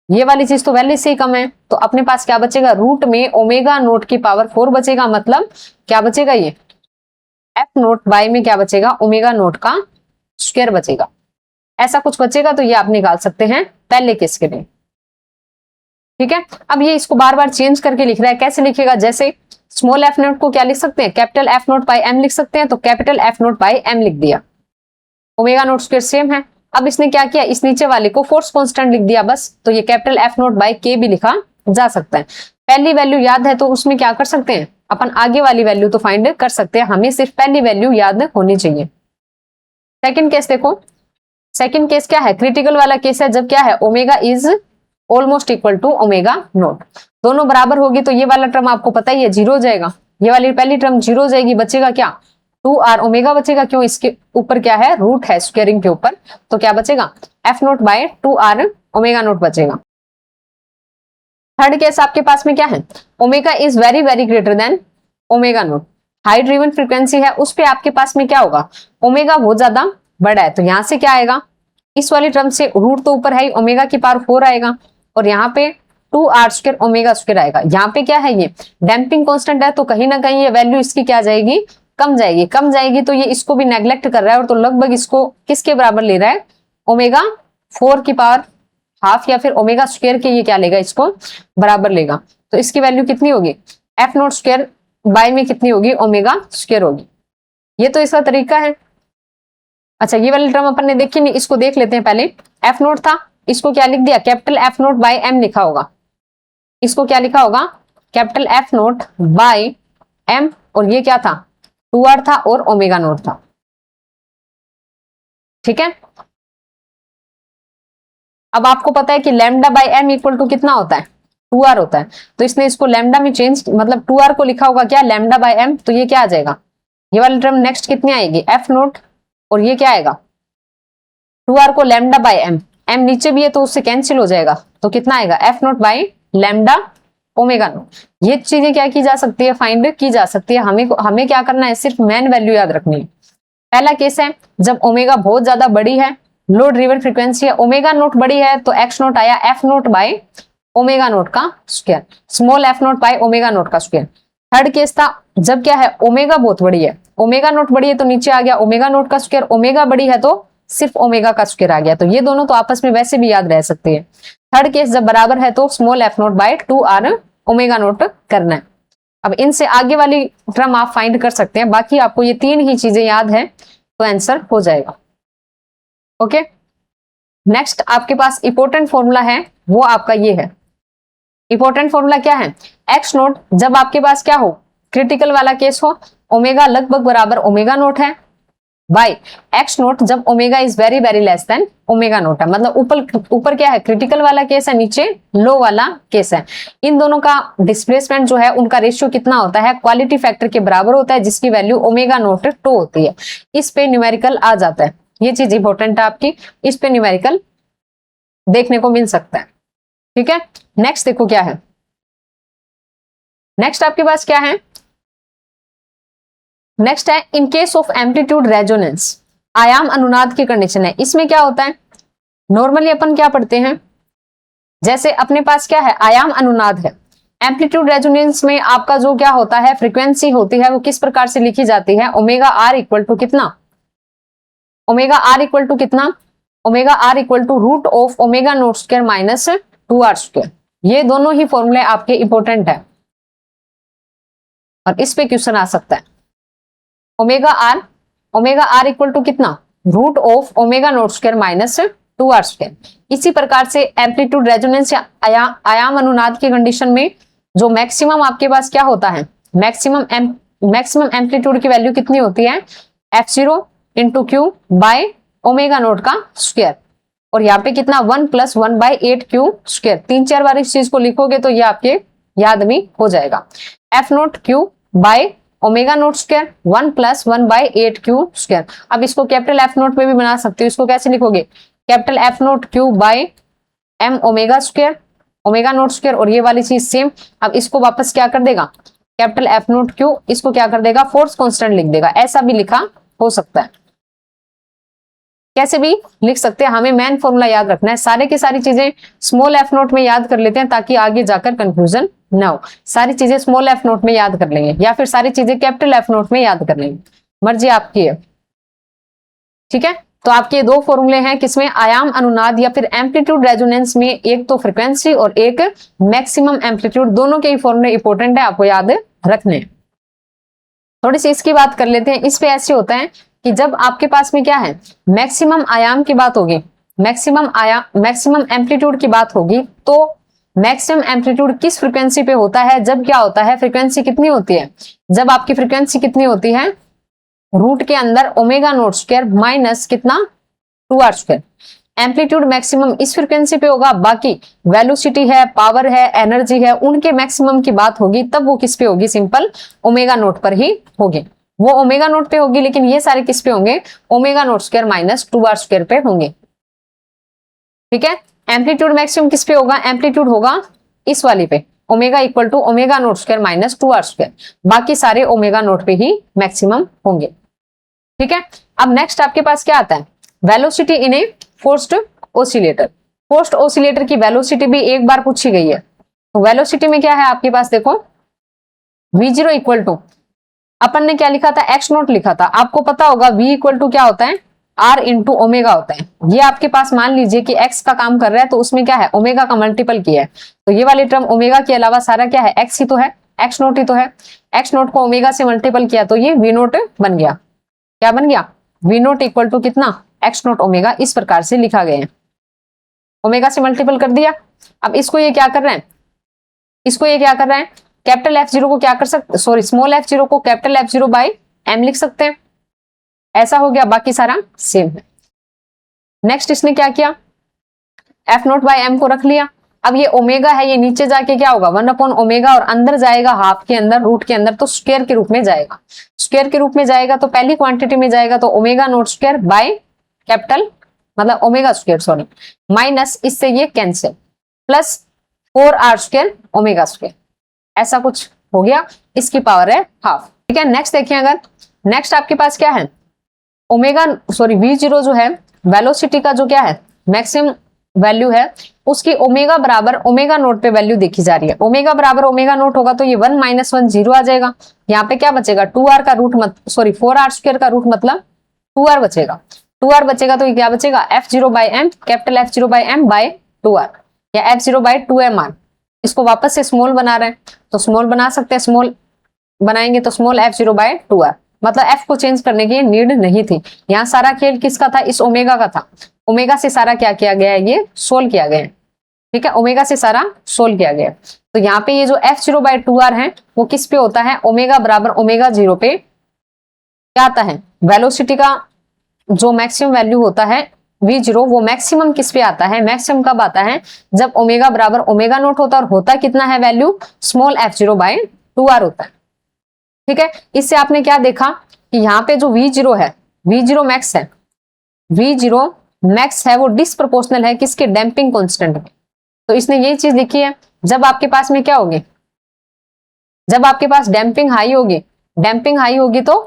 ये वाली चीज तो पहले से ही कम है तो अपने पास क्या बचेगा, रूट में ओमेगा नोट की पावर 4 बचेगा। मतलब क्या बचेगा, ये एफ नोट बाय में क्या बचेगा, ओमेगा नोट का स्क्वायर बचेगा। ऐसा कुछ बचेगा तो ये आप निकाल सकते हैं पहले केस के लिए। ठीक है, अब ये इसको बार बार चेंज करके लिख रहा है, कैसे लिखेगा, जैसे स्मॉल एफ नोट को क्या लिख सकते हैं, capital F note by M लिख सकते हैं, तो capital F note by M लिख दिया। ओमेगा नोट स्क्वायर सेम है। अब इसने क्या किया, इस नीचे वाले को फोर्स कांस्टेंट लिख दिया बस, तो ये कैपिटल एफ नोट बाय के भी लिखा जा सकता है। पहली वैल्यू याद है तो उसमें क्या कर सकते हैं, अपन आगे वाली वैल्यू तो फाइंड कर सकते हैं, हमें सिर्फ पहली वैल्यू याद होनी चाहिए। सेकंड केस देखो, सेकंड केस क्या है, क्रिटिकल वाला केस है, जब क्या है omega is almost equal to omega nought, दोनों बराबर होगी तो ये वाला टर्म आपको पता ही है जीरो हो जाएगा, ये वाली पहली टर्म जीरो हो जाएगी, बचेगा क्या 2r ओमेगा बचेगा, क्यों इसके ऊपर क्या है रूट है स्क्वायरिंग के ऊपर, तो क्या बचेगा F note by 2r omega nought बचेगा। थर्ड केस आपके पास में क्या है, omega is very very greater than omega nought, high driven frequency है, उस पे आपके पास में क्या होगा, ओमेगा बहुत ज्यादा बड़ा है, तो यहां से क्या आएगा, इस वाली टर्म से रूट तो ऊपर है, ओमेगा की पावर 4 आएगा और यहाँ पे 2r² ओमेगा स्क्वायर आएगा। यहाँ पे क्या है, ये डैम्पिंग कांस्टेंट है तो कहीं ना कहीं ये वैल्यू इसकी क्या जाएगी, कम जाएगी, कम जाएगी तो ये इसको भी नेग्लेक्ट कर रहा है, और तो लगभग इसको किसके बराबर ले रहा है, ओमेगा 4 की पावर हाफ या फिर ओमेगा स्क्वायर के ये क्या लेगा, इसको बराबर लेगा। तो इसकी वैल्यू कितनी होगी, एफ नोट स्क्वायर बाय में कितनी होगी, ओमेगा स्क्वायर होगी। ये तो इसका तरीका है। अच्छा, ये वाली टर्म अपन ने देखी नहीं, इसको देख लेते हैं पहले। एफ नोट था, इसको क्या लिख दिया, capital F note by M लिखा होगा, इसको क्या लिखा होगा, capital F note by M, और ये क्या था 2r था और ओमेगा नोट था। ठीक है, अब आपको पता है कि lambda by M equal to कितना होता है, 2r होता है, तो इसने इसको लैम्डा में चेंज, मतलब 2r को लिखा होगा क्या लैम्डा बाय एम, तो ये क्या आ जाएगा, ये वाली टर्म नेक्स्ट कितनी आएगी एफ नोट, और ये क्या आएगा 2r को लैम्डा बाय एम, एम नीचे भी है तो उससे कैंसिल हो जाएगा, तो कितना आएगा F note by lambda omega naught. ये चीजें क्या की जा सकती है, फाइंड की जा सकती है। हमें क्या करना है, सिर्फ मेन वैल्यू याद रखनी है। पहला केस है जब ओमेगा बहुत ज्यादा बड़ी है, लो ड्रिवन फ्रीक्वेंसी है, ओमेगा नोट बड़ी है तो एक्स नोट आया F note by omega note का square, small F note by omega note का स्क्वायर। थर्ड केस था जब क्या है ओमेगा बहुत बड़ी है, ओमेगा नोट बड़ी है तो नीचे आ गया ओमेगा नोट का स्क्वायर, ओमेगा बड़ी है तो सिर्फ ओमेगा का स्क्वायर आ गया, तो ये दोनों तो आपस में वैसे भी याद रह सकते हैं। थर्ड केस जब बराबर है तो small F note by 2r omega nought करना है। अब इनसे आगे वाली टर्म आप फाइंड कर सकते हैं, बाकी आपको ये तीन ही चीजें याद है तो आंसर हो जाएगा। ओके, नेक्स्ट आपके पास इंपॉर्टेंट फॉर्मूला है, वो आपका ये है। इंपॉर्टेंट फॉर्मूला क्या है, एक्स नोट जब आपके पास क्या हो, क्रिटिकल वाला केस हो, ओमेगा लगभग बराबर ओमेगा नोट है, बाय एक्स नोट जब omega is very very less than omega note है, मतलब ऊपर क्या है क्रिटिकल वाला केस है, नीचे लो वाला केस है। इन दोनों का डिस्प्लेसमेंट जो है उनका रेशियो कितना होता है, क्वालिटी फैक्टर के बराबर होता है, जिसकी वैल्यू ओमेगा नोट 2 होती है। इस पे न्यूमेरिकल आ जाता है, ये चीज इंपॉर्टेंट है आपकी, इस पे न्यूमेरिकल देखने को मिल सकता है। ठीक है, नेक्स्ट देखो क्या है, नेक्स्ट आपके पास क्या है, नेक्स्ट है in case of amplitude resonance, आयाम अनुनाद की कंडीशन है। इसमें क्या होता है, नॉर्मली अपन क्या पढ़ते हैं, जैसे अपने पास क्या है आयाम अनुनाद है, एम्पलीट्यूड रेजोनेंस में आपका जो क्या होता है फ्रीक्वेंसी होती है वो किस प्रकार से लिखी जाती है, ओमेगा आर इक्वल टू कितना, ओमेगा आर इक्वल टू कितना, omega R equal to root of omega note square minus 2r square. ये दोनों ही फॉर्मूले आपके इंपॉर्टेंट है और इस पे क्वेश्चन आ सकता है। ओमेगा आर इक्वल टू कितना, root of omega note square minus 2r square. इसी प्रकार से एम्पलीट्यूड रेजोनेंस या आयाम अनुनाद की कंडीशन में जो मैक्सिमम आपके पास क्या होता है, मैक्सिमम एम्पलीट्यूड की वैल्यू कितनी होती है, f0 into Q by omega note का स्क्वायर, और यहाँ पे कितना 1 + 1/8 क्यू स्क्वायर। 3-4 बार इस चीज को लिखोगे तो ये आपके याद में हो जाएगा, F nought Q bye omega note square 1 + 1/8 Q square. अब इसको कैपिटल एफ नोट में भी बना सकते हो। इसको कैसे लिखोगे? Capital F nought Q by M omega square, omega note square, और ये वाली चीज सेम। अब इसको वापस क्या कर देगा? कैपिटल एफ नोट क्यू, इसको क्या कर देगा? फोर्स कांस्टेंट लिख देगा। ऐसा भी लिखा हो सकता है, कैसे भी लिख सकते हैं। हमें मेन फॉर्मूला याद रखना है। सारे की सारी चीजें स्मॉल एफ नोट में याद कर लेते हैं ताकि आगे जाकर कंफ्यूजन ना हो। सारी चीजें स्मॉल एफ नोट में याद कर लेंगे या फिर सारी चीजें कैपिटल एफ नोट में याद कर लेंगे, मर्जी आपकी है। ठीक है, तो आपके दो फॉर्मूले हैं किसमें? आयाम अनुनाद या फिर एम्पलीट्यूड रेजोनेंस में। एक तो फ्रीक्वेंसी और एक मैक्सिमम एम्पलीट्यूड। दोनों के ही फॉर्मूले इंपॉर्टेंट है, आपको याद रखने। थोड़ी सी इसकी बात कर लेते हैं। इस पे ऐसे होता है कि जब आपके पास में क्या है, मैक्सिमम आयाम की बात होगी, मैक्सिमम एम्पलीट्यूड की बात होगी, तो मैक्सिमम एम्पलीट्यूड किस फ्रीक्वेंसी पे होता है? जब क्या होता है, फ्रीक्वेंसी कितनी होती है? जब आपकी फ्रीक्वेंसी कितनी होती है? रूट के अंदर ओमेगा नोट स्क्वायर माइनस कितना? 2r²। एम्पलीट्यूड मैक्सिमम इस फ्रीक्वेंसी पे होगा। बाकी वेलोसिटी है, पावर है, एनर्जी है, उनके मैक्सिमम की बात होगी तब वो किस पे होगी? सिंपल ओमेगा नोट पर ही होगी। वो ओमेगा नोट पे होगी, लेकिन ये सारे किस पे होंगे? Omega naught square minus 2r² पे होंगे। ठीक है, एम्पलीट्यूड मैक्सिमम किस पे होगा? एम्पलीट्यूड होगा इस वाली पे, omega equal to omega note square minus 2r²। बाकी सारे ओमेगा नोट पे ही मैक्सिमम होंगे। ठीक है, अब नेक्स्ट आपके पास क्या आता है? वेलोसिटी इन ए फोर्स्ड ओसिलेटर। फोर्स्ड ओसिलेटर की वेलोसिटी भी एक बार पूछी गई है। तो वेलोसिटी में क्या है आपके पास? देखो v0 इक्वल टू, अपन ने क्या लिखा था? x नोट लिखा था। आपको पता होगा v इक्वल टू क्या होता है? r इंटू ओमेगा होता है। ये आपके पास मान लीजिए कि x का काम कर रहा है तो उसमें क्या है? ओमेगा का मल्टीपल किया है, तो ये वाली टर्म ओमेगा के अलावा सारा क्या है? x ही तो है, x नोट ही तो है। x नोट को ओमेगा से मल्टीपल किया तो ये v नोट बन गया। क्या बन गया? v नोट इक्वल टू कितना? x note omega. इस प्रकार से लिखा गया है, ओमेगा से मल्टीपल कर दिया। अब इसको ये क्या कर रहे हैं? इसको ये क्या कर रहे हैं? कैपिटल F0 को क्या कर सकते, सॉरी स्मॉल f0 को कैपिटल F0 बाय m लिख सकते हैं। ऐसा हो गया, बाकी सारा सेम है। नेक्स्ट इसने क्या किया? f नोट बाय m को रख लिया। अब ये ओमेगा है, ये नीचे जाके क्या होगा? 1/ओमेगा, और अंदर जाएगा हाफ के अंदर, रूट के अंदर, तो स्क्वायर के रूप में जाएगा। स्क्वायर के रूप में जाएगा तो पहली क्वांटिटी में जाएगा तो omega naught square by capital, मतलब ओमेगा स्क्वायर, सॉरी, माइनस इससे ये cancel, plus 4r² omega square. ऐसा कुछ हो गया, इसकी पावर है हाफ। ठीक है, नेक्स्ट देखिए, अगर नेक्स्ट आपके पास क्या है? ओमेगा सॉरी v0 जो है वेलोसिटी का जो क्या है? मैक्सिमम वैल्यू है, उसकी ओमेगा बराबर ओमेगा नोट पे वैल्यू देखी जा रही है। ओमेगा बराबर ओमेगा नोट होगा तो ये 1 - 1 0 आ जाएगा। यहाँ पे क्या बचेगा? 2r का रूट, सॉरी 4r² का रूट मतलब 2r बचेगा। 2r बचेगा तो ये क्या बचेगा? f0 by m, capital F0 by m by 2r, या f0 बाय 2mr। इसको वापस से स्मॉल बना रहे हैं तो स्मॉल बना सकते हैं, स्मॉल बनाएंगे तो स्मॉल f0 बाय 2r, मतलब f को चेंज करने की नीड नहीं थी। यहाँ सारा खेल किसका था? इस ओमेगा का था। ओमेगा से सारा क्या किया गया है? ये सोल्व किया गया है। ठीक है, ओमेगा से सारा सोल्व किया गया है। तो यहाँ पे ये जो f0 बाय 2r है वो किस पे होता है? ओमेगा बराबर ओमेगा 0 पे क्या आता है? वेलोसिटी का जो मैक्सिमम वैल्यू होता है v0, वो मैक्सिमम किस पे आता है? मैक्सिमम कब आता है? जब ओमेगा बराबर ओमेगा नोट होता है, और होता कितना है value? Small f0 bye 2r होता है। ठीक है, इससे आपने क्या देखा कि यहाँ पे जो v0 है, v0 मैक्स है, v0 मैक्स है, वो डिसप्रोपोर्शनल है किसके? डैम्पिंग कांस्टेंट में। तो इसने यही चीज लिखी है, जब आपके पास में क्या होगी? जब आपके पास डैम्पिंग हाई होगी, डैम्पिंग हाई होगी तो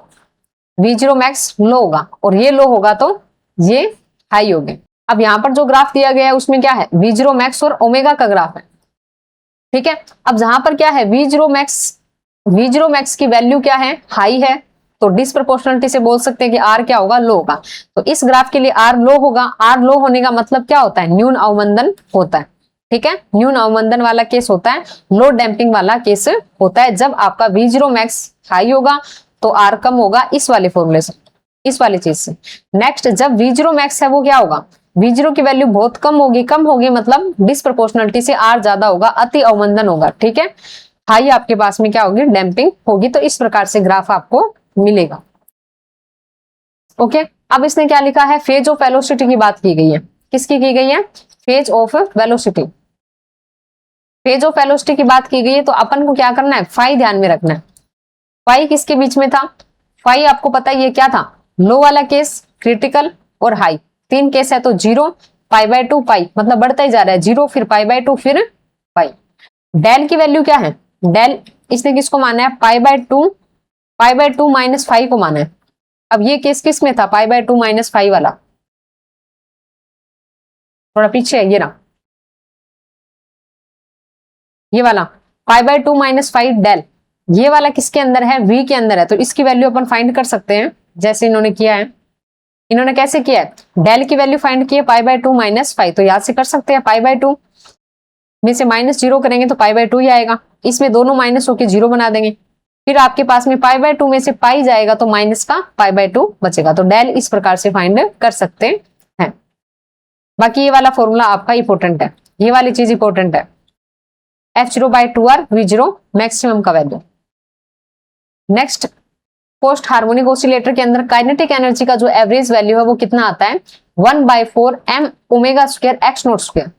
v0 मैक्स लो होगा, और ये लो होगा तो ये हाई होगी। अब यहाँ पर जो ग्राफ दिया गया है उसमें क्या है? v0 मैक्स और ओमेगा का ग्राफ है। ठीक है, अब जहां पर क्या है? v0 मैक्स की वैल्यू क्या है? हाई है, तो डिसप्रोपोर्शनलिटी से बोल सकते हैं कि r क्या होगा? लो होगा। तो इस ग्राफ के लिए r लो होगा। r लो होने का मतलब क्या होता है? न्यून अवमंदन होता है। ठीक है, न्यून अवमंदन वाला केस होता है, लो डैम्पिंग वाला केस होता है। जब आपका v0 मैक्स हाई होगा तो r कम होगा, इस वाले फॉर्मूले से, इस वाली चीज से। नेक्स्ट, जब v0 मैक्स है वो क्या होगा? v0 की वैल्यू बहुत कम होगी मतलब डिसप्रोपोर्शनलिटी से r ज्यादा होगा, अति अवमंदन होगा। ठीक है, हाई आपके पास में क्या होगी? डैम्पिंग होगी। तो इस प्रकार से ग्राफ आपको मिलेगा। ओके, अब इसने क्या लिखा है? फेज ऑफ वेलोसिटी की बात की गई है। किसकी की गई है? Phase of velocity. Phase of velocity की बात की गई है, तो अपन को क्या करना है? फाई ध्यान में रखना है। फाई किसके बीच में था? फाई आपको पता है ये क्या था? लो वाला केस, क्रिटिकल और हाई, तीन केस है। तो 0, π/2 पाई, मतलब बढ़ता ही जा रहा है, 0 फिर π/2 फिर पाई। डेल की वैल्यू क्या है? डेल इसने किसको माना है? π/2 माइनस 5 को माना है। अब ये केस किस में था? π/2 माइनस 5 वाला, थोड़ा पीछे है ये ना, ये वाला π/2 माइनस 5 डेल, ये वाला किसके अंदर है? v के अंदर है। तो इसकी वैल्यू अपन फाइंड कर सकते हैं जैसे इन्होंने किया है। इन्होंने कैसे किया है? डेल की वैल्यू फाइंड की है π/2 माइनस 5, तो याद से कर सकते हैं। π/2 में से -0 करेंगे तो π/2 ही आएगा, इसमें दोनों माइनस होके 0 बना देंगे। फिर आपके पास में π/2 में से पाई जाएगा तो माइनस का π/2 बचेगा। तो डेल इस प्रकार से फाइंड कर सकते हैं। बाकी ये वाला फॉर्मूला आपका इंपॉर्टेंट है, ये वाली चीज इंपॉर्टेंट है। F0/2R V0 मैक्सिमम का value. Next, post harmonic oscillator के अंदर काइनेटिक एनर्जी का जो एवरेज वैल्यू है वो कितना आता है? 1/4 m omega square x note square.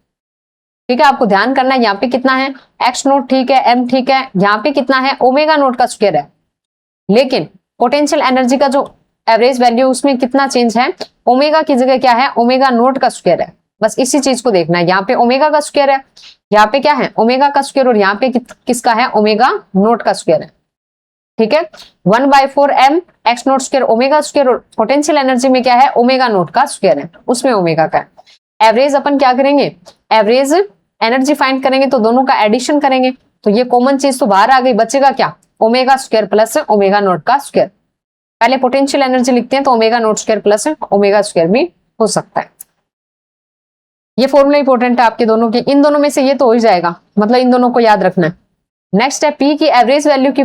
ठीक है, आपको ध्यान करना है यहाँ पे कितना है? x नोट ठीक है, m ठीक है, यहाँ पे कितना है? ओमेगा नोट का स्क्वायर है। लेकिन पोटेंशियल एनर्जी का जो एवरेज वैल्यू उसमें कितना चेंज है? ओमेगा की जगह क्या है? ओमेगा नोट का स्क्वायर है। बस इसी चीज को देखना है। यहाँ पे ओमेगा का स्क्वायर है, यहाँ पे क्या है? ओमेगा का स्क्वायर, और यहाँ पे किसका है? ओमेगा नोट का स्क्वायर है। ठीक है, 1/4 m x note square omega square, और पोटेंशियल एनर्जी में क्या है? ओमेगा नोट का स्क्वायर है, उसमें ओमेगा का है। एवरेज अपन क्या करेंगे? एवरेज एनर्जी फाइंड करेंगे तो दोनों का एडिशन करेंगे, तो ये कॉमन चीज तो बाहर आ गई, बचेगा क्या? Omega square plus omega note का स्क्वायर। पहले पोटेंशियल एनर्जी लिखते हैं तो omega naught square plus omega square भी हो सकता है। ये फॉर्मूला इंपॉर्टेंट है आपके दोनों के, इन दोनों में से ये तो हो ही जाएगा, मतलब इन दोनों को याद रखना है। नेक्स्ट है पी की एवरेज वैल्यू की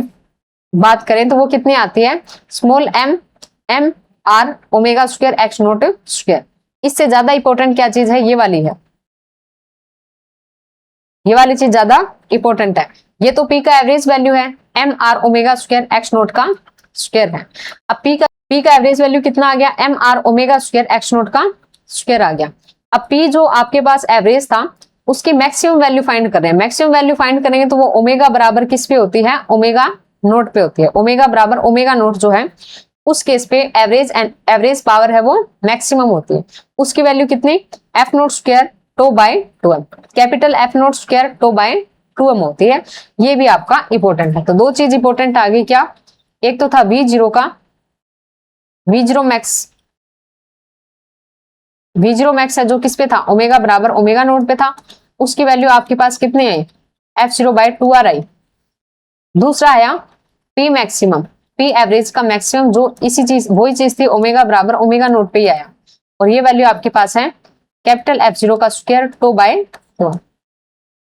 बात करें तो वो कितनी आती है? Small m r omega square x note square. इससे ज्यादा इंपॉर्टेंट क्या चीज है? ये वाली है, ये वाली चीज ज्यादा इंपॉर्टेंट है। ये तो पी का एवरेज वैल्यू है, m r omega square x note का स्क्वायर है। अब पी का एवरेज वैल्यू कितना आ गया? m r omega square x note का स्क्वायर आ गया। अब पी जो आपके पास एवरेज था उसकी मैक्सिमम वैल्यू फाइंड कर रहे हैं। मैक्सिमम वैल्यू फाइंड करेंगे तो वो ओमेगा बराबर किस पे होती है? ओमेगा नोट पे होती है। ओमेगा बराबर ओमेगा नोट जो है उस केस पे एवरेज पावर है वो मैक्सिमम होती है। उसकी वैल्यू कितनी? F nought square tau by 2m, capital F nought square tau by 2m होती है। ये भी आपका इंपॉर्टेंट है। तो दो चीज इंपॉर्टेंट आ गई क्या? एक तो था V0 का, V0 मैक्स है जो किस पे था? ओमेगा बराबर ओमेगा नोट पे था। उसकी वैल्यू आपके पास कितनी आई? F0/2R आई। दूसरा आया P मैक्सिमम, P एवरेज का मैक्सिमम, जो इसी चीज वही चीज थी, ओमेगा बराबर ओमेगा नोट पे ही आया, और ये वैल्यू आपके पास है कैपिटल F0 का स्क्वायर टो बाय 4।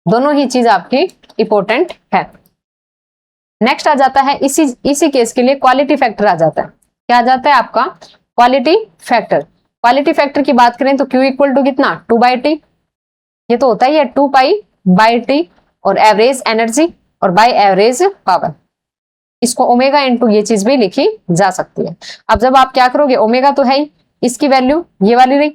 दोनों ही चीज आपकी इंपॉर्टेंट है। नेक्स्ट आ जाता है इसी केस के लिए क्वालिटी फैक्टर आ जाता है। क्या आ जाता है आपका? Quality factor. क्वालिटी फैक्टर की बात करें तो Q इक्वल टू कितना? 2/T, ये तो होता ही है 2π/T, और एवरेज एनर्जी और बाय एवरेज पावर। इसको ओमेगा इनटू ये चीज भी लिखी जा सकती है। अब जब आप क्या करोगे? ओमेगा तो है ही, इसकी वैल्यू ये वाली रही,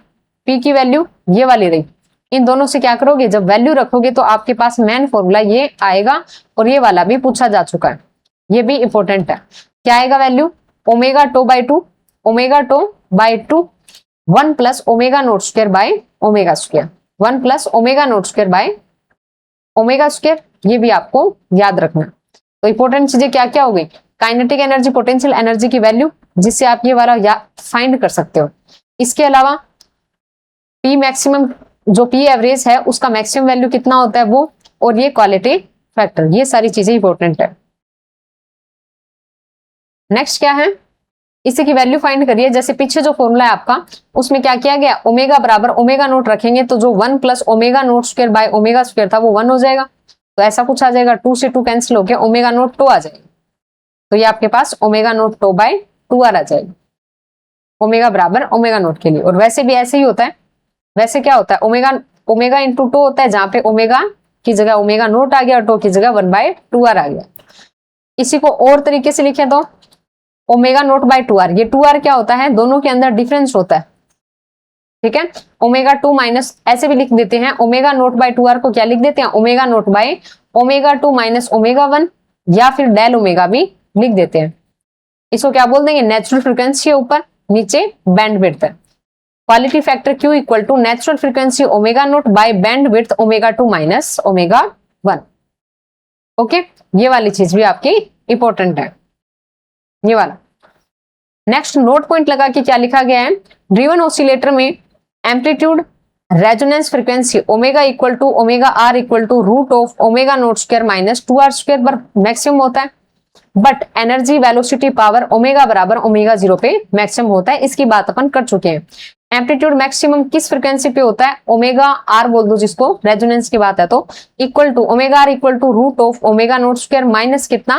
पी की वैल्यू ये वाली रही, इन दोनों से क्या करोगे? जब वैल्यू रखोगे तो आपके पास मेन फॉर्मूला ये आएगा, और ये वाला भी पूछा जा चुका है, ये भी इंपॉर्टेंट है। क्या आएगा value? Omega tau by 2, omega tau by 2, 1 plus omega note square by omega square, 1 plus omega note square by omega square. ये भी आपको याद रखना। तो इंपॉर्टेंट चीजें क्या क्या हो गई? काइनेटिक एनर्जी, पोटेंशियल एनर्जी की वैल्यू, जिससे आप ये वाला फाइंड कर सकते हो। इसके अलावा पी मैक्सिमम, जो पी एवरेज है उसका मैक्सिमम वैल्यू कितना होता है वो, और ये क्वालिटी फैक्टर, ये सारी चीजें इंपॉर्टेंट है। नेक्स्ट क्या है? इसी की वैल्यू फाइंड करिए। जैसे पीछे जो फॉर्मूला है आपका उसमें क्या किया गया? ओमेगा बराबर ओमेगा नोट रखेंगे तो जो 1 plus omega note square by omega square था वो 1 हो जाएगा। तो ऐसा कुछ आ जाएगा, 2 से 2 कैंसिल होकर ओमेगा नोट 2 आ जाएगा। तो ये आपके पास ओमेगा नोट 2 बाय 2R आ जाएगा, ओमेगा बराबर ओमेगा नोट के लिए। और वैसे भी ऐसे ही होता है। वैसे क्या होता है? ओमेगा इंटू 2 होता है, जहां पे ओमेगा की जगह ओमेगा नोट आ गया और 2 की जगह 1/2R आ गया। इसी को और तरीके से लिखे तो ओमेगा नोट बाय 2R, ये 2R क्या होता है? दोनों के अंदर डिफरेंस होता है। ठीक है, ओमेगा 2 माइनस, ऐसे भी लिख देते हैं, ओमेगा नोट बाय 2R को क्या लिख देते हैं? Omega naught by omega 2 minus omega 1, या फिर डेल ओमेगा भी लिख देते हैं। इसको क्या बोल देंगे, नेचुरल फ्रीक्वेंसी है ऊपर, नीचे बैंड विड्थ है। Quality factor Q equal to natural frequency omega note by bandwidth omega 2 minus omega 1। Okay, ये वाली चीज भी आपकी इंपॉर्टेंट है, ये वाला। नेक्स्ट नोट पॉइंट लगा के क्या लिखा गया है, ड्रिवन ऑसिलेटर में amplitude resonance frequency omega equal to omega R equal to root of omega note square minus 2r square पर मैक्सिमम होता है, but energy velocity power omega बराबर ओमेगा 0 पे मैक्सिमम होता है। इसकी बात अपन कर चुके हैं। एम्पलीट्यूड मैक्सिमम किस फ्रीक्वेंसी पे होता है, ओमेगा आर बोल दो जिसको, रेजोनेंस की बात है तो, equal to omega R equal to root of omega note square minus कितना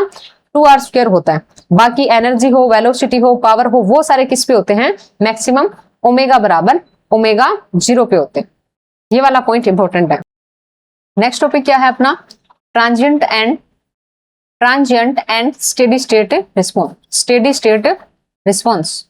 2r स्क्वायर होता है। बाकी एनर्जी हो, वेलोसिटी हो, पावर हो, वो सारे किस पे होते हैं, मैक्सिमम ओमेगा बराबर ओमेगा 0 पे होते हैं। ये वाला पॉइंट इंपॉर्टेंट है। नेक्स्ट टॉपिक क्या है अपना, transient and steady state response. Steady state response,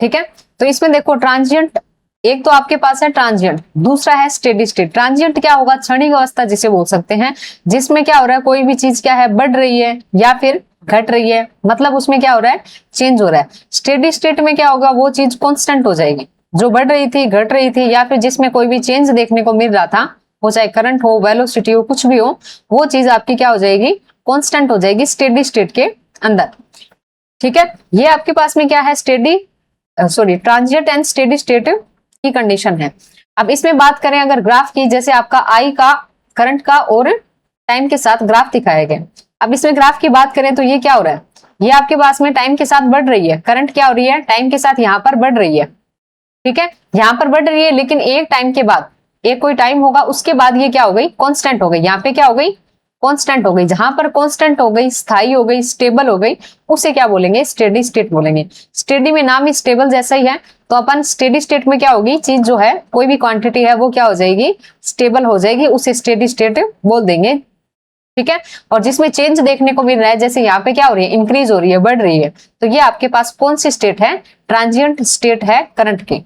ठीक है। तो इसमें देखो ट्रांजिएंट, एक तो आपके पास है ट्रांजिएंट, दूसरा है स्टेडी स्टेट। ट्रांजिएंट क्या होगा, क्षणिक अवस्था जिसे बोल सकते हैं, जिसमें क्या हो रहा है, कोई भी चीज क्या है, बढ़ रही है या फिर घट रही है, मतलब उसमें क्या हो रहा है, चेंज हो रहा है। स्टेडी स्टेट में क्या होगा, वो चीज कांस्टेंट हो जाएगी, जो बढ़ रही थी, घट रही थी, या फिर जिसमें कोई भी चेंज देखने को मिल रहा था, वो चाहे करंट हो, वेलोसिटी हो, कुछ भी हो, वो चीज आपकी क्या हो जाएगी, कांस्टेंट हो जाएगी स्टेडी स्टेट के अंदर, ठीक है। ये आपके पास में क्या है, ट्रांजिएंट एंड स्टेडी स्टेट की कंडीशन है। अब इसमें बात करें अगर ग्राफ की, जैसे आपका आई का, करंट का और टाइम के साथ ग्राफ दिखाया गया। अब इसमें ग्राफ की बात करें तो ये क्या हो रहा है, ये आपके पास में टाइम के साथ बढ़ रही है, करंट क्या हो रही है, टाइम के साथ यहाँ पर बढ़ रही है, ठीक है, यहाँ पर बढ़ रही है, लेकिन एक टाइम के बाद, एक कोई टाइम होगा उसके बाद ये क्या हो गई, कांस्टेंट हो गई। यहाँ पे क्या हो गई, कांस्टेंट हो गई। जहां पर कांस्टेंट हो गई, स्थायी हो गई, स्टेबल हो गई, उसे क्या बोलेंगे, स्टेडी स्टेट बोलेंगे। स्टेडी में नाम ही स्टेबल जैसा ही है, तो अपन स्टेडी स्टेट में क्या होगी, चीज जो है, कोई भी क्वांटिटी है वो क्या हो जाएगी, स्टेबल हो जाएगी, उसे स्टेडी स्टेट बोल देंगे, ठीक है। और जिसमें चेंज देखने को मिल रहा है, जैसे यहाँ पे क्या हो रही है, इंक्रीज हो रही है, बढ़ रही है, तो ये आपके पास कौन सी स्टेट है, ट्रांजिएंट स्टेट है करंट की।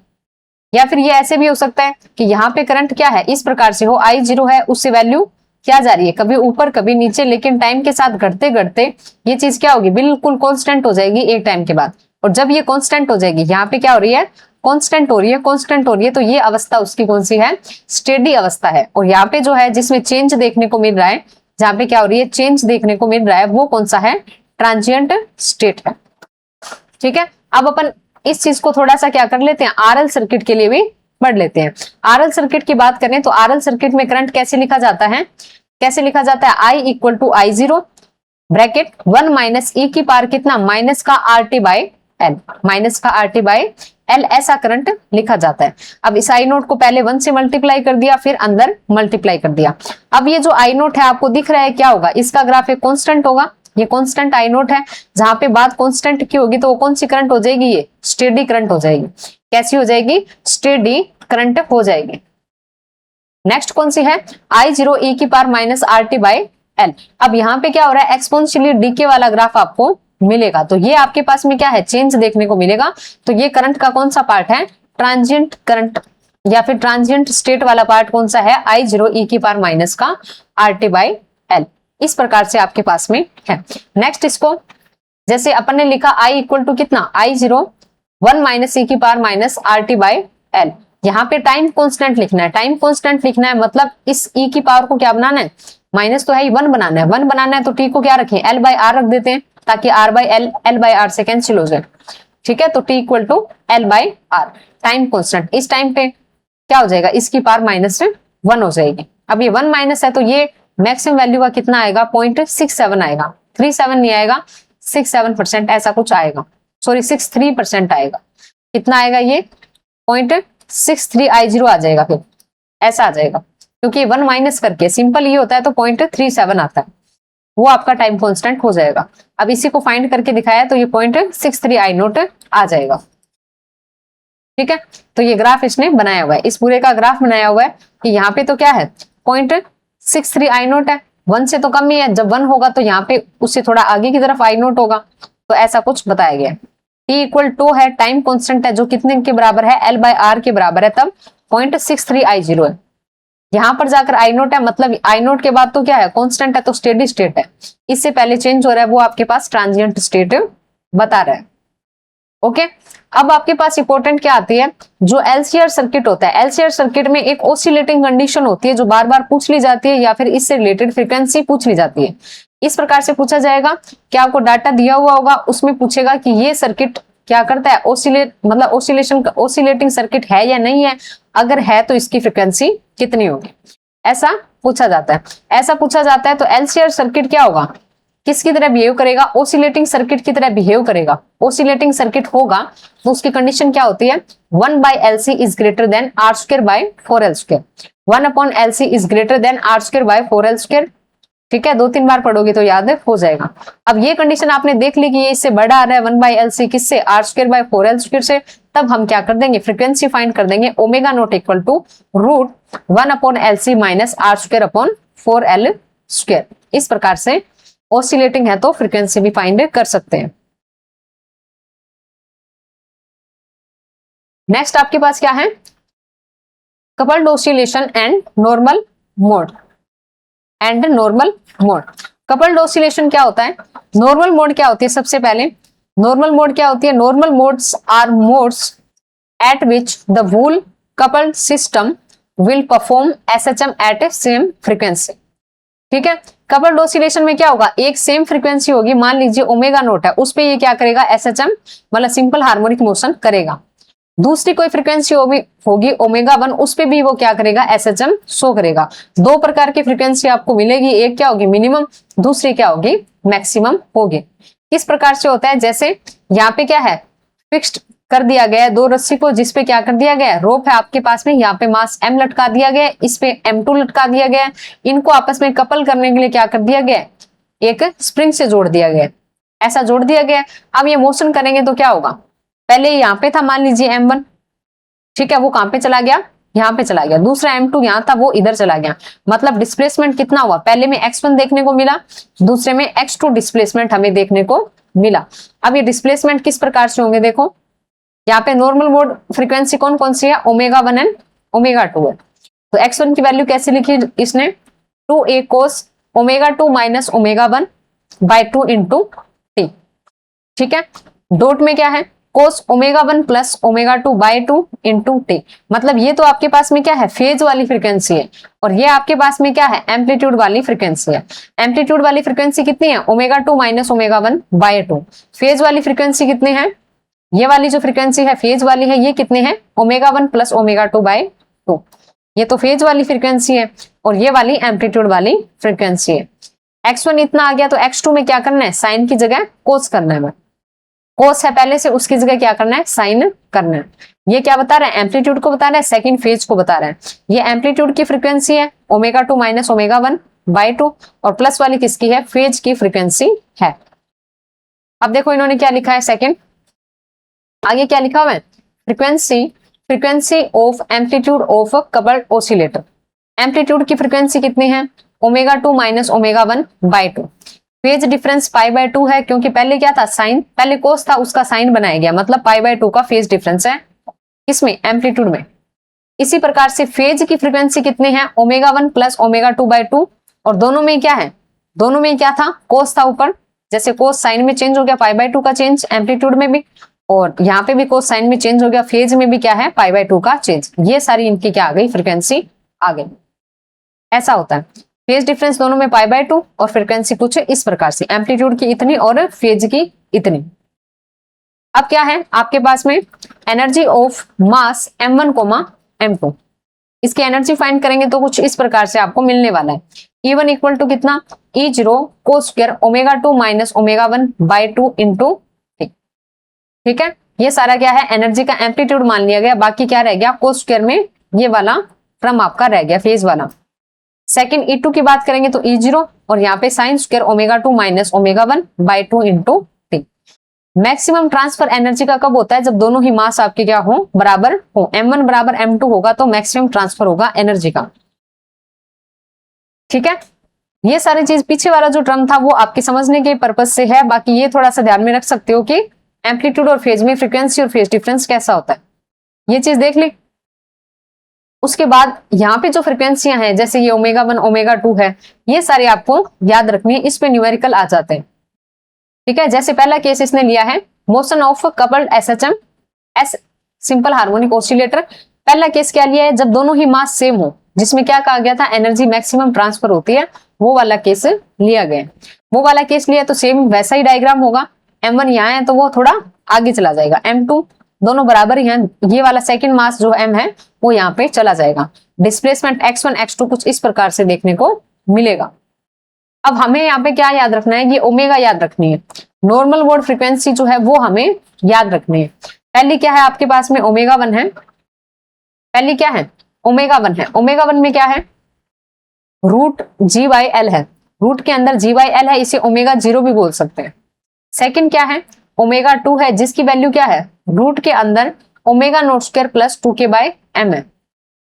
या फिर ये ऐसे भी हो सकता है कि यहाँ पे करंट क्या है, इस प्रकार से हो, I0 है, उससे वैल्यू क्या जा रही है, कभी ऊपर कभी नीचे, लेकिन टाइम के साथ घटते घटते ये चीज क्या होगी, बिल्कुल कांस्टेंट हो जाएगी एक टाइम के बाद। और जब ये कांस्टेंट हो जाएगी, यहाँ पे क्या हो रही है, कांस्टेंट हो रही है, कांस्टेंट हो रही है, तो ये अवस्था उसकी कौन सी है, स्टेडी अवस्था है। और यहाँ पे जो है जिसमें चेंज देखने को मिल रहा है, जहाँ पे क्या हो रही है, चेंज देखने को मिल रहा है, वो कौन सा है, ट्रांजिएंट स्टेट है, ठीक है। अब अपन इस चीज को थोड़ा सा क्या कर लेते हैं, आरएल सर्किट के लिए भी पढ़ लेते हैं। आरएल सर्किट की बात करें तो आरएल सर्किट में करंट कैसे लिखा जाता है, कैसे लिखा जाता है, I equal to I0 bracket 1 minus E की पावर कितना, माइनस का RT बाय L, माइनस का RT बाय L, ऐसा करंट लिखा जाता है। अब इस I नोट को पहले 1 से मल्टीप्लाई कर दिया, फिर अंदर मल्टीप्लाई कर दिया। अब ये जो I नोट है आपको दिख रहा है, क्या होगा, इसका ग्राफ एक कांस्टेंट होगा, ये कांस्टेंट I नोट है। जहां पे बात कांस्टेंट की होगी तो वो कौन सी करंट हो जाएगी, ये स्टेडी करंट हो जाएगी। कैसी हो जाएगी, स्टेडी करंट हो जाएगी। नेक्स्ट कौन सी है, I0 e की power minus RT by L। अब यहाँ पे क्या हो रहा है, एक्सपोनेंशियली डीके वाला ग्राफ आपको मिलेगा, तो ये आपके पास में क्या है, चेंज देखने को मिलेगा। तो ये करंट का कौन सा पार्ट है, ट्रांजिएंट करंट या फिर ट्रांजिएंट स्टेट वाला पार्ट कौन सा है, I0 e की पावर माइनस का RT बाय L, इस प्रकार से आपके पास में है। नेक्स्ट इसको जैसे अपन ने लिखा I इक्वल टू कितना, I0 1 माइनस ई की power minus RT by L। यहाँ पे टाइम कांस्टेंट लिखना है, टाइम कांस्टेंट लिखना है, मतलब इस ई की पावर को क्या बनाना है, माइनस तो है ही, 1 बनाना है, 1 बनाना है तो टी को क्या रखें, L बाय R रख देते हैं, ताकि R by L, L by R से कैंसिल हो जाए, ठीक है। तो T equal to L by R, time constant. इस टाइम पे क्या हो जाएगा, इसकी पावर माइनस 1 हो जाएगी। अब ये 1 माइनस है तो ये मैक्सिमम वैल्यू का कितना आएगा, 0.67 आएगा, 37 नहीं आएगा, 67% ऐसा कुछ आएगा, सॉरी 63% आएगा। कितना आएगा, ये 0.63 I0 आ जाएगा, फिर ऐसा आ जाएगा, क्योंकि 1 माइनस करके सिंपल ये होता है तो 0.37 आता है, वो आपका टाइम कांस्टेंट हो जाएगा। अब इसी को फाइंड करके दिखाया तो ये 0.63 I नोट आ जाएगा, ठीक है। तो ये ग्राफ इसने बनाया हुआ है, इस पूरे का ग्राफ बनाया हुआ है कि यहाँ पे तो क्या है, 0.63 I नोट है, 1 से तो कम ही है, जब 1 होगा तो यहाँ पे उससे थोड़ा आगे की तरफ I नोट होगा, तो ऐसा कुछ बताया गया है। T इक्वल 2 है, टाइम कांस्टेंट है, जो कितने के बराबर है, L बाय R के बराबर है, तब 0.63 I0 है, यहाँ पर जाकर आई नोट है, मतलब आई नोट के बाद तो क्या है, कांस्टेंट है, तो स्टेडी स्टेट है। इससे पहले चेंज हो रहा है वो आपके पास ट्रांजिएंट स्टेट बता रहा है। ओके, अब आपके पास इंपॉर्टेंट क्या आती है, जो एलसीआर सर्किट होता है, एलसीआर सर्किट में एक ऑसिलेटिंग कंडीशन होती है जो बार बार पूछ ली जाती है, या फिर इससे रिलेटेड फ्रीक्वेंसी पूछ ली जाती है। इस प्रकार से पूछा जाएगा कि आपको डाटा दिया हुआ होगा, उसमें पूछेगा कि ये सर्किट क्या करता है, ओसिलेट, मतलब ओसिलेशन, ओसिलेटिंग सर्किट है या नहीं है, अगर है तो इसकी फ्रीक्वेंसी कितनी होगी, ऐसा पूछा जाता है। ऐसा पूछा जाता है तो एलसीआर सर्किट क्या होगा, किसकी तरह बिहेव करेगा, ओसिलेटिंग सर्किट की तरह बिहेव करेगा। ओसिलेटिंग सर्किट होगा तो उसकी कंडीशन क्या होती है, 1/LC is greater then R²/4L²। 1/LC is greater then R²/4L²। ठीक है, 2-3 बार पढ़ोगे तो याद हो जाएगा। अब ये कंडीशन आपने देख ली कि ये इससे बड़ा आ रहा है 1/LC किससे, R²/4L² से, तब हम क्या कर देंगे, फ्रीक्वेंसी फाइंड कर देंगे, ω0 = √1/LC - R²/4L²। इस प्रकार से ऑसिलेटिंग है तो फ्रीक्वेंसी भी फाइंड कर सकते हैं। नेक्स्ट आपके पास क्या है, coupled oscillation and normal mode. Coupled oscillation क्या होता है, नॉर्मल मोड क्या होती है, सबसे पहले नॉर्मल मोड क्या होती है, normal modes are modes at which the whole coupled system will perform SHM at a same frequency. ठीक है, कपल्ड ऑसिलेशन में क्या होगा, एक सेम फ्रीक्वेंसी होगी, मान लीजिए ω0 है, उस पे ये क्या करेगा, एसएचएम मतलब सिंपल हार्मोनिक मोशन करेगा। दूसरी कोई फ्रीक्वेंसी होगी ω1, उस पे भी वो क्या करेगा, एसएचएम शो करेगा। दो प्रकार की फ्रीक्वेंसी आपको मिलेगी, एक क्या होगी मिनिमम, दूसरी क्या होगी मैक्सिमम होगी। किस प्रकार से होता है, जैसे यहाँ पे क्या है, फिक्स्ड कर दिया गया है दो रस्सी को, जिसपे क्या कर दिया गया है, रोप है आपके पास में, यहाँ पे मास m लटका दिया गया है, इस पे m2 लटका दिया गया है। इनको आपस में कपल करने के लिए क्या कर दिया गया है, एक स्प्रिंग से जोड़ दिया गया है, ऐसा जोड़ दिया गया है। अब ये मोशन करेंगे तो क्या होगा, पहले यहाँ पे था मान लीजिए m1, ठीक है, वो कहां पे चला गया, यहाँ पे चला गया। दूसरा m2 यहाँ था, वो इधर चला गया। मतलब डिस्प्लेसमेंट कितना हुआ, पहले में x1 देखने को मिला, दूसरे में x2 डिस्प्लेसमेंट हमें देखने को मिला। अब ये डिस्प्लेसमेंट किस प्रकार से होंगे, देखो यहाँ पे नॉर्मल मोड फ्रीक्वेंसी कौन कौन सी है, ω1 एंड ω2 है। तो x1 की वैल्यू कैसे लिखी इसने, 2a cos ω2 - ω1/2 इंटू t। ठीक है, डॉट में क्या है, cos ω1 + ω2/2 इंटू t। मतलब ये तो आपके पास में क्या है, फेज वाली फ्रीक्वेंसी है, और ये आपके पास में क्या है, एम्पलीट्यूड वाली फ्रीक्वेंसी है। एम्पलीट्यूड वाली फ्रीक्वेंसी कितनी है, ω2 - ω1/2। फेज वाली फ्रीक्वेंसी कितनी है, ये वाली जो फ्रीक्वेंसी है फेज वाली है, ये कितने हैं, ω1 + ω2/2। ये तो फेज वाली फ्रीक्वेंसी है, और ये वाली एम्पलीट्यूड वाली फ्रीक्वेंसी है। x1 इतना आ गया तो x2 में क्या करना है, साइन की जगह कोस करना है। कोस है पहले से, उसकी जगह क्या करना है, साइन करना है। ये क्या बता रहा है, एम्पलीट्यूड को बता रहा है, सेकंड फेज को बता रहा है। ये एम्पलीट्यूड की फ्रीक्वेंसी है ω2 - ω1/2, और प्लस वाली किसकी है, फेज की फ्रीक्वेंसी है। अब देखो इन्होंने क्या लिखा है, सेकंड आगे क्या लिखा हुआ है, frequency of amplitude of coupled oscillator. Amplitude की फ्रीक्वेंसी कितनी है, ω2 - ω1/2। फेज डिफरेंस π/2 है, क्योंकि पहले क्या था, साइन, पहले कोस था, उसका साइन बनाया गया, मतलब π/2 का फेज डिफरेंस है इसमें एम्पलीट्यूड में। इसी प्रकार से फेज की फ्रीक्वेंसी कितनी है, ω1 + ω2/2, और दोनों में क्या है, दोनों में क्या था, कोस था ऊपर, जैसे कोस साइन में चेंज हो गया, π/2 का चेंज एम्पलीट्यूड में भी, और यहाँ पे भी कोस साइन में चेंज हो गया, फेज में भी क्या है, π/2 का चेंज। ये सारी इनकी क्या आ गई, फ्रीक्वेंसी आ गई। ऐसा होता है, फेज डिफरेंस दोनों में π/2, और फ्रीक्वेंसी कुछ इस प्रकार से, एम्पलीट्यूड की इतनी और फेज की इतनी। अब क्या है आपके पास में, energy of mass m1, m2। इसकी एनर्जी फाइंड करेंगे तो कुछ इस प्रकार से आपको मिलने वाला है। E1 = कितना, E0 cos² ω2 - ω1/2 इंटू। ठीक है, ये सारा क्या है, एनर्जी का एम्पलीट्यूड मान लिया गया, बाकी क्या रह गया, cos² में ये वाला टर्म आपका रह गया, फेज वाला। सेकंड E2 की बात करेंगे तो E0, और यहाँ पे sin² ω2 - ω1/2 into t। Maximum transfer energy का कब होता है, जब दोनों ही मास आपके क्या हो, बराबर हो। m1 = m2 होगा तो मैक्सिमम ट्रांसफर होगा एनर्जी का। ठीक है, ये सारी चीज पीछे वाला जो टर्म था वो आपके समझने के पर्पज से है, बाकी ये थोड़ा सा ध्यान में रख सकते हो कि एम्पलीट्यूड और फेज में फ्रीक्वेंसी और फेज डिफरेंस कैसा होता है, ये चीज देख ली। उसके बाद यहाँ पे जो फ्रिक्वेंसियां हैं जैसे ये ω1 ω2 है, ये सारे आपको याद रखनी है, इस पे न्यूमेरिकल आ जाते हैं। ठीक है, जैसे पहला केस इसने लिया है motion of coupled SHM S simple harmonic oscillator. पहला केस क्या लिया है, जब दोनों ही मास सेम हो, जिसमें क्या कहा गया था एनर्जी मैक्सिमम ट्रांसफर होती है, वो वाला केस लिया गया। वो वाला केस लिया तो सेम वैसा ही डायग्राम होगा, M1 यहाँ है तो वो थोड़ा आगे चला जाएगा, M2 दोनों बराबर ही हैं, ये वाला सेकंड मास जो M है वो यहाँ पे चला जाएगा। डिस्प्लेसमेंट x1 x2 कुछ इस प्रकार से देखने को मिलेगा। अब हमें यहाँ पे क्या याद रखना है, ये ओमेगा याद रखनी है, नॉर्मल मोड फ्रीक्वेंसी जो है वो हमें याद रखनी है। पहली क्या है आपके पास में ω1 है, पहली क्या है ω1 है, ω1 में क्या है √G/L है, रूट के अंदर G/L है, इसे ω0 भी बोल सकते हैं। सेकंड क्या है ω2 है, जिसकी वैल्यू क्या है रूट के अंदर ω02 प्लस 2k/m है,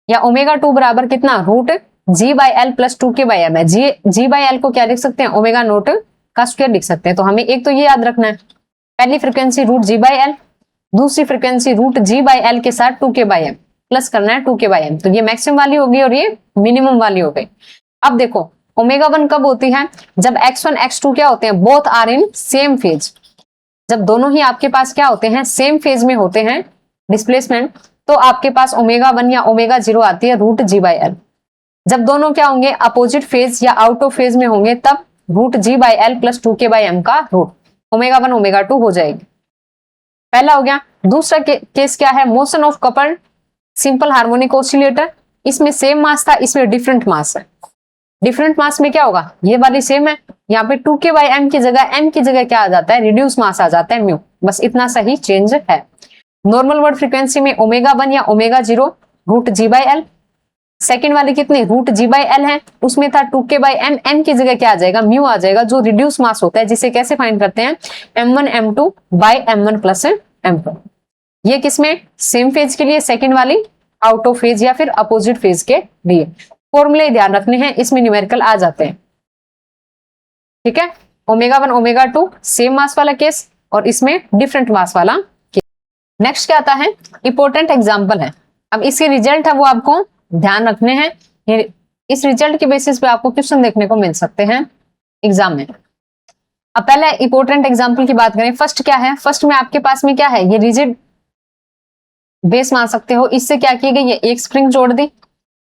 या ω2 बराबर कितना √G/L प्लस 2k/m है। G/L को क्या लिख सकते हैं ω0 का स्क्वायर लिख सकते हैं। तो हमें एक तो ये याद रखना है, पहली फ्रिक्वेंसी √G/L, दूसरी फ्रिक्वेंसी √G/L के साथ 2k/m प्लस करना है 2k/m, तो ये मैक्सिमम वाली होगी और ये मिनिमम वाली हो गई। अब देखो ω1 कब होती है, जब x1 x2 क्या होते हैं, both are in same phase, जब दोनों ही आपके पास क्या होते हैं सेम फेज में होते हैं डिस्प्लेसमेंट, तो आपके पास ω1 या ω0 आती है √G/L। जब दोनों क्या होंगे अपोजिट फेज या आउट ऑफ फेज में होंगे तब √G/L प्लस 2k/m का रूट ω1 ω2 हो जाएगी। पहला हो गया। दूसरा केस क्या है, motion of coupled simple harmonic oscillator, इसमें सेम मास था, इसमें डिफरेंट मास है। डिफरेंट मास में क्या होगा, ये वाली सेम है, यहाँ पे 2k/m की जगह m की जगह क्या आ जाता है रिड्यूस मास आ जाता है म्यू, बस इतना सही चेंज है। नॉर्मल वर्ड फ्रीक्वेंसी में ω1 या ω0 √G/L, सेकंड वाली कितनी √G/L है, उसमें था 2k/m, m की जगह क्या आ जाएगा म्यू आ जाएगा, जो रिड्यूस मास होता है, जिसे कैसे फाइंड करते हैं m1 m2 bye m1 plus m2। ये किसमें सेम फेज के लिए, सेकंड वाली आउट ऑफ फेज या फिर अपोजिट फेज के लिए। फॉर्मूले ध्यान रखने हैं, इसमें न्यूमेरिकल आ जाते हैं। ठीक है, ω1 ω2 सेम मास वाला केस और इसमें डिफरेंट मास वाला केस। नेक्स्ट क्या आता है, इंपॉर्टेंट एग्जांपल है। अब इसके रिजल्ट है वो आपको ध्यान रखने हैं, इस रिजल्ट के बेसिस पे आपको क्वेश्चन देखने को मिल सकते हैं एग्जाम में। अब पहले इंपॉर्टेंट एग्जांपल की बात करें, फर्स्ट क्या है, फर्स्ट में आपके पास में क्या है, ये रिजिड बेस मान सकते हो, इससे क्या की गई है एक स्प्रिंग जोड़ दी,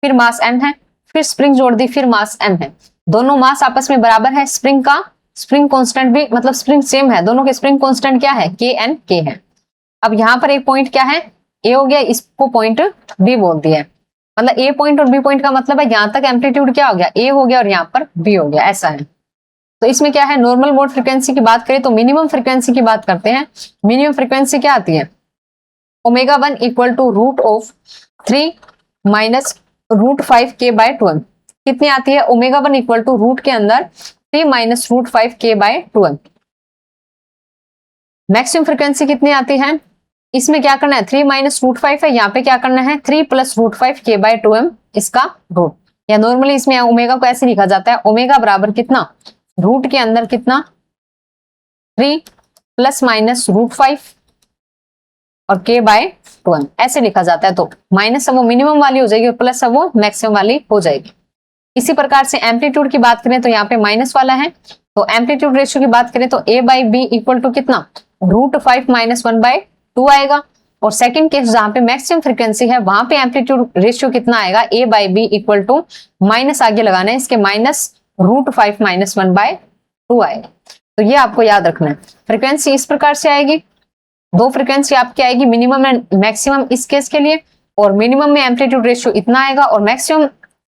फिर मास m है, फिर स्प्रिंग जोड़ दी, फिर मास m है, दोनों मास आपस में बराबर है, स्प्रिंग का स्प्रिंग कांस्टेंट भी मतलब स्प्रिंग सेम है, दोनों के स्प्रिंग कांस्टेंट क्या है k n k है। अब यहाँ पर एक पॉइंट क्या है a हो गया, इसको पॉइंट b बोल दिया है, मतलब a पॉइंट और b पॉइंट का मतलब है यहाँ तक एम्पलीट्यूड क्या हो गया a हो गया और यहाँ पर b हो गया, ऐसा है। तो इसमें क्या है नॉर्मल मोड फ्रीक्वेंसी की बात करें तो मिनिमम फ्रीक्वेंसी की बात करते हैं। मिनिमम फ्रीक्वेंसी क्या आती है ω1 इक्वल टू √3 माइनस √5k/2m, कितनी आती है ω1 इक्वल टू रूट के अंदर 3 माइनस √5k/2m। मैक्सिमम फ्रीक्वेंसी कितनी आती है, इसमें क्या करना है 3 माइनस √5 है, यहाँ पे क्या करना है 3 प्लस √5k/2m इसका रूट, या नॉर्मली इसमें ओमेगा को ऐसे लिखा जाता है ओमेगा बराबर कितना रूट के अंदर कितना 3 प्लस माइनस √5 और k/2m ऐसे लिखा जाता है। तो माइनस अब वो मिनिमम वाली हो जाएगी और प्लस अब वो मैक्सिमम वाली हो जाएगी। इसी प्रकार से एम्पलीट्यूड की बात करें तो यहाँ पे माइनस वाला है, तो एम्पलीट्यूड रेशियो की बात करें तो a/b इक्वल टू कितना √5 माइनस 1/2 आएगा। और सेकंड केस जहां पे मैक्सिमम फ्रीक्वेंसी है वहां पे एम्पलीट्यूड रेशियो कितना आएगा a/b इक्वल टू माइनस आगे लगाना है, इसके माइनस √5 माइनस 1/2 आएगा। तो ये आपको याद रखना है। फ्रीक्वेंसी इस प्रकार से आएगी, दो फ्रीक्वेंसी आपकी आएगी मिनिमम एंड मैक्सिमम इस केस के लिए, और मिनिमम में एम्पलीट्यूड रेशियो इतना आएगा और मैक्सिमम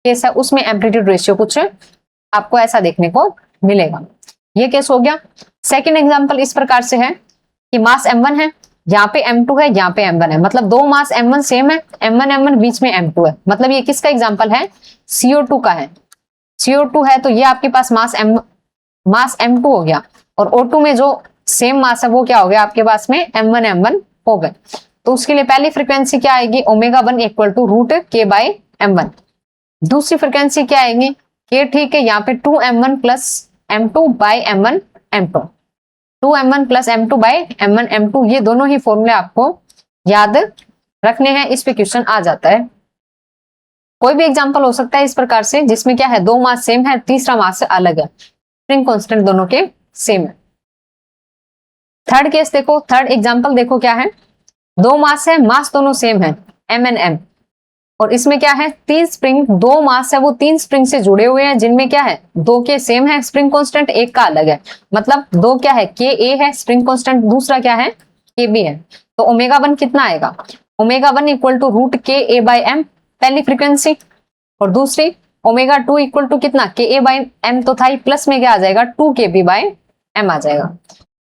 केस है उसमें एम्पलीट्यूड रेशियो कुछ आपको ऐसा देखने को मिलेगा। ये केस हो गया। सेकंड एग्जांपल इस प्रकार से है कि मास m1 है, यहाँ पे m2 है, यहाँ पे m1 है, मतलब दो मास m1 सेम है, m1 बीच में m2 है, मतलब ये किसका एग्जांपल है CO2 का है। CO2 है तो ये आपके पास मास m2 हो गया, और O2 में जो सेम मास है वो क्या हो गया आपके पास में m1 हो गए। तो उसके लिए पहली फ्रीक्वेंसी क्या आएगी ω1 इक्वल टू √k/m1। दूसरी फ्रीक्वेंसी क्या आएगी k, ठीक है, यहाँ पे 2m1 plus m2 by m1 m2, 2m1 plus m2 by m1 m2, ये दोनों ही फॉर्मूले आपको याद रखने हैं, इस पे क्वेश्चन आ जाता है। कोई भी एग्जांपल हो सकता है इस प्रकार से जिसमें क्या है, 2 मास सेम है, तीसरा मास अलग है, स्प्रिंग कांस्टेंट दोनों के सेम है। थर्ड केस देखो, थर्ड एग्जांपल देखो क्या है, 2 मास है, मास दोनों सेम है, m एंड m, और इसमें क्या है, 3 स्प्रिंग, 2 मास है, वो 3 स्प्रिंग से जुड़े हुए हैं जिनमें क्या है, 2 के सेम है स्प्रिंग कांस्टेंट, एक का अलग है, मतलब 2 क्या है, Ka है स्प्रिंग कांस्टेंट, दूसरा क्या है, Kb है। तो ω1 कितना आएगा, ω1 इक्वल टू रूट Ka/m पहली फ्रीक्वेंसी, और दूसरी ω2 इक्वल टू कितना, Ka/m तो था ही, प्लस में क्या आ जाएगा, 2Kb/m आ जाएगा।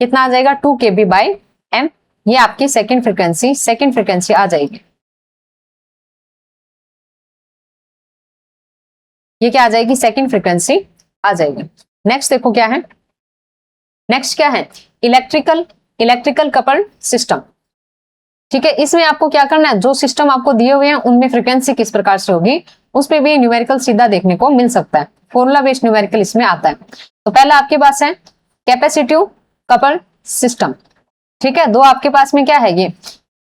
कितना आ जाएगा, 2Kb/m। ये आपकी सेकंड फ्रीक्वेंसी आ जाएगी। ये क्या आ जाएगी, सेकंड फ्रीक्वेंसी आ जाएगी। नेक्स्ट देखो क्या है, नेक्स्ट क्या है, इलेक्ट्रिकल कपल्ड सिस्टम। ठीक है, इसमें आपको क्या करना है, जो सिस्टम आपको दिए हुए हैं उनमें फ्रीक्वेंसी किस प्रकार से होगी, उस पर भी न्यूमेरिकल सीधा देखने को मिल सकता है, फॉर्मूला बेस्ड न्यूमेरिकल इसमें आता है। तो पहला आपके पास है कैपेसिटिव कपल्ड सिस्टम। ठीक है, दो आपके पास में क्या है, ये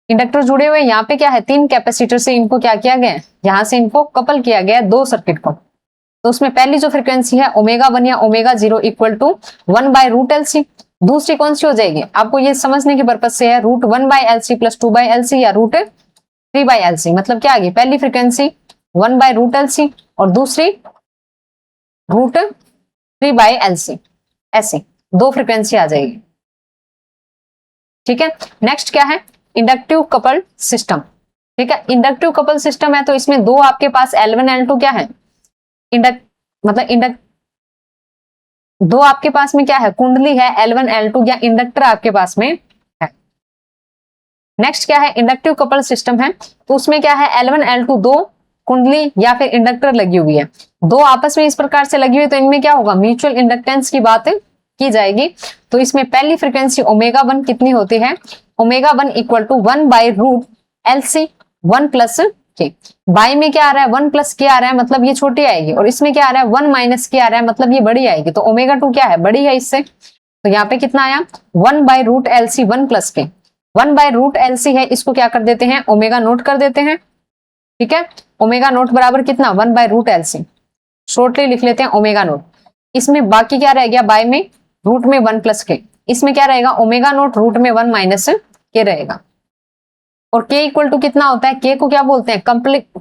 इंडक्टर जुड़े हुए, यहाँ पे क्या है, 3 कैपेसिटर से इनको क्या किया गया है, यहाँ से इनको कपल किया गया है 2 सर्किट को। तो उसमें पहली जो फ्रीक्वेंसी है ω1 या ω0 इक्वल टू 1/√LC। दूसरी कौन सी हो जाएगी, आपको ये समझने के पर्पज से है, √1/LC प्लस 2/LC या √3/LC। मतलब क्या आ गई, पहली फ्रीक्वेंसी 1/√LC और दूसरी √3/LC, ऐसे 2 फ्रीक्वेंसी आ जाएगी। ठीक है, नेक्स्ट क्या है, इंडक्टिव कपल्ड सिस्टम। ठीक है, इंडक्टिव कपल सिस्टम है तो इसमें 2 आपके पास L1 L2 क्या है, दो आपके पास में क्या है, कुंडली है, L1 L2 या इंडक्टर आपके पास में है। नेक्स्ट क्या है, इंडक्टिव कपल सिस्टम है तो उसमें क्या है, L1 L2 2 कुंडली या फिर इंडक्टर लगी हुई है, 2 आपस में इस प्रकार से लगी हुई, तो इनमें क्या होगा, म्यूचुअल इंडक्टेंस की बात की जाएगी। तो इसमें पहली फ्रीक्वेंसी ω1 कितनी होती है, ω1 इक्वल टू 1/√LC 1 प्लस के, बाई में क्या आ रहा है, 1 प्लस के आ रहा है, मतलब ये छोटी आएगी, और इसमें क्या आ रहा है, 1 माइनस के आ रहा है, मतलब ये बड़ी आएगी। तो ω2 क्या है, बड़ी है इससे, तो यहाँ पे कितना आया, 1/√LC 1 प्लस के, 1/√LC है, इसको क्या कर देते हैं, ω0 कर देते हैं। ठीक है, ω0 बराबर कितना, 1/√LC, शॉर्टली लिख लेते हैं ω0। इसमें बाकी क्या रह गया, बाय में रूट में 1 प्लस के, इसमें क्या रहेगा, ω0 रूट में 1 माइनस के रहेगा। और k इक्वल टू कितना होता है, k को क्या बोलते हैं,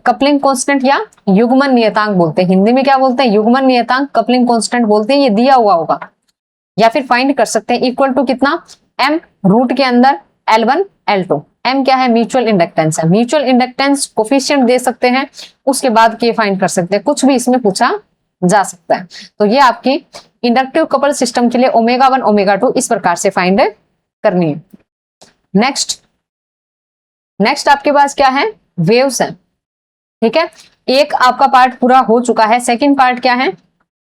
कपलिंग कांस्टेंट या युग्मन नियतांक बोलते हैं, हिंदी में क्या बोलते हैं, युग्मन नियतांक, कपलिंग कांस्टेंट बोलते हैं। ये दिया हुआ होगा या फिर फाइंड कर सकते हैं, इक्वल टू कितना, m रूट के अंदर L1 L2, m क्या है, म्यूचुअल इंडक्टेंस है, म्यूचुअल इंडक्टेंस कोफिशिएंट दे सकते हैं, उसके बाद k फाइंड कर सकते हैं, कुछ भी इसमें पूछा जा सकता है। तो ये आपकी इंडक्टिव कपल सिस्टम के लिए ω1 ω2 इस प्रकार से फाइंड करनी है। नेक्स्ट आपके पास क्या है, वेव्स है। ठीक है, एक आपका पार्ट पूरा हो चुका है, सेकंड पार्ट क्या है,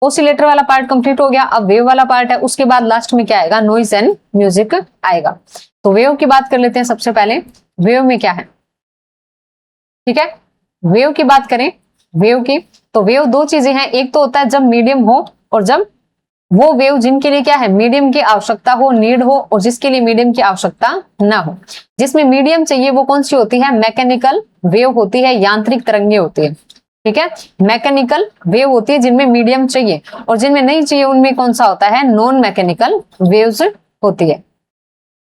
ओसिलेटर वाला पार्ट कंप्लीट हो गया, अब वेव वाला पार्ट है, उसके बाद लास्ट में क्या आएगा, नॉइज एंड म्यूजिक आएगा। तो वेव की बात कर लेते हैं सबसे पहले, वेव में क्या है। ठीक है, वेव की बात करें, वेव की, तो वेव 2 चीजें हैं, एक तो होता है जब मीडियम हो, और जब वो वेव जिनके लिए क्या है, मीडियम की आवश्यकता हो, नीड हो, और जिसके लिए मीडियम की आवश्यकता ना हो। जिसमें मीडियम चाहिए वो कौन सी होती है, मैकेनिकल वेव होती है, यांत्रिक तरंगे होती है। ठीक है, मैकेनिकल वेव होती है जिनमें मीडियम चाहिए, और जिनमें नहीं चाहिए उनमें कौन सा होता है, नॉन मैकेनिकल वेव्स होती है।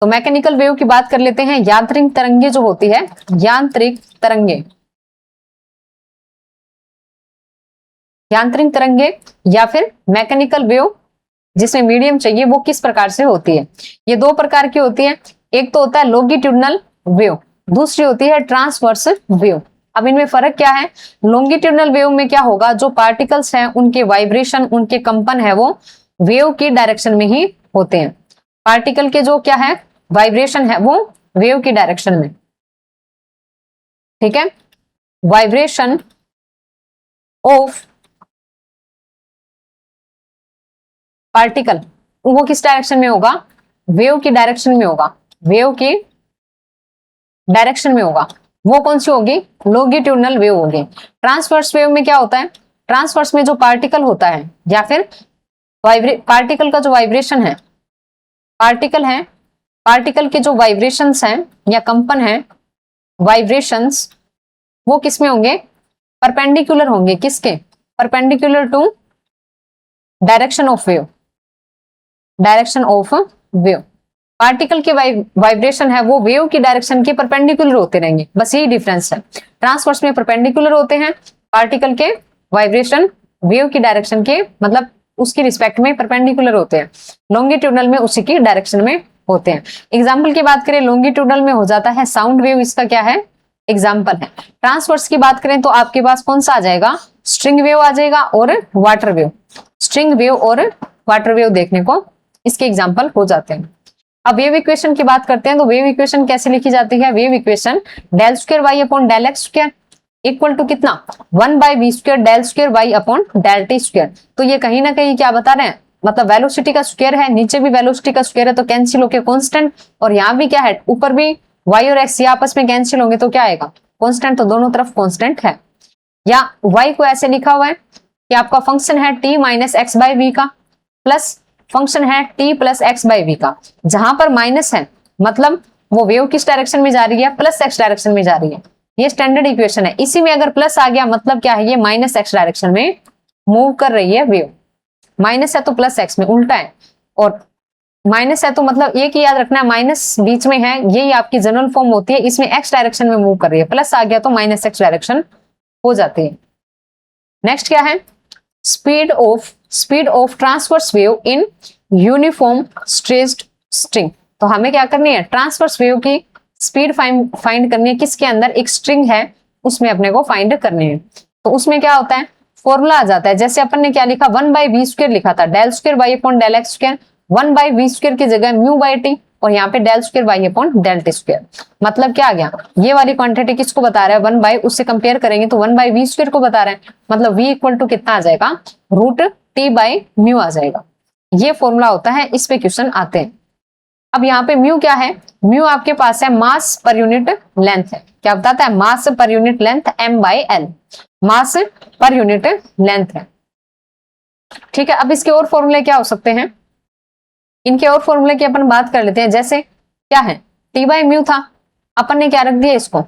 तो मैकेनिकल वेव की बात कर लेते हैं, यांत्रिक तरंगे जो होती है, यांत्रिक तरंगे या फिर मैकेनिकल वेव जिसमें मीडियम चाहिए, वो किस प्रकार से होती है। ये 2 प्रकार की होती है, एक तो होता है लॉन्गिट्यूडनल वेव, दूसरी होती है ट्रांसवर्स वेव। अब इनमें फर्क क्या है, लॉन्गिट्यूडनल वेव में क्या होगा, जो पार्टिकल्स हैं उनके वाइब्रेशन, उनके कंपन है, वो वेव की डायरेक्शन में ही होते हैं। पार्टिकल के जो क्या है, वाइब्रेशन है, वो वेव की डायरेक्शन में। ठीक है, वाइब्रेशन ऑफ पार्टिकल वो किस डायरेक्शन में होगा, वेव की डायरेक्शन में होगा, वेव की डायरेक्शन में होगा, वो कौन सी होगी, लॉन्गिट्यूडनल वेव होगी। ट्रांसवर्स वेव में क्या होता है, ट्रांसवर्स में जो पार्टिकल होता है या फिर पार्टिकल का जो वाइब्रेशन है, पार्टिकल के जो वाइब्रेशंस हैं या कंपन हैं, वाइब्रेशंस वो किस में होंगे, परपेंडिकुलर होंगे, किसके? Perpendicular to direction of wave, direction of wave. Particle के वाइब्रेशन है वो वेव की डायरेक्शन के परपेंडिकुलर होते रहेंगे, बस यही डिफरेंस है। ट्रांसवर्स में परपेंडिकुलर होते हैं, पार्टिकल के वाइब्रेशन वेव की डायरेक्शन के मतलब उसकी रिस्पेक्ट में परपेंडिकुलर होते हैं, लॉन्गिट्यूडनल में उसी की डायरेक्शन में होते हैं। एग्जाम्पल की बात करें, लॉन्गिट्यूडनल में हो जाता है साउंड वेव, इसका क्या है? एग्जाम्पल है। ट्रांसवर्स की बात करें तो आपके पास कौन सा आ जाएगा? स्ट्रिंग वेव आ जाएगा और वाटर वेव। स्ट्रिंग वेव और वाटर वेव देखने को इसके एग्जाम्पल हो जाते हैं। अब वेव इक्वेशन की बात करते हैं, तो वेव इक्वेशन कैसे लिखी जाती है? Wave equation del square Y upon del X square equal to कितना? 1/v² del square Y upon del T square. तो ये कहीं ना कहीं क्या बता रहे हैं, मतलब वेलोसिटी का स्क्वायर है, नीचे भी वेलोसिटी का स्क्वायर है तो कैंसिल होके कांस्टेंट, और यहाँ भी क्या है, ऊपर भी y और x ये आपस में कैंसिल होंगे तो क्या आएगा? कांस्टेंट। तो दोनों तरफ कांस्टेंट है। या y को ऐसे लिखा हुआ है कि आपका फंक्शन है t minus X by V का प्लस फंक्शन है t plus X by V का। जहां पर माइनस है मतलब वो वेव किस डायरेक्शन में जा रही है? प्लस एक्स डायरेक्शन में जा रही है। ये स्टैंडर्ड इक्वेशन है। इसी में अगर प्लस आ गया मतलब क्या है? ये माइनस एक्स डायरेक्शन में मूव कर रही है वेव। माइनस है तो प्लस एक्स में, उल्टा है। और माइनस है तो मतलब एक ही याद रखना है, माइनस बीच में है, यही आपकी जनरल फॉर्म होती है। इसमें एक्स डायरेक्शन में मूव कर रही है, प्लस आ गया तो माइनस एक्स डायरेक्शन हो जाती है। नेक्स्ट क्या है? Speed of transverse wave in uniform stressed string. तो हमें क्या करनी है? ट्रांसवर्स वेव की स्पीड फाइंड करनी है। किसके अंदर? एक स्ट्रिंग है उसमें अपने को फाइंड करनी है। तो उसमें क्या होता है? फॉर्मूला आ जाता है। जैसे अपन ने क्या लिखा? 1/v² लिखा था, del square Y upon del X square. 1/v² की जगह म्यू बाई टी और यहाँ पे del square Y upon del T square. मतलब क्या आ गया? ये वाली क्वांटिटी किसको बता रहा है? 1 उससे कंपेयर करेंगे तो 1/v² को बता रहा है। मतलब v इक्वल टू कितना आ जाएगा? √t/μ आ जाएगा। ये फॉर्मूला होता है, इस पे क्वेश्चन आते हैं। अब यहाँ पे म्यू क्या है? म्यू आपके पास है मास पर यूनिट लेंथ है। क्या बताता है? मास पर यूनिट लेंथ m/l, मास पर यूनिट लेंथ है। ठीक है, अब इसके और फॉर्मूले क्या हो सकते हैं? इनके और फॉर्मूले की अपन बात कर लेते हैं। जैसे क्या है? t/μ था, अपन ने क्या रख दिया?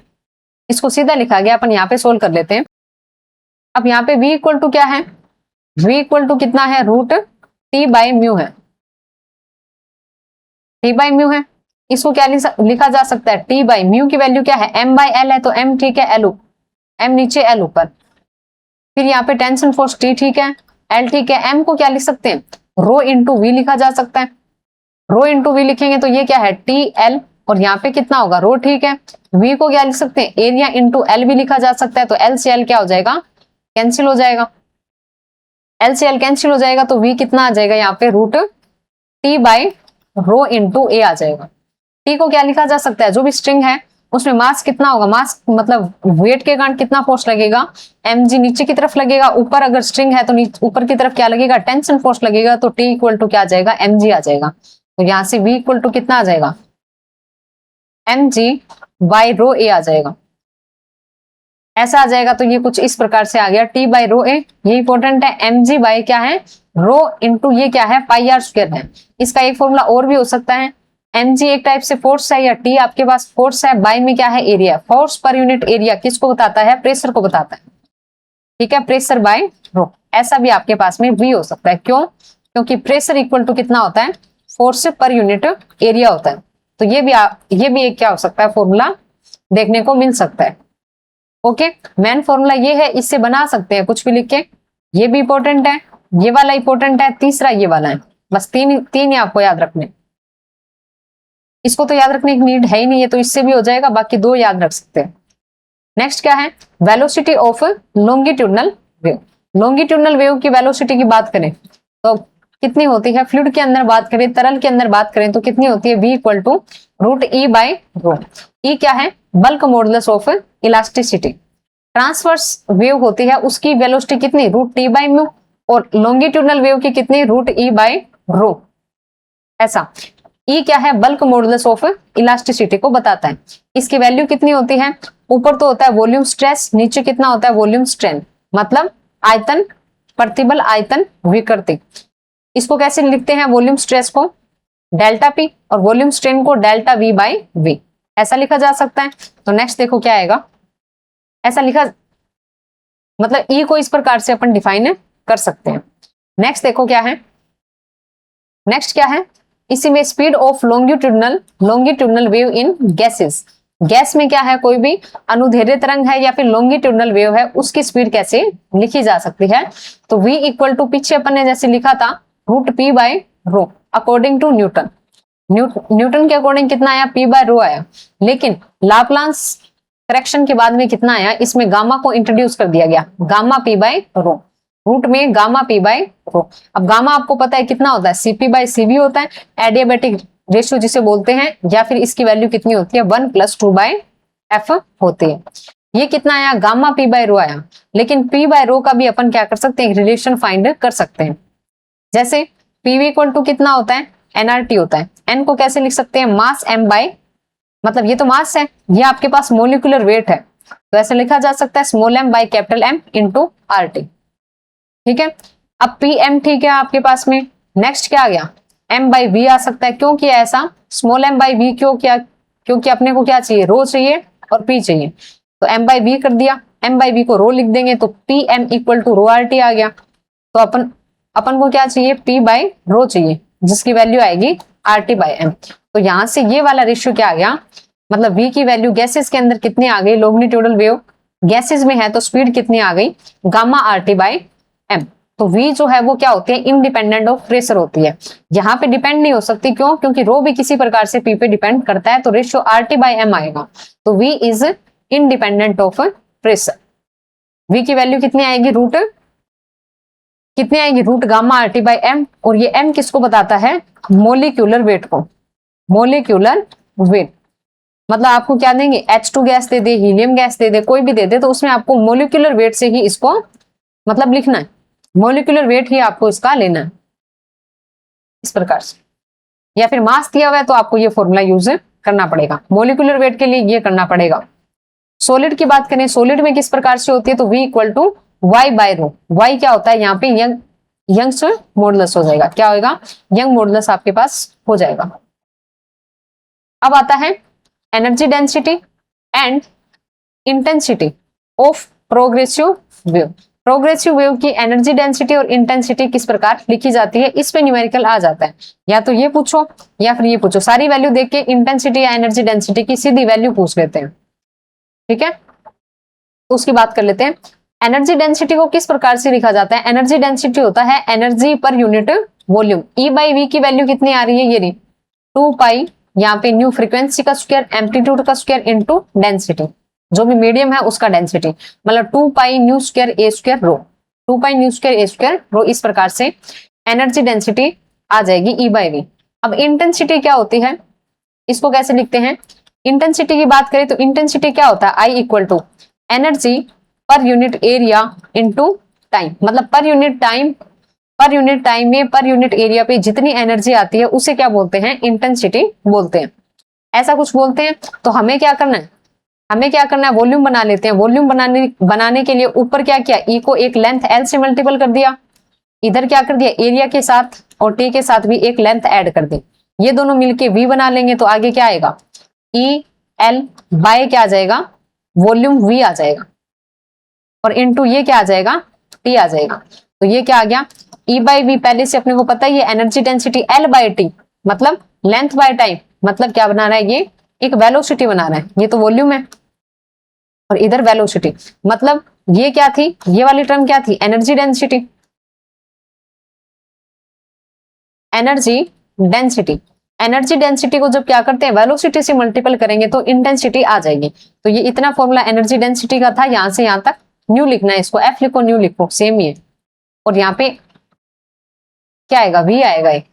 इसको सीधा लिखा गया। अपन यहाँ पे सोल्व कर लेते हैं। अब यहाँ पे v इक्वल टू क्या है? v इक्वल टू कितना है? √t/μ है। t/μ है, इसको क्या लिखा जा सकता है? t/μ की वैल्यू क्या है? m/l है, तो m ठीक है, m नीचे l ऊपर। फिर यहाँ पे टेंशन फोर्स T ठीक है, L ठीक है। m को क्या लिख सकते हैं? रो इंटू वी लिखा जा सकता है। रो इंटू वी लिखेंगे तो ये क्या है? TL, और यहाँ पे कितना होगा? रो ठीक है। v को क्या लिख सकते हैं? एरिया इंटू L भी लिखा जा सकता है। तो L से L क्या हो जाएगा? कैंसिल हो जाएगा। L से L कैंसिल हो जाएगा तो v कितना आ जाएगा? यहाँ पे √t/रो इंटू a आ जाएगा। T को क्या लिखा जा सकता है? जो भी स्ट्रिंग है उसमें मास कितना होगा? मास मतलब वेट के कारण कितना फोर्स लगेगा? mg नीचे की तरफ लगेगा। ऊपर अगर स्ट्रिंग है तो ऊपर की तरफ क्या लगेगा? टेंशन फोर्स लगेगा। तो T इक्वल टू क्या आ जाएगा? mg आ जाएगा। तो यहाँ से v इक्वल टू कितना आ जाएगा? mg/ρ a आ जाएगा। ऐसा आ जाएगा। तो ये कुछ इस प्रकार से आ गया t/ρ a। ये इंपॉर्टेंट है। mg बाय क्या है? रो इंटू ये क्या है? πr² है। इसका एक फॉर्मूला और भी हो सकता है। mg एक टाइप से फोर्स है, या t आपके पास फोर्स है, बाय में क्या है? एरिया। फोर्स पर यूनिट एरिया किसको बताता है? प्रेशर को बताता है। ठीक है, प्रेशर बाय रो। ऐसा भी आपके पास में v हो सकता है। क्यों? क्योंकि प्रेशर इक्वल टू कितना होता है? फोर्स पर यूनिट एरिया होता है। तो ये भी एक क्या हो सकता है? फॉर्मूला देखने को मिल सकता है। ओके, मेन फॉर्मूला ये है, इससे बना सकते हैं कुछ भी लिख के। ये भी इंपॉर्टेंट है, ये वाला इंपॉर्टेंट है, तीसरा ये वाला है। बस तीन ही आपको याद रखने। इसको तो याद रखने की नीड है ही नहीं है, तो इससे भी हो जाएगा। बाकी दो याद रख सकते हैं। नेक्स्ट क्या है? Velocity of longitudinal wave. Longitudinal wave की वेलोसिटी की बात करें तो कितनी होती है? फ्लूइड के अंदर बात करें, तरल के अंदर बात करें तो कितनी होती है? v equal to √e/ρ। ई क्या है? Bulk modulus of elasticity. Transverse wave होती है उसकी वेलोसिटी कितनी? √t/μ। और लॉन्गिट्यूडनल वेव की कितनी? √e/ρ। ऐसा ई क्या है? बल्क मॉडुलस ऑफ इलास्टिसिटी को बताता है। इसकी वैल्यू कितनी होती है? ऊपर तो होता है वॉल्यूम स्ट्रेस, नीचे कितना होता है? Volume strain. मतलब आयतन, प्रतिबल, आयतन, विकृति। इसको कैसे लिखते हैं? वॉल्यूम स्ट्रेस को डेल्टा P और वॉल्यूम स्ट्रेन को डेल्टा V/V, ऐसा लिखा जा सकता है। तो नेक्स्ट देखो क्या आएगा। ऐसा लिखा मतलब ई को इस प्रकार से अपन डिफाइन कर सकते हैं। नेक्स्ट देखो क्या है, नेक्स्ट क्या है, इसी में speed of longitudinal wave in gases. Gas में क्या है, कोई भी अनुदैर्ध्य तरंग है या फिर लॉन्गिट्यूडनल वेव है, उसकी स्पीड कैसे लिखी जा सकती है। तो v इक्वल टू पीछे अपन ने जैसे लिखा था √p/ρ according to Newton. Newton के अकॉर्डिंग कितना आया, p/ρ आया, लेकिन लाप्लास करेक्शन के बाद में कितना आया, इसमें गामा को इंट्रोड्यूस कर दिया गया, गामा p/ρ, रूट में गामा p/ρ। अब गामा आपको पता है कितना होता है, cp/cv होता है, एडियाबैटिक रेशियो जिसे बोलते हैं, या फिर इसकी वैल्यू कितनी होती है 1 + 2/f होती है। ये कितना आया, गामा p/ρ आया, लेकिन p/ρ का भी अपन क्या कर सकते हैं, रिलेशन फाइंड कर सकते हैं। जैसे pv इक्वल टू कितना होता है, nRT होता है। n को कैसे लिख सकते हैं, मास m बाय, मतलब ये तो मास है, ये आपके पास मोलिकुलर वेट है, तो ऐसे लिखा जा सकता है small m by capital M into RT। ठीक है, अब pm ठीक है आपके पास में। नेक्स्ट क्या आ गया, m/v आ सकता है। क्यों किया ऐसा, स्मॉल m/v क्यों किया, क्योंकि अपने को क्या चाहिए, रो चाहिए और p चाहिए, तो m/v कर दिया, m/v को रो लिख देंगे तो pm इक्वल टू ρRT आ गया। तो अपन को क्या चाहिए, p/ρ चाहिए, जिसकी वैल्यू आएगी RT/m। तो यहां से ये वाला रेशियो क्या आ गया, मतलब v की वैल्यू गैसेस के अंदर कितनी आ गई, लॉन्गिट्यूडनल वेव गैसेस में है तो स्पीड कितनी आ गई, गामा RT/m। तो v जो है वो क्या होती है, इंडिपेंडेंट ऑफ प्रेशर होती है, यहाँ पे डिपेंड नहीं हो सकती। क्यों, क्योंकि रो भी किसी प्रकार से p पे डिपेंड करता है, तो रेशियो RT/m आएगा। तो v is independent of pressure. v की वैल्यू कितनी आएगी, कितनी आएगी, रूट गामा RT/m, और ये m किसको बताता है, मोलिक्यूलर वेट को, मोलिक्यूलर वेट। मतलब आपको क्या देंगे, H2 गैस दे दे, हीलियम गैस दे दे, कोई भी दे दे, तो उसमें आपको मोलिक्यूलर वेट से ही इसको मतलब लिखना है, मोलिकुलर वेट ही आपको इसका लेना है इस प्रकार से। या फिर मास दिया हुआ है तो आपको ये फॉर्मूला यूज करना पड़ेगा, मोलिकुलर वेट के लिए ये करना पड़ेगा। सॉलिड की बात करें, सॉलिड में किस प्रकार से होती है, तो v equal to y/ρ। y क्या होता है, यहाँ पे यंग्स मॉडुलस हो जाएगा, क्या होगा, यंग मॉडुलस आपके पास हो जाएगा। अब आता है energy density and intensity of progressive wave. Progressive wave की एनर्जी डेंसिटी और इंटेंसिटी किस प्रकार लिखी जाती है, इस पे न्यूमेरिकल आ जाता है, या तो ये पूछो या फिर ये पूछो, सारी वैल्यू देख के इंटेंसिटी या एनर्जी डेंसिटी की सीधी वैल्यू पूछ लेते हैं। ठीक है, तो उसकी बात कर लेते हैं। एनर्जी डेंसिटी को किस प्रकार से लिखा जाता है, एनर्जी डेंसिटी होता है energy per unit volume. E/v की वैल्यू कितनी आ रही है, ये रही 2 पाई, यहाँ पे न्यू फ्रीक्वेंसी का स्क्वायर, एम्पलीट्यूड का स्क्वायर इंटू डेंसिटी, जो भी मीडियम है उसका डेंसिटी, मतलब 2 पाई न्यू स्क्वायर ए स्क्वायर रो, 2 पाई न्यू स्क्वायर ए स्क्वायर रो। इस प्रकार से एनर्जी डेंसिटी आ जाएगी E/v। अब इंटेंसिटी क्या होती है, इसको कैसे लिखते हैं, इंटेंसिटी की बात करें तो इंटेंसिटी क्या होता है, I equal to energy per unit area into time. मतलब पर यूनिट टाइम में पर यूनिट एरिया पे जितनी एनर्जी आती है उसे क्या बोलते हैं, इंटेंसिटी बोलते हैं, ऐसा कुछ बोलते हैं। तो हमें क्या करना है, वॉल्यूम बना लेते हैं। वॉल्यूम बनाने के लिए ऊपर क्या किया, E को एक लेंथ L से मल्टीपल कर दिया, इधर क्या कर दिया, एरिया के साथ और T के साथ भी एक लेंथ ऐड कर दी, ये दोनों मिलके V बना लेंगे। तो आगे क्या आएगा, EL बाय क्या आ जाएगा, वॉल्यूम V आ जाएगा, और इनटू ये क्या आ जाएगा, T आ जाएगा। तो ये क्या आ गया, E/v पहले से अपने को पता है, ये एनर्जी डेंसिटी L/T, मतलब लेंथ बाय टाइम, मतलब क्या बना रहा है, ये एक वेलोसिटी बना रहा है, ये तो वॉल्यूम है और इधर वेलोसिटी, मतलब ये क्या थी, ये वाली टर्म क्या थी, एनर्जी डेंसिटी। एनर्जी डेंसिटी को जब क्या करते हैं, वेलोसिटी से मल्टीपल करेंगे तो इंटेंसिटी आ जाएगी। तो ये इतना फॉर्मूला एनर्जी डेंसिटी का था, यहां से यहां तक न्यू लिखना है, इसको F लिखो, न्यू लिखो, सेम ही है। और यहाँ पे क्या आएगा, V आएगा एक,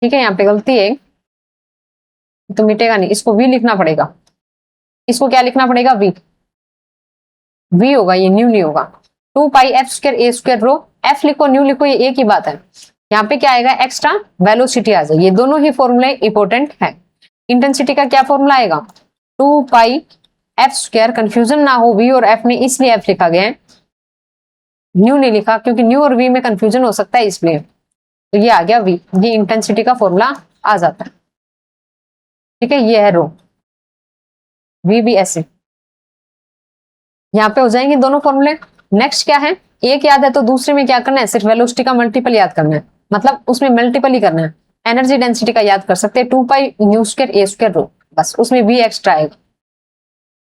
ठीक है, यहाँ पे गलती है तो मिटेगा नहीं, इसको V लिखना पड़ेगा, इसको क्या लिखना पड़ेगा, V होगा, ये न्यू नहीं होगा। 2 pi F square A square rho, F लिखो न्यू लिखो, ये एक ही बात है। यहाँ पे क्या आएगा, एक्स्ट्रा वेलोसिटी आ जाए। ये दोनों ही फॉर्मूले इंपॉर्टेंट है। इंटेंसिटी का क्या फॉर्मूला आएगा, 2 पाई F स्क्वायर, कंफ्यूजन ना हो V और F में, इसलिए F लिखा गया है, न्यू नहीं लिखा, क्योंकि न्यू और V में कंफ्यूजन हो सकता है इसलिए। तो ये आ गया V, ये इंटेंसिटी का फॉर्मूला आ जाता है। ठीक है, ये है रो, V भी ऐसे, यहाँ पे हो जाएंगे दोनों फॉर्मूले। नेक्स्ट क्या है, एक याद है तो दूसरे में क्या करना है, सिर्फ वेलोसिटी का मल्टीपल याद करना है, मतलब उसमें मल्टीपल ही करना है। एनर्जी डेंसिटी का याद कर सकते हैं 2 पाई न्यू स्क्वायर ए स्क्वायर रो, बस उसमें v एक्स्ट्रा आएगा।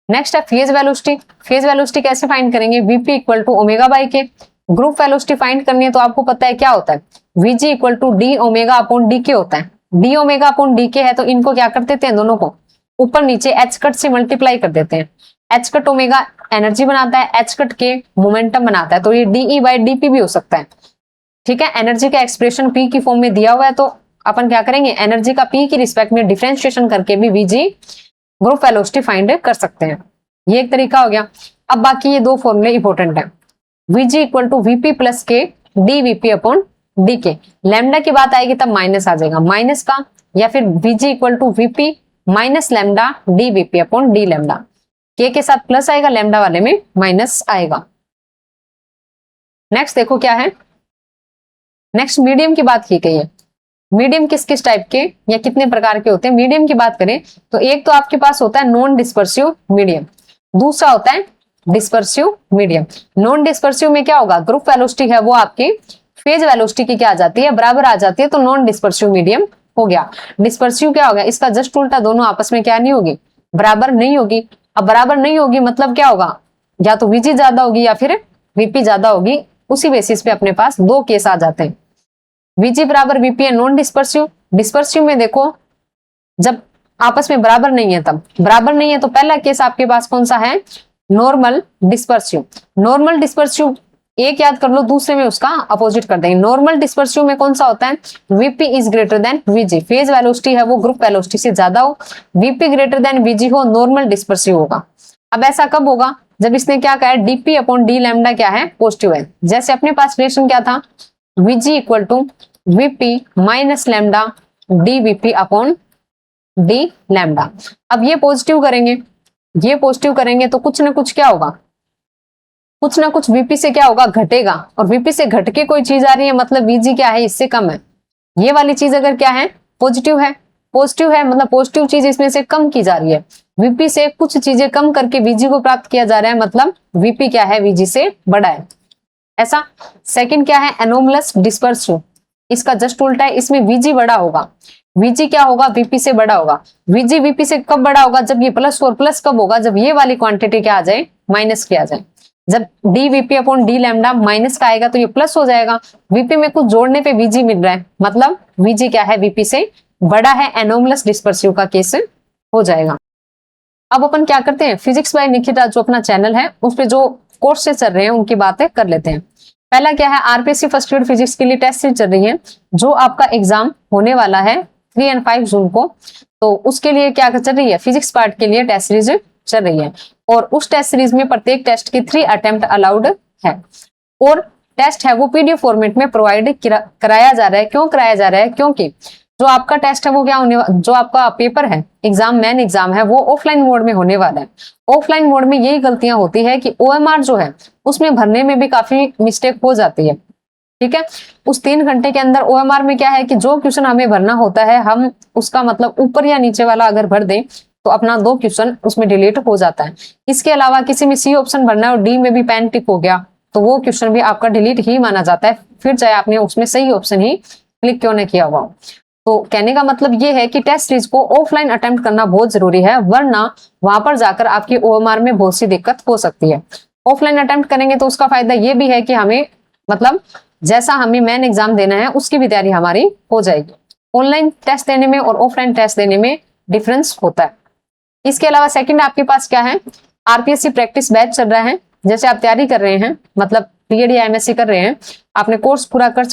नेक्स्ट है फेज वेलोसिटी। फेज वेलोसिटी कैसे फाइंड करेंगे, vp equal to omega by K. Group velocity find करनी है तो आपको पता है क्या होता है, vg equal to D omega upon D K होता है। डी ओमेगा अपॉन डी के है तो इनको क्या कर देते हैं, दोनों को ऊपर नीचे एच कट से मल्टीप्लाई कर देते हैं। एच कट ओमेगा एनर्जी बनाता है, एच कट के मोमेंटम बनाता है, तो ये डीई बाई डीपी भी हो सकता है। ठीक है, एनर्जी का एक्सप्रेशन पी की फॉर्म में दिया हुआ है तो अपन क्या करेंगे, एनर्जी का पी की रिस्पेक्ट में डिफरेंशिएशन करके भी वीजी ग्रुप वेलोसिटी फाइंड कर सकते हैं। ये एक तरीका हो गया। अब बाकी ये दो फॉर्मूले इंपॉर्टेंट है, VG equal to VP plus K D VP upon D K. Lambda की बात आएगी तब माइनस आ जाएगा माइनस का, या फिर VG equal to VP minus lambda D VP upon D lambda. के साथ प्लस आएगा, लैम्डा वाले में माइनस आएगा। नेक्स्ट देखो क्या है, नेक्स्ट मीडियम की बात की गई है। मीडियम किस किस टाइप के या कितने प्रकार के होते हैं, मीडियम की बात करें तो एक तो आपके पास होता है नॉन डिस्पर्सिव मीडियम, दूसरा होता है डिस्पर्सिव मीडियम। नॉन डिस्पर्सिव में क्या होगा, ग्रुप वेलोसिटी है वो आपकी फेज वेलोसिटी की क्या आ जाती है, बराबर आ जाती है, तो नॉन डिस्पर्सिव मीडियम हो गया। डिस्पर्सिव क्या हो गया, इसका जस्ट उल्टा, दोनों आपस में क्या नहीं होगी, बराबर नहीं होगी। अब बराबर नहीं होगी मतलब क्या होगा, या तो वीजी ज्यादा होगी या फिर वीपी ज्यादा होगी। उसी बेसिस पे अपने पास दो केस आ जाते हैं, वीजी बराबर वीपी है नॉन डिस्पर्सिव। डिस्पर्सिव में देखो जब आपस में बराबर नहीं है, तब बराबर नहीं है तो पहला केस आपके पास कौन सा है, नॉर्मल डिस्पर्सिव। नॉर्मल डिस्पर्सिव एक याद कर लो, दूसरे में उसका अपोजिट कर देंगे। नॉर्मल डिस्पर्सिव में कौन सा होता है, VP is greater than VG, phase velocity है वो ग्रुप वेलोसिटी से ज्यादा हो, वीपी ग्रेटर देन वीजी हो, नॉर्मल डिस्पर्सिव होगा। अब ऐसा कब होगा, जब इसने क्या कहा है, डीपी अपॉन डी लैम्डा क्या है, पॉजिटिव है। जैसे अपने पास रिलेशन क्या था, VG equal to VP minus lambda D VP upon D lambda. अब ये पॉजिटिव करेंगे, ये पॉजिटिव करेंगे तो कुछ ना कुछ क्या होगा, कुछ ना कुछ वीपी से क्या होगा, घटेगा। और वीपी से घट के कोई चीज आ रही है मतलब वीजी क्या है, इससे कम है। ये वाली चीज अगर क्या है, पॉजिटिव है, पॉजिटिव है मतलब पॉजिटिव चीज इसमें से कम की जा रही है। वीपी से कुछ चीजें कम करके वीजी को प्राप्त किया जा रहा है, मतलब वीपी क्या है, वीजी से बड़ा है। ऐसा सेकंड क्या है, एनोमलस डिस्पर्सिव, इसका जस्ट उल्टा है, इसमें वीजी बड़ा होगा। वीजी क्या होगा, वीपी से बड़ा होगा। वीजी वीपी से कब बड़ा होगा, जब ये प्लस, और प्लस कब होगा, जब ये वाली क्वांटिटी क्या आ जाए, माइनस की आ जाए। जब D VP upon D lambda minus का आएगा तो ये प्लस हो जाएगा। वीपी में कुछ जोड़ने पे वीजी मिल रहा है, मतलब वीजी क्या है, वीपी से बड़ा है, एनोमलस डिस्पर्सिव का केस हो जाएगा। अब अपन क्या करते हैं, फिजिक्स बाय निकिता जो अपना चैनल है उस पे जो कोर्सेज चल रहे हैं उनकी बातें कर लेते हैं। पहला क्या है, आरपीएससी फर्स्ट ईयर फिजिक्स के लिए टेस्ट सीरीज चल रही है, जो आपका एग्जाम होने वाला है 3 और 5 जून को। तो उसके लिए क्या चल रही है, फिजिक्स पार्ट के लिए टेस्ट सीरीज चल रही है, और उस टेस्ट सीरीज में प्रत्येक टेस्ट की 3 अटेम्प्ट अलाउड है, और टेस्ट है वो पीडीएफ फॉर्मेट में प्रोवाइड कराया जा रहा है। क्यों कराया जा रहा है, क्योंकि जो आपका टेस्ट है वो क्या होने, जो आपका पेपर है, एग्जाम मेन एग्जाम है, वो ऑफलाइन मोड में होने वाला है। ऑफलाइन मोड में यही गलतियां होती है कि ओएमआर जो है उसमें भरने में भी काफी मिस्टेक हो जाती है। ठीक है, उस 3 घंटे के अंदर ओएमआर में क्या है कि जो क्वेश्चन हमें भरना होता है, हम उसका मतलब ऊपर या नीचे वाला अगर भर दें तो अपना 2 क्वेश्चन उसमें डिलीट हो जाता है। इसके अलावा किसी में सी ऑप्शन भरना है और डी में भी पेन टिक हो गया तो वो क्वेश्चन भी आपका डिलीट ही माना जाता है, फिर चाहे आपने उसमें सही ऑप्शन ही क्लिक क्यों न किया हुआ। तो कहने का मतलब ये है कि टेस्ट सीरीज को ऑफलाइन अटेम्प्ट करना बहुत जरूरी है, वरना वहां पर जाकर आपकी ओएमआर में बहुत सी दिक्कत हो सकती है। ऑफलाइन अटेम्प्ट करेंगे तो उसका फायदा ये भी है कि हमें मतलब जैसा हमें मेन एग्जाम देना है उसकी भी तैयारी हमारी हो जाएगी। ऑनलाइन टेस्ट देने में और ऑफलाइन टेस्ट देने में डिफरेंस होता है। इसके अलावा सेकंड आपके पास क्या है, आरपीएससी प्रैक्टिस बैच चल रहा है। जैसे आप तैयारी कर रहे हैं, मतलब बीएड या एमएससी कर रहे हैं, आपने कोर्स पूरा कर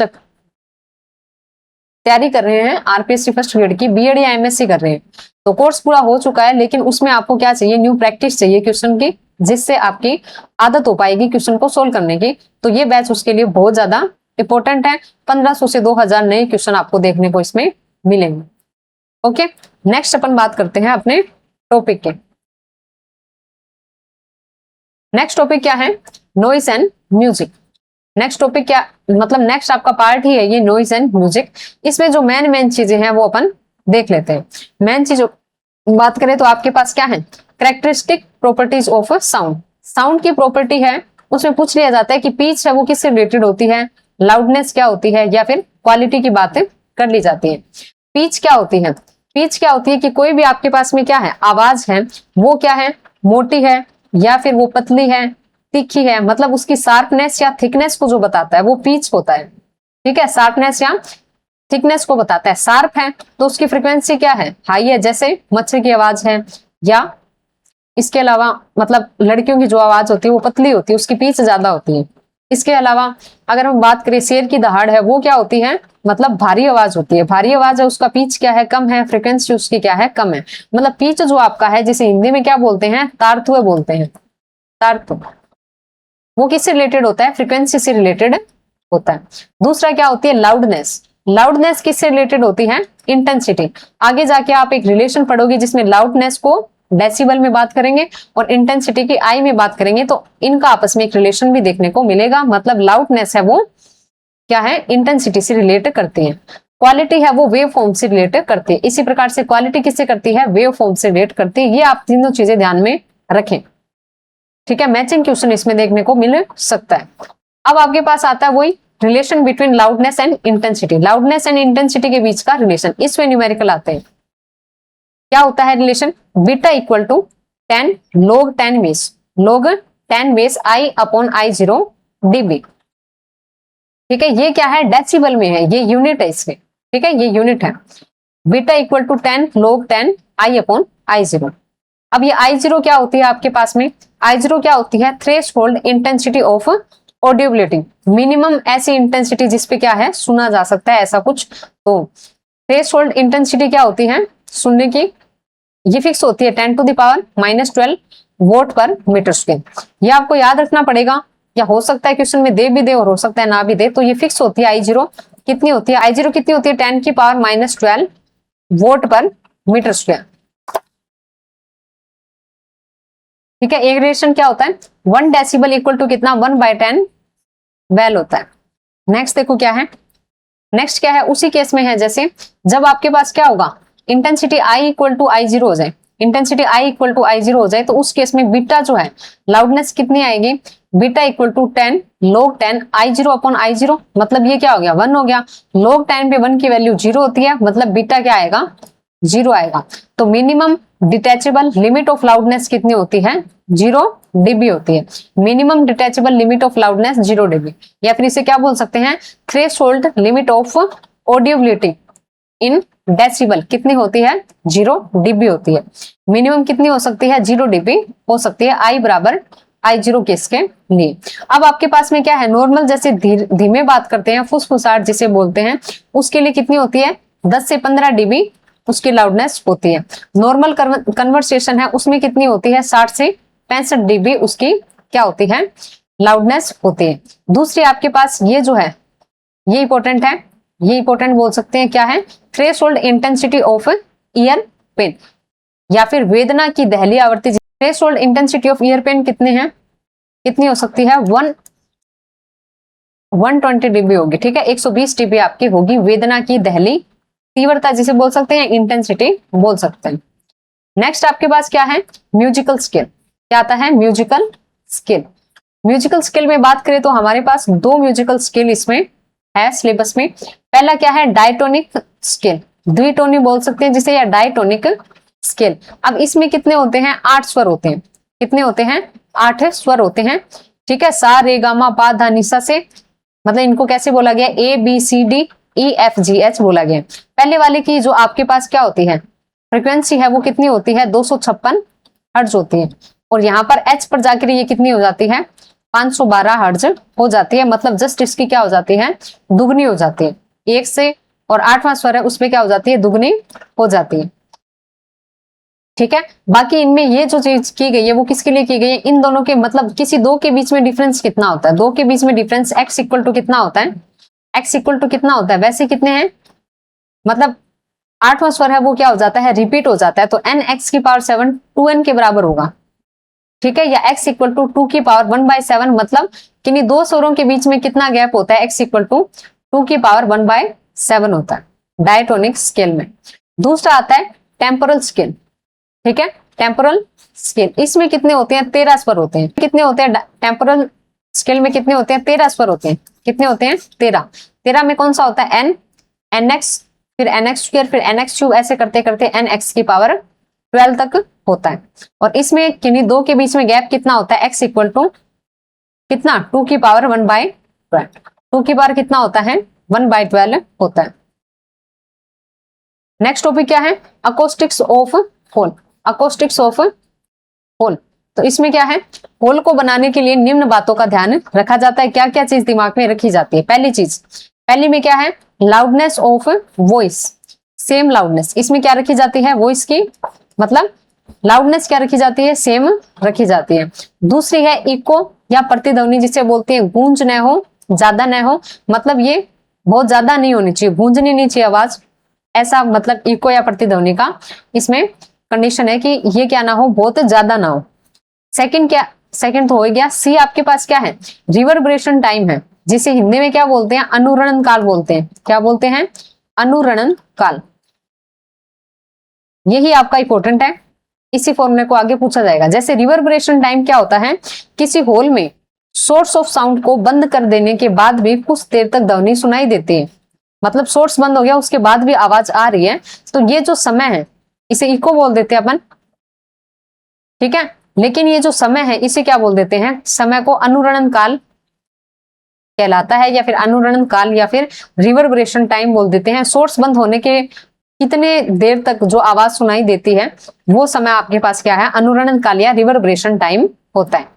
तैयारी कर रहे हैं आरपीएससी फर्स्ट ग्रेड की, बीएड या एमएससी कर रहे हैं, तो कोर्स पूरा हो चुका है, लेकिन उसमें आपको क्या चाहिए, न्यू प्रैक्टिस चाहिए क्वेश्चन की, जिससे आपकी आदत हो पाएगी क्वेश्चन को सोल्व करने की। तो ये बैच उसके लिए बहुत ज्यादा इंपॉर्टेंट है। 1500 से 2000 नए क्वेश्चन आपको देखने को इसमें मिलेंगे। ओके, नेक्स्ट अपन बात करते हैं अपने टॉपिक के। नेक्स्ट टॉपिक क्या है, noise and music. Next topic क्या मतलब नेक्स्ट आपका पार्ट ही है ये नॉइज एंड म्यूजिक। इसमें जो मेन चीजें हैं वो अपन देख लेते हैं। मेन चीजों बात करें तो आपके पास क्या है, characteristic properties of sound. Sound की प्रॉपर्टी है उसमें पूछ लिया जाता है कि पिच है वो किससे रिलेटेड होती है, लाउडनेस क्या होती है, या फिर क्वालिटी की बातें कर ली जाती है। पिच क्या होती है, पिच क्या होती है कि कोई भी आपके पास में क्या है आवाज है वो क्या है मोटी है या फिर वो पतली है, तीखी है, मतलब उसकी शार्पनेस या थिकनेस को जो बताता है वो पिच होता है। ठीक है, शार्पनेस या थिकनेस को बताता है। शार्प है तो उसकी फ्रीक्वेंसी क्या है, हाई है, जैसे मच्छर की आवाज है, या इसके अलावा मतलब लड़कियों की जो आवाज होती है वो पतली होती है, उसकी पिच ज्यादा होती है। इसके अलावा अगर हम बात करें शेर की दहाड़ है वो क्या होती है, मतलब भारी आवाज होती है, भारी आवाज है उसका पिच क्या है कम है, फ्रीक्वेंसी उसकी क्या है कम है। मतलब पिच जो आपका है जिसे हिंदी में क्या बोलते हैं तारतुय बोलते हैं, तारतु, वो किससे रिलेटेड होता है, फ्रीक्वेंसी से रिलेटेड होता है। दूसरा क्या होती है लाउडनेस, लाउडनेस किससे रिलेटेड होती है, इंटेंसिटी। आगे जाके आप एक रिलेशन पढ़ोगे जिसमें लाउडनेस को डेसिबल में बात करेंगे और इंटेंसिटी की आई में बात करेंगे, तो इनका आपस में एक रिलेशन भी देखने को मिलेगा। मतलब लाउडनेस है वो क्या है इंटेंसिटी से रिलेट करती है, क्वालिटी है वो वेव फॉर्म से रिलेट करती है। इसी प्रकार से क्वालिटी किससे करती है, वेव फॉर्म से रिलेट करती है। ये आप तीनों चीजें ध्यान में रखें। ठीक है, मैचिंग क्वेश्चन इसमें देखने को मिल सकता है। अब आपके पास आता है वही relation between loudness and intensity, loudness and intensity के बीच का रिलेशन, इसमें न्यूमेरिकल आते हैं। क्या होता है relation, beta equal to 10 log 10 base, log 10 base I upon I0 dB। ठीक है, ये क्या है डेसिबल में है, ये यूनिट है इसके। ठीक है, ये यूनिट है। Beta equal to 10 log 10 I upon I0। अब ये I0 क्या होती है आपके पास में, I0 क्या होती है थ्रेशोल्ड इंटेंसिटी ऑफ ऑडियोबिलिटी, मिनिमम ऐसी इंटेंसिटी जिसपे क्या है सुना जा सकता है ऐसा कुछ। तो थ्रेशोल्ड इंटेंसिटी क्या होती है सुनने की, ये फिक्स होती है 10 to the power -12 वोट पर मीटर स्क्वायर। ये आपको याद रखना पड़ेगा, या हो सकता है क्वेश्चन में दे भी दे और हो सकता है ना भी दे। तो ये फिक्स होती है I0 कितनी होती है, I0 कितनी होती है 10 की पावर -12 वोट पर मीटर स्क्वायर। ठीक है, एक रिलेशन क्या होता है 1 डेसिबल इक्वल टू कितना 1/10 वेल होता है। नेक्स्ट देखो क्या है, नेक्स्ट क्या है उसी केस में है जैसे जब आपके पास क्या होगा intensity I equal to I0 हो जाए, intensity I equal to I0 हो जाए तो उस केस में बीटा जो है लाउडनेस कितनी आएगी, beta equal to 10 log 10 I0 upon I0, मतलब ये क्या हो गया 1 हो गया। log 10 पे 1 की वैल्यू 0 होती है, मतलब बीटा क्या आएगा 0 आएगा। तो minimum detectable limit of loudness कितनी होती है 0 dB होती है। Minimum detectable limit of loudness 0 dB, या फिर इसे क्या बोल सकते हैं threshold limit of audibility in decibel कितनी होती है 0 dB होती है। मिनिमम कितनी हो सकती है 0 dB हो सकती है I बराबर I0 केस के लिए। अब आपके पास में क्या है नॉर्मल जैसे धीमे बात करते हैं फुसफुसाहट जिसे बोलते हैं उसके लिए कितनी होती है 10 से 15 dB उसकी लाउडनेस होती है। नॉर्मल कन्वर्सेशन है उसमें कितनी होती है 60 से 65 dB उसकी क्या होती है लाउडनेस होती है। दूसरी आपके पास ये जो है ये इंपॉर्टेंट है, ये इंपॉर्टेंट बोल सकते हैं क्या है threshold intensity of ear pain या फिर वेदना की दहली आवृत्ति। Threshold intensity of ear pain कितने हैं, कितनी हो सकती है 120 dB होगी। ठीक है, 120 dB आपकी होगी वेदना की दहली तीव्रता जिसे बोल सकते हैं इंटेंसिटी बोल सकते हैं। नेक्स्ट आपके पास क्या है म्यूजिकल स्केल, क्या आता है म्यूजिकल स्केल। म्यूजिकल स्केल में बात करें तो हमारे पास 2 म्यूजिकल स्केल इसमें है सिलेबस में। पहला क्या है डायटोनिक स्केल, द्विटोनी बोल सकते हैं जिसे, या डायटोनिक स्केल। अब इसमें कितने होते हैं 8 स्वर होते हैं, कितने होते हैं 8 स्वर होते हैं। ठीक है, सा रे गा मा पा धा नि सा से, मतलब इनको कैसे बोला गया ABCDEFGH बोला गया। पहले वाले की जो आपके पास क्या होती है फ्रीक्वेंसी है वो कितनी होती है 256 हर्ट्ज होती है, और यहाँ पर H पर जाकर ये कितनी हो जाती है 512 हर्ट्ज हो जाती है। मतलब जस्ट इसकी क्या हो जाती है दुगनी हो जाती है, 1 से और 8वां स्वर है उसमें क्या हो जाती है दुगनी हो जाती है। ठीक है, बाकी इनमें ये जो चीज की गई है वो किसके लिए की गई है इन दोनों के, मतलब किसी दो के बीच में डिफरेंस कितना होता है, 2 के बीच में डिफरेंस x इक्वल टू कितना होता है, x इक्वल टू कितना होता है वैसे कितने हैं, मतलब 8वां स्वर है वो क्या हो जाता है रिपीट हो जाता है, तो nx की पावर 7 2n के बराबर होगा। ठीक है, या x इक्वल टू 2 की पावर 1/7, मतलब किन्हीं 2 स्वरों के बीच में कितना गैप होता है x इक्वल टू 2 की पावर 1/7 होता है डायटोनिक स्केल में। दूसरा आता है टेम्पोरल स्केल। ठीक है, टेम्पोरल स्केल, इसमें कितने होते हैं? 13 स्वर होते हैं। कितने होते हैं टेम्पोरल स्केल में? कितने होते हैं? 13 स्वर होते हैं। कितने होते हैं? 13। 13 में कौन सा होता है? एन, एनएक्स, फिर एनएक्स स्क्वायर, फिर एनएक्स क्यूब, ऐसे करते करते एनएक्स की पावर 12 तक होता है। और इसमें किन्हीं दो के बीच में गैप कितना होता है? एक्स इक्वल टू कितना? 2 की पावर 1/12। 2 की पावर कितना होता है? 1/12 होता है। नेक्स्ट टॉपिक क्या है? Acoustics of whole. Acoustics of whole, तो इसमें क्या है? होल को बनाने के लिए निम्न बातों का ध्यान रखा जाता है। क्या क्या चीज दिमाग में रखी जाती है? पहली में क्या है? Loudness of voice, same loudness. इसमें क्या रखी जाती है? वॉइस की मतलब लाउडनेस क्या रखी जाती है? सेम रखी जाती है। दूसरी है इको या प्रतिध्वनि, जिसे बोलते हैं गूंज न हो, ज्यादा न हो, मतलब ये बहुत ज्यादा नहीं होनी चाहिए, गूंजनी नहीं चाहिए आवाज, ऐसा मतलब इको या प्रतिध्वनि का इसमें कंडीशन है कि ये क्या ना हो? बहुत ज्यादा ना हो। सेकंड तो हो गया। सी आपके पास क्या है? रिवर्बरेशन टाइम है, जिसे हिंदी में क्या बोलते हैं? अनुरणन काल बोलते हैं। क्या बोलते हैं? अनुरणन काल। यही आपका इंपॉर्टेंट है, इसी फॉर्मूले को आगे पूछा जाएगा। जैसे रिवर्बरेशन टाइम क्या होता है? किसी हॉल में सोर्स ऑफ साउंड को बंद कर देने के बाद भी कुछ देर तक ध्वनि सुनाई देती है, मतलब सोर्स बंद हो गया उसके बाद भी आवाज आ रही है, तो ये जो समय है इसे इको बोल देते हैं अपन, ठीक है। लेकिन ये जो समय है इसे क्या बोल देते हैं? समय को अनुरणन काल कहलाता है, या फिर अनुरणन काल या फिर रिवर्बरेशन टाइम बोल देते हैं। सोर्स बंद होने के कितने देर तक जो आवाज सुनाई देती है वो समय आपके पास क्या है? अनुरणन काल या रिवर्बरेशन टाइम होता है।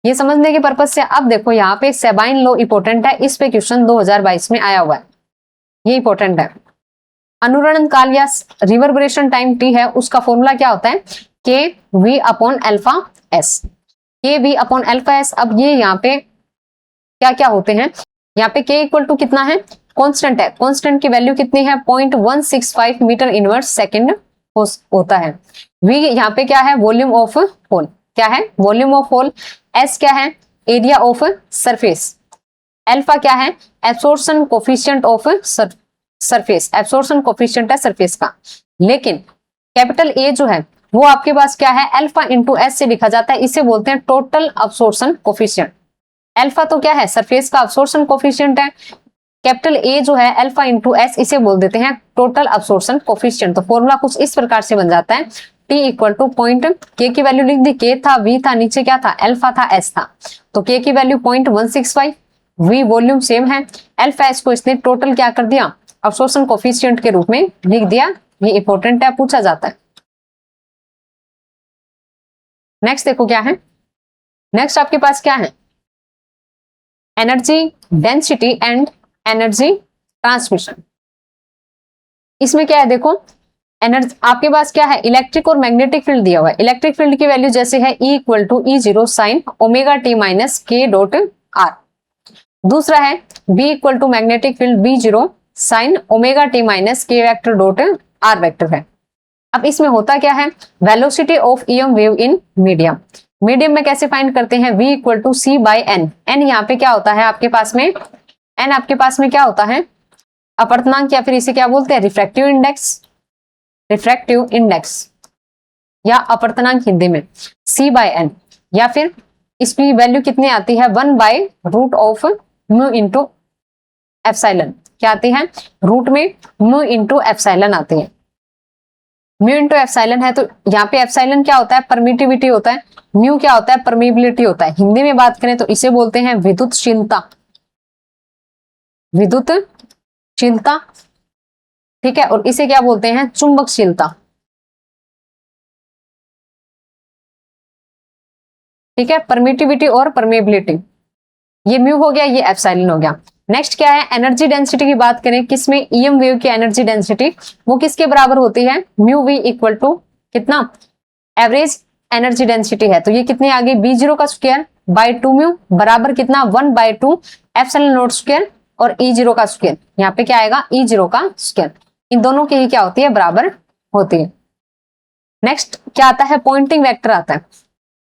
ये समझने के पर्पज से अब देखो यहाँ पे सेबाइन लॉ इंपॉर्टेंट है, इस पे क्वेश्चन 2022 में आया हुआ है, ये इंपॉर्टेंट है। अनुरणन काल या रिवर्बरेशन टाइम टी है, उसका फॉर्मूला क्या होता है? के वी अपॉन अल्फा एस। के वी अपॉन अल्फा एस। अब ये यहाँ पे क्या क्या होते हैं? यहाँ पे के इक्वल टू कितना है? कांस्टेंट है, कांस्टेंट की वैल्यू कितनी है? 0.165 मीटर इनवर्स सेकंड होता है। वी यहाँ पे क्या है? Volume of hole. क्या है? Volume of whole. एस क्या है? Area of surface. अल्फा क्या है? Absorption coefficient of surface. Absorption coefficient है सरफेस का। लेकिन कैपिटल ए जो है वो आपके पास क्या है? अल्फा इंटू एस से लिखा जाता है, इसे बोलते हैं टोटल अब्सॉर्प्शन कोफिशिएंट। अल्फा तो क्या है? सरफेस का अब्सॉर्प्शन कोफिशिएंट है। कैपिटल ए जो है अल्फा इंटू एस, इसे बोल देते हैं टोटल अब्सॉर्प्शन कोफिशिएंट। तो फॉर्मूला कुछ इस प्रकार से बन जाता है, टी इक्वल टू पॉइंट, के की वैल्यू लिख दी, के था, वी था, नीचे क्या था? अल्फा था, एस था, तो के की वैल्यू 0.165, वी वॉल्यूम सेम है, अल्फा एस को इसने टोटल क्या कर दिया? अब्सॉर्प्शन कोफिशिएंट के रूप में लिख दिया। ये इंपॉर्टेंट है, पूछा जाता है। नेक्स्ट देखो क्या है? नेक्स्ट आपके पास क्या है? Energy density and energy transmission. इसमें क्या है? देखो एनर्जी आपके पास क्या है? इलेक्ट्रिक और मैग्नेटिक फील्ड दिया हुआ है। इलेक्ट्रिक फील्ड की वैल्यू जैसे है E equal to E0 sine omega T minus k dot r. दूसरा है B equal to magnetic field B0 sine omega T minus k vector dot r vector है। अब इसमें होता क्या है? Velocity of EM wave in medium. Medium में कैसे फाइंड करते हैं? V equal to C by n. N यहाँ पे क्या होता है आपके पास में? एन आपके पास में क्या होता है? अपवर्तनांक, या फिर इसे क्या बोलते हैं? Refractive index. रिफ्रैक्टिव इंडेक्स या अपवर्तनांक हिंदी में C बाई एन, या फिर इसकी वैल्यू कितनी आती है? 1/रूट ऑफ म्यू इंटू एप्सिलॉन। क्या आती है? रूट में म्यू इंटू एप्सिलॉन आती है। म्यू इंटू एप्सिलॉन है, तो यहाँ पे एप्सिलॉन क्या होता है? परमिटिविटी होता है। म्यू क्या होता है? परमिबिलिटी होता है। हिंदी में बात करें तो इसे बोलते हैं विद्युतशीलता। विद्युतशीलता, ठीक है। और इसे क्या बोलते हैं? चुंबकशीलता, ठीक है। परमिटिविटी और परमेबिलिटी, ये म्यू हो गया, ये एप्सिलॉन हो गया। नेक्स्ट क्या है? एनर्जी डेंसिटी की बात करें, किसमें? ईएम वेव की एनर्जी डेंसिटी वो किसके बराबर होती है? म्यू वी इक्वल टू कितना? एवरेज एनर्जी डेंसिटी है, तो ये कितनी आ गई? B0 का स्क्वायर बाई 2 म्यू बराबर कितना? 1/2 एप्सिलॉन नॉट स्क्वायर और E0 का स्क्वायर। यहाँ पे क्या आएगा? E0 का स्क्वायर। इन दोनों की ही क्या होती है? बराबर होती है। नेक्स्ट क्या आता है? पॉइंटिंग वेक्टर आता है,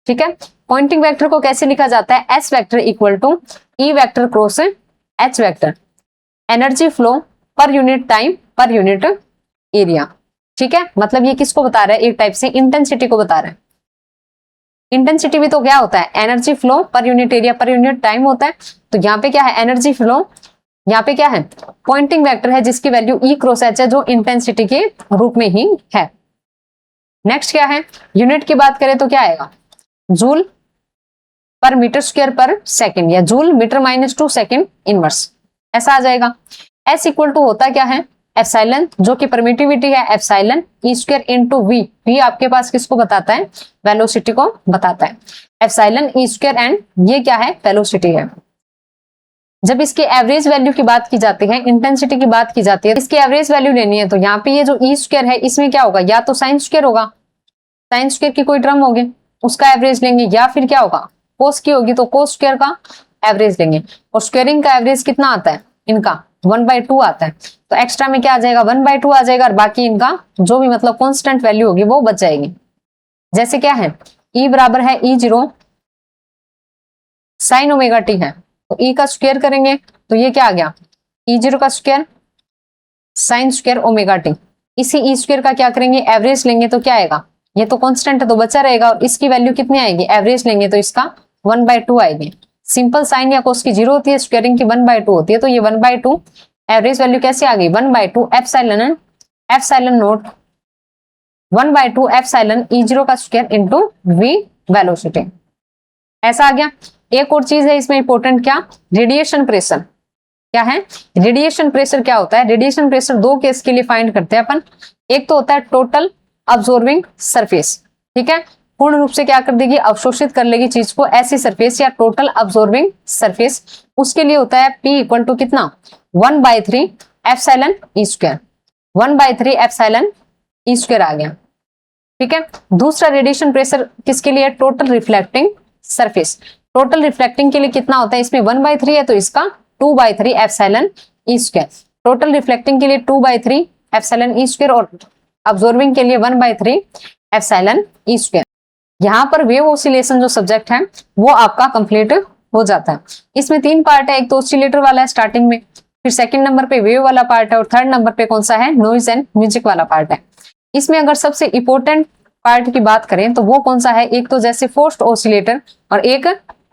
ठीक है। पॉइंटिंग वेक्टर को कैसे लिखा जाता है? S vector equal to E vector cross H vector. Energy flow per unit time per unit area. ठीक है, मतलब ये किसको बता रहा है, एक टाइप से इंटेंसिटी को बता रहा है। इंटेंसिटी भी तो क्या होता है, energy flow per unit area पर यूनिट टाइम होता है। तो यहाँ पे क्या है, एनर्जी फ्लो, यहाँ पे क्या है, पॉइंटिंग वेक्टर है जिसकी वैल्यू E क्रॉस H है, जो इंटेंसिटी के रूप में ही है। नेक्स्ट क्या है, यूनिट की बात करें तो क्या आएगा, जूल पर मीटर स्क्वायर पर सेकंड, या जूल मीटर -2 सेकंड इनवर्स, ऐसा आ जाएगा। S इक्वल टू होता क्या है, एप्सिलॉन, जो कि परमिटिविटी है, epsilon E square into V। V आपके पास किसको बताता है, वेलोसिटी को बताता है, एप्सिलॉन E स्क्वायर, एंड ये क्या है, वेलोसिटी है। जब इसके एवरेज वैल्यू की बात की जाती है, इंटेंसिटी की बात की जाती है, इसकी एवरेज वैल्यू लेनी है, तो यहाँ पे ये जो E स्क्वायर है इसमें क्या होगा, या तो साइन स्क्वायर होगा, साइन स्क्वायर की कोई टर्म होगी उसका एवरेज लेंगे, या फिर क्या होगा, कोस की होगी तो कोस स्क्वायर का एवरेज लेंगे। और स्क्वायरिंग का एवरेज कितना आता है इनका, 1/2 आता है। तो एक्स्ट्रा में क्या आ जाएगा, 1/2 आ जाएगा, और बाकी इनका जो भी मतलब कांस्टेंट वैल्यू होगी वो बच जाएगी। जैसे क्या है, E बराबर है E0 साइन ओमेगा टी है, तो E का स्क्वायर करेंगे तो ये क्या आ गया, E0 का square sine square omega T. इसी E स्क्वायर का क्या करेंगे, एवरेज लेंगे तो क्या आएगा, ये तो कांस्टेंट है तो बचा रहेगा, और इसकी वैल्यू कितनी आएगी, एवरेज लेंगे तो इसका 1/2 आएगी। सिंपल साइन या कोस की 0 होती है, स्क्वायरिंग की 1/2 होती है, तो ये 1/2 एवरेज वैल्यू कैसे आ गई, 1/2 एप्सिलॉन नोट 1/2 एप्सिलॉन E0 का स्क्वायर इंटू V वेलोसिटी, ऐसा आ गया। एक और चीज है इसमें इंपॉर्टेंट, क्या, रेडिएशन प्रेशर। क्या है, रेडिएशन प्रेशर क्या होता है, रेडिएशन प्रेशर दो केस के लिए फाइंड करते हैं अपन। एक तो होता है टोटल अब्सॉर्बिंग सरफेस, ठीक है, पूर्ण रूप से क्या कर देगी, अवशोषित कर लेगी चीज को, ऐसी सरफेस या टोटल अब्सॉर्बिंग सरफेस। उसके लिए होता है P इक्वल टू कितना, 1/3 epsilon E square, 1/3 epsilon E square आ गया, ठीक है। दूसरा रेडिएशन प्रेशर किसके लिए, total reflecting surface. Total reflecting के लिए कितना होता है, इसमें 1/3 है तो इसका 2/3 epsilon E square. Total reflecting के लिए 2/3 एप्सिलॉन E स्क्वायर, और अब्सॉर्बिंग के लिए 1/3 एप्सिलॉन E स्क्वायर। यहाँ पर वेव ऑसिलेशन जो सब्जेक्ट है वो आपका कंप्लीट हो जाता है। इसमें 3 पार्ट है, एक तो ऑसिलेटर वाला है स्टार्टिंग में, फिर सेकंड नंबर पे वेव वाला पार्ट है, और थर्ड नंबर पे कौन सा है, नॉइज एंड म्यूजिक वाला पार्ट है। इसमें अगर सबसे इंपॉर्टेंट पार्ट की बात करें तो वो कौन सा है, एक तो जैसे फोर्स्ड ऑसिलेटर और एक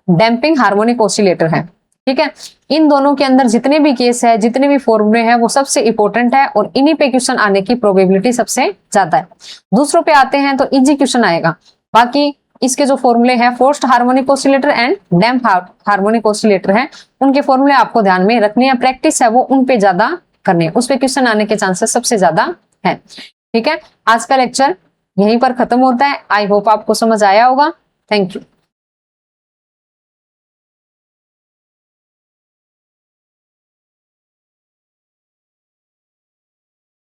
डैम्पिंग हार्मोनिक ऑसिलेटर है, ठीक है। इन दोनों के अंदर जितने भी केस है, जितने भी फॉर्मूले हैं वो सबसे इंपॉर्टेंट है, और इन्हीं पे क्वेश्चन आने की प्रोबेबिलिटी सबसे ज्यादा है। दूसरों पे आते हैं तो इजी क्वेश्चन आएगा। बाकी इसके जो फॉर्मूले हैं, forced harmonic oscillator and damp harmonic oscillator है, उनके फॉर्मूले आपको ध्यान में रखने हैं, प्रैक्टिस है वो उन पे ज्यादा करनी है, उस पे क्वेश्चन आने के चांसेस सबसे ज्यादा है, ठीक है। आज का लेक्चर यहीं पर खत्म होता है। आई होप आपको समझ आया होगा। Thank you.